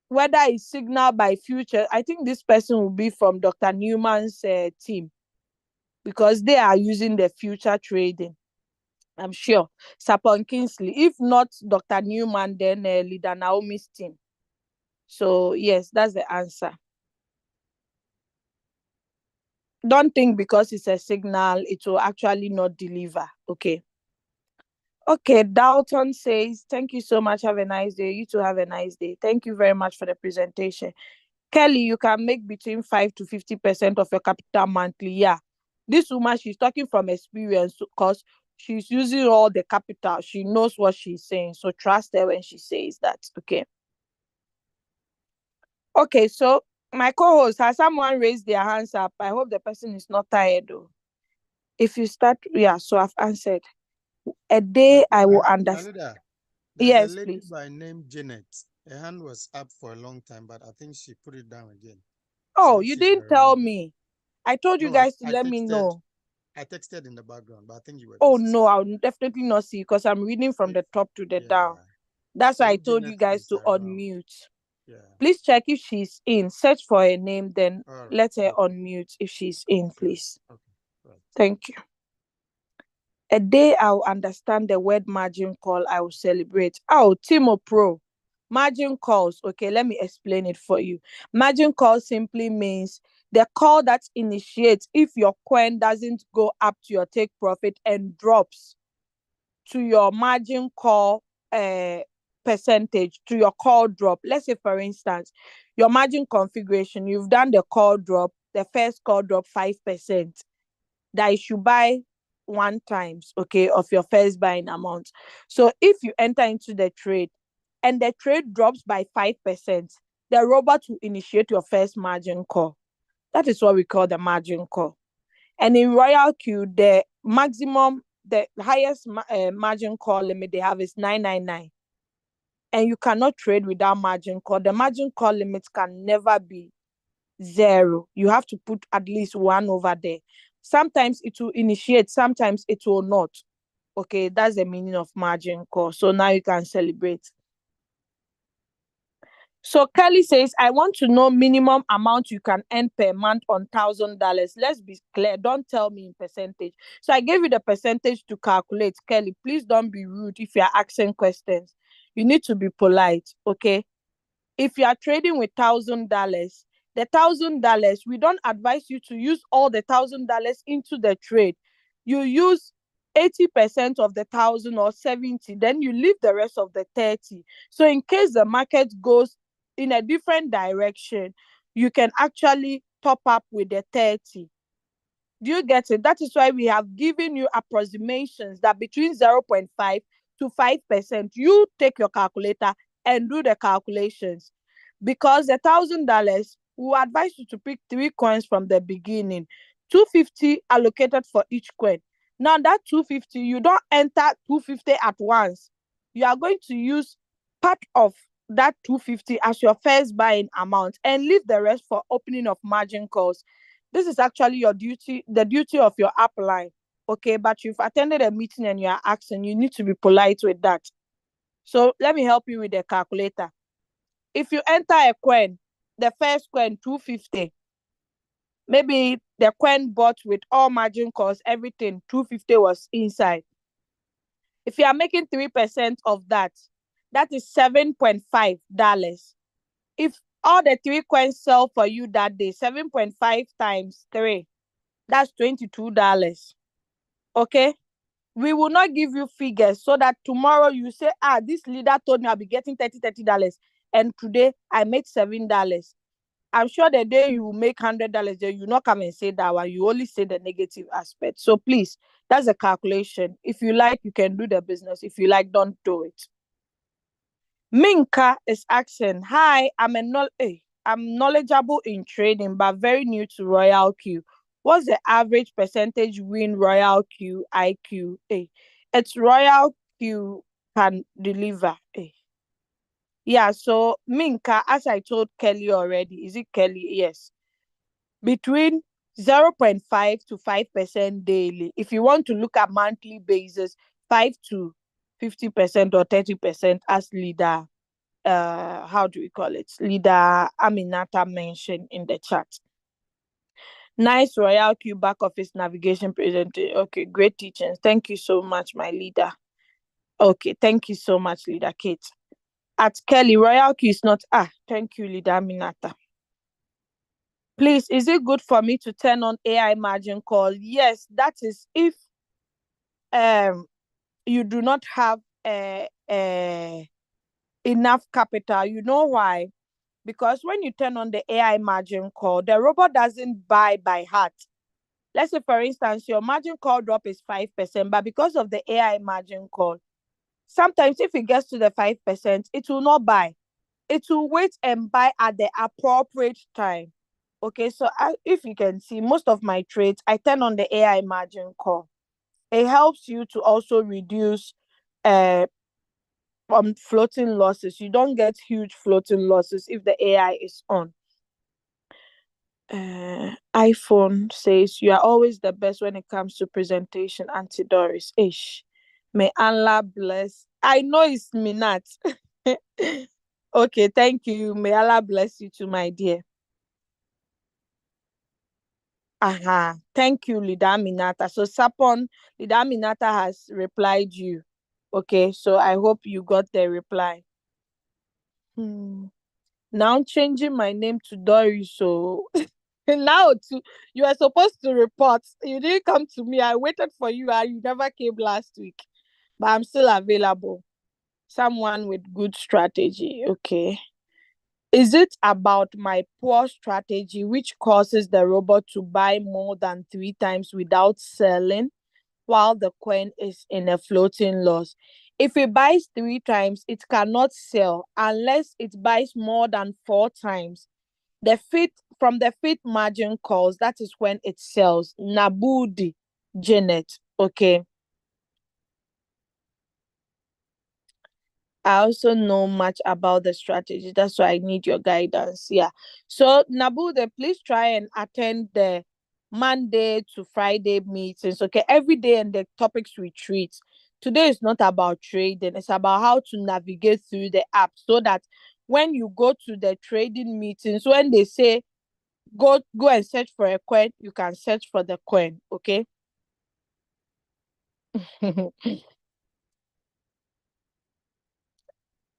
whether it's signal by future, I think this person will be from Dr. Newman's team, because they are using the future trading. I'm sure. Sapon Kingsley. If not Dr. Newman, then Leader Naomi's team. So, yes, that's the answer. Don't think because it's a signal, it will actually not deliver. Okay. Okay, Dalton says, thank you so much. Have a nice day. You too have a nice day. Thank you very much for the presentation. Kelly, you can make between 5 to 50% of your capital monthly. Yeah. This woman, she's talking from experience because she's using all the capital. She knows what she's saying. So trust her when she says that. Okay. Okay, so my co-host, has someone raised their hands up? I hope the person is not tired though. If you start, yeah, so I've answered. A day I will understand. Anita, there's a Yes, lady please. by name Janet. Her hand was up for a long time, but I think she put it down again. So Oh, if you she's didn't tell around, me. I told you no, guys to let me know. I texted in the background, but I think you were Oh busy. no, So I'll definitely not see because I'm reading from if the top to the down. yeah, That's so why I if told Janet you guys is to around, unmute. yeah. Please check if she's in. Search for her name, then All right. let her Okay. unmute if she's in, Sure. please. Okay. Right. Thank you. A day I'll understand the word margin call, I will celebrate. Oh, Timo Pro. Margin calls. Okay, let me explain it for you. Margin call simply means the call that initiates if your coin doesn't go up to your take profit and drops to your margin call percentage, to your call drop. Let's say, for instance, your margin configuration, you've done the call drop, the first call drop 5%, that you should buy one times, okay, of your first buying amount. So if you enter into the trade and the trade drops by 5%, the robot will initiate your first margin call. That is what we call the margin call. And in Royalq, the maximum, the highest margin call limit they have is 999. And you cannot trade without margin call. The margin call limit can never be 0. You have to put at least 1 over there. Sometimes it will initiate, sometimes it will not. Okay, that's the meaning of margin call. So now you can celebrate. So Kelly says, I want to know minimum amount you can earn per month on $1,000. Let's be clear. Don't tell me in percentage. So I gave you the percentage to calculate. Kelly, please don't be rude if you're asking questions. You need to be polite, okay? If you are trading with $1,000, the $1,000, we don't advise you to use all the $1,000 into the trade. You use 80% of the 1,000 or 70, then you leave the rest of the 30. So in case the market goes in a different direction, you can actually top up with the 30. Do you get it? That is why we have given you approximations that between 0.5 to 5%, you take your calculator and do the calculations. Because the $1,000, we advise you to pick 3 coins from the beginning, 250 allocated for each coin. Now that 250, you don't enter 250 at once. You are going to use part of that 250 as your first buying amount and leave the rest for opening of margin calls. This is actually your duty, the duty of your upline. Okay, but you've attended a meeting and you are asking, you need to be polite with that. So let me help you with the calculator. If you enter a coin, the first coin 250, maybe the coin bought with all margin calls, everything 250 was inside. If you are making 3% of that, that is $7.5. If all the 3 coins sell for you that day, 7.5 times 3, that's $22. Okay? We will not give you figures so that tomorrow you say, this leader told me I'll be getting $30. And today I made $7. I'm sure the day you make $100, you not come and say that one. You only say the negative aspect. So please, that's a calculation. If you like, you can do the business. If you like, don't do it. Minka is asking, hi, I'm knowledgeable in trading, but very new to Royalq. What's the average percentage win Royalq IQ? It's Royalq can deliver. Yeah, so Minka, as I told Kelly already, is it Kelly? Yes. Between 0.5 to 5% daily. If you want to look at monthly basis, 5 to 50% or 30% as leader, how do we call it? Leader Aminata mentioned in the chat. Nice Royalq back office navigation presentation. Okay, great teachings. Thank you so much, my leader. Okay, thank you so much, leader Kate. At Kelly, Royalq is not. Thank you, leader Aminata. Please, is it good for me to turn on AI margin call? Yes, that is if you do not have enough capital. You know why? Because when you turn on the AI margin call, the robot doesn't buy by heart. Let's say, for instance, your margin call drop is 5%, but because of the AI margin call, sometimes if it gets to the 5%, it will not buy. It will wait and buy at the appropriate time. Okay, so if you can see, most of my trades, I turn on the AI margin call. It helps you to also reduce floating losses. You don't get huge floating losses if the AI is on. iPhone says you are always the best when it comes to presentation, Auntie Doris. Ish. May Allah bless. I know it's Minat. Okay, thank you. May Allah bless you too, my dear. Thank you, Lida Minata. So Sapon, Lida Minata has replied you. Okay, so I hope you got the reply. Now changing my name to Doris. So now you are supposed to report. You didn't come to me. I waited for you and you never came last week. But I'm still available. Someone with good strategy. Okay. Is it about my poor strategy which causes the robot to buy more than 3 times without selling while the coin is in a floating loss? If it buys 3 times, it cannot sell unless it buys more than 4 times. From the fifth margin calls, that is when it sells. Nabudi Janet. Okay. I also know much about the strategy. That's why I need your guidance. Yeah. So Nabude, please try and attend the Monday to Friday meetings. Okay. Every day and the topics we treat. Today is not about trading. It's about how to navigate through the app so that when you go to the trading meetings, when they say go and search for a coin, you can search for the coin. Okay.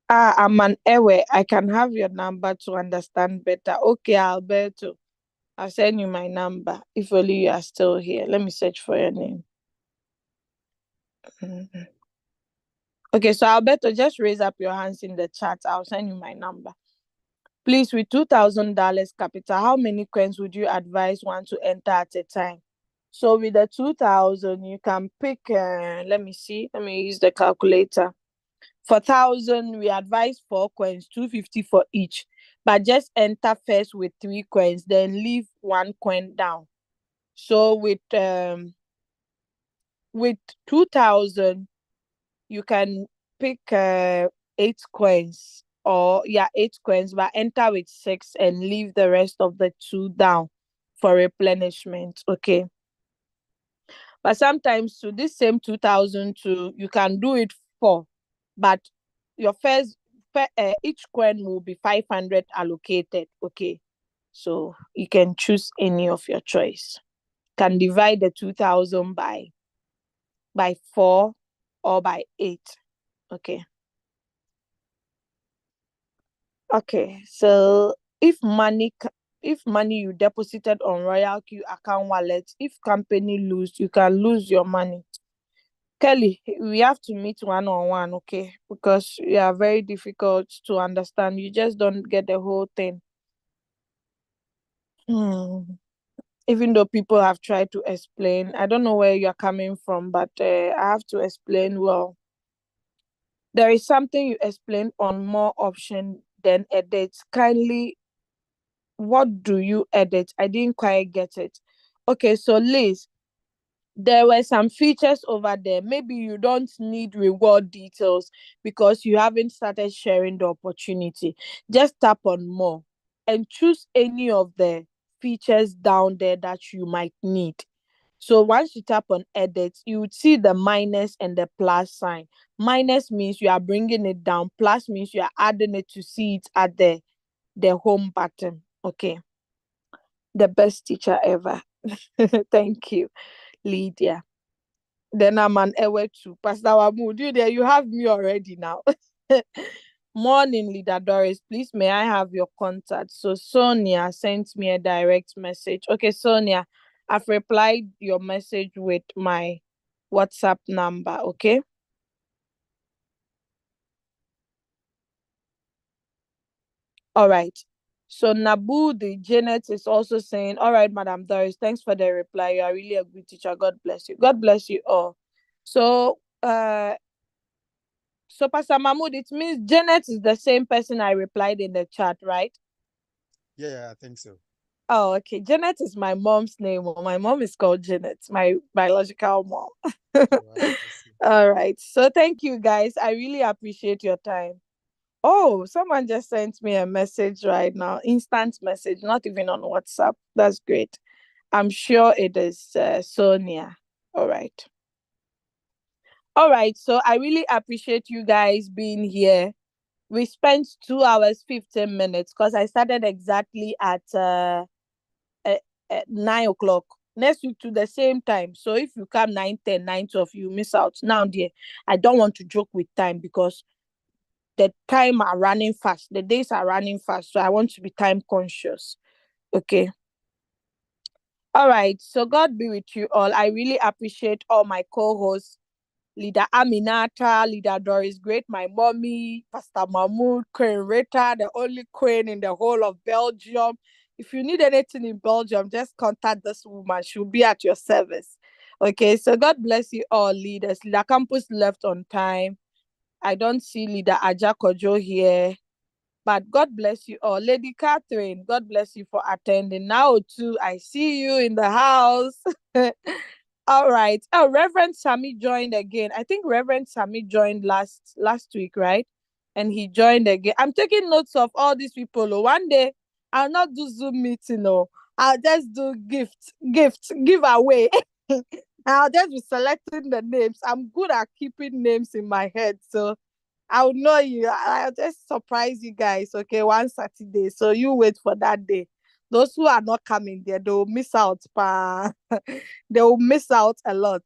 I'm an Ewe. I can have your number to understand better. Okay, Alberto. I'll send you my number. If only you are still here. Let me search for your name. Okay, so Alberto, just raise up your hands in the chat. I'll send you my number. Please, with $2,000 capital, how many coins would you advise one to enter at a time? So with the 2,000, you can pick, let me see. Let me use the calculator. For 1,000, we advise 4 coins, 250 for each. But just enter first with 3 coins, then leave 1 coin down. So with 2,000, you can pick 8 coins, or 8 coins, but enter with 6 and leave the rest of the 2 down for replenishment. Okay. But sometimes to this same 2,000 too, you can do it 4, but your each coin will be 500 allocated. Okay, so you can choose any of your choice. Can divide the 2,000 by 4 or by 8. Okay. Okay, so if money you deposited on Royalq account wallet, if company lose, you can lose your money. Kelly, we have to meet one-on-one, okay? Because you are very difficult to understand. You just don't get the whole thing. Even though people have tried to explain, I don't know where you're coming from, but I have to explain. Well, there is something you explained on more option than edit. Kindly, what do you edit? I didn't quite get it. Okay, so Liz, there were some features over there. Maybe you don't need reward details because you haven't started sharing the opportunity. Just tap on more and choose any of the features down there that you might need. So once you tap on edit, you would see the minus and the plus sign. Minus means you are bringing it down. Plus means you are adding it to see it at the home button. Okay. The best teacher ever. Thank you, Lydia. Then I'm an ewe too. Pastor Wamud, you there, you have me already now. Morning, leader Doris. Please, may I have your contact? So Sonia sent me a direct message. Okay, Sonia, I've replied your message with my WhatsApp number. Okay. All right. So Nabu, the Janet is also saying, all right, Madam Doris, thanks for the reply. You are really a good teacher. God bless you. God bless you all. So so Pastor Mahmoud, it means Janet is the same person I replied in the chat, right? Yeah, I think so. Oh, okay. Janet is my mom's name. My mom is called Janet, my biological mom. Wow, All right. So thank you guys. I really appreciate your time. Oh, someone just sent me a message right now. Instant message, not even on WhatsApp. That's great. I'm sure it is Sonia. All right. All right. So I really appreciate you guys being here. We spent 2 hours 15 minutes because I started exactly at 9 o'clock. Next week to the same time. So if you come 9, 10, 9, 12, you miss out. Now, dear, I don't want to joke with time because the time are running fast. The days are running fast. So I want to be time conscious. Okay. All right. So God be with you all. I really appreciate all my co-hosts. Leader Aminata, Leader Doris Great, my mommy, Pastor Mahmoud, Queen Rita, the only queen in the whole of Belgium. If you need anything in Belgium, just contact this woman. She'll be at your service. Okay, so God bless you all, leaders. Leader Campus left on time. I don't see Leader Aja Kojo here. But God bless you all. Lady Catherine, God bless you for attending. Now, too, I see you in the house. All right. Oh, Reverend Sammy joined again. I think Reverend Sammy joined last week, right? And he joined again. I'm taking notes of all these people. Oh. One day, I'll not do Zoom meeting. Oh. I'll just do giveaway. I'll just be selecting the names. I'm good at keeping names in my head. So I'll know you. I'll just surprise you guys, okay, one Saturday. So you wait for that day. Those who are not coming there, they will miss out. They will miss out a lot.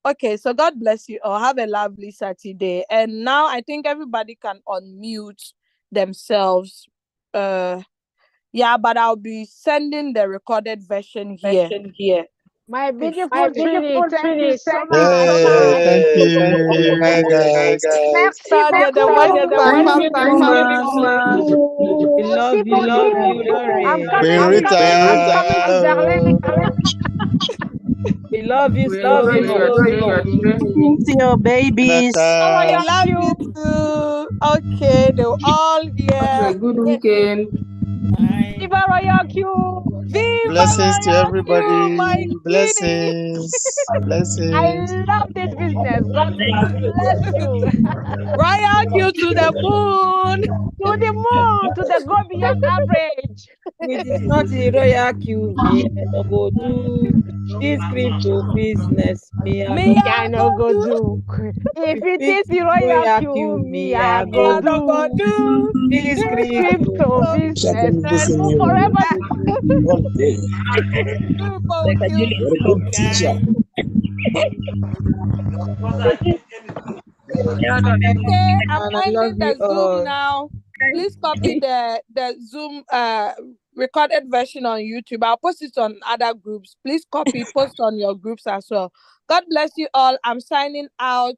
Okay, so God bless you all. Have a lovely Saturday. And now I think everybody can unmute themselves. Yeah, but I'll be sending the recorded version here. My My beautiful beautiful Trini, thank you Trini, so thank you so Hey, much. much. thank Thank you. you. Bye, guys. Merci Sonia, the beaucoup. welcome Thank you back. so Thank much. you. We Merci love you, love you, beaucoup. I'm Doris. coming. Queen I'm Rita, coming. I'm coming to Berlin. hello. We love you We so enjoy your much. training. To your babies. I Renata. love you too. Okay, they're all Have here. a good weekend. Bye. Viva Royalq. Viva Blessings to Royal Q, my everybody. Queenie. Blessings. Blessings. I love this business. God bless you. Royal Q to the moon. To the moon, to the go beyond average. It is not the royal queue. Me, I no go do this crypto business. Me, I Me, no I I no go go do. do. If it this is the Royalq, royal me, Me, I I Me, go go I don't go do do do. this this crypto crypto So business. business. For forever. People will kill me. guy. Okay, I'm And I love ending you the Zoom all. now. Please copy the Zoom recorded version on YouTube. I'll post it on other groups. Please copy, post on your groups as well. God bless you all. I'm signing out.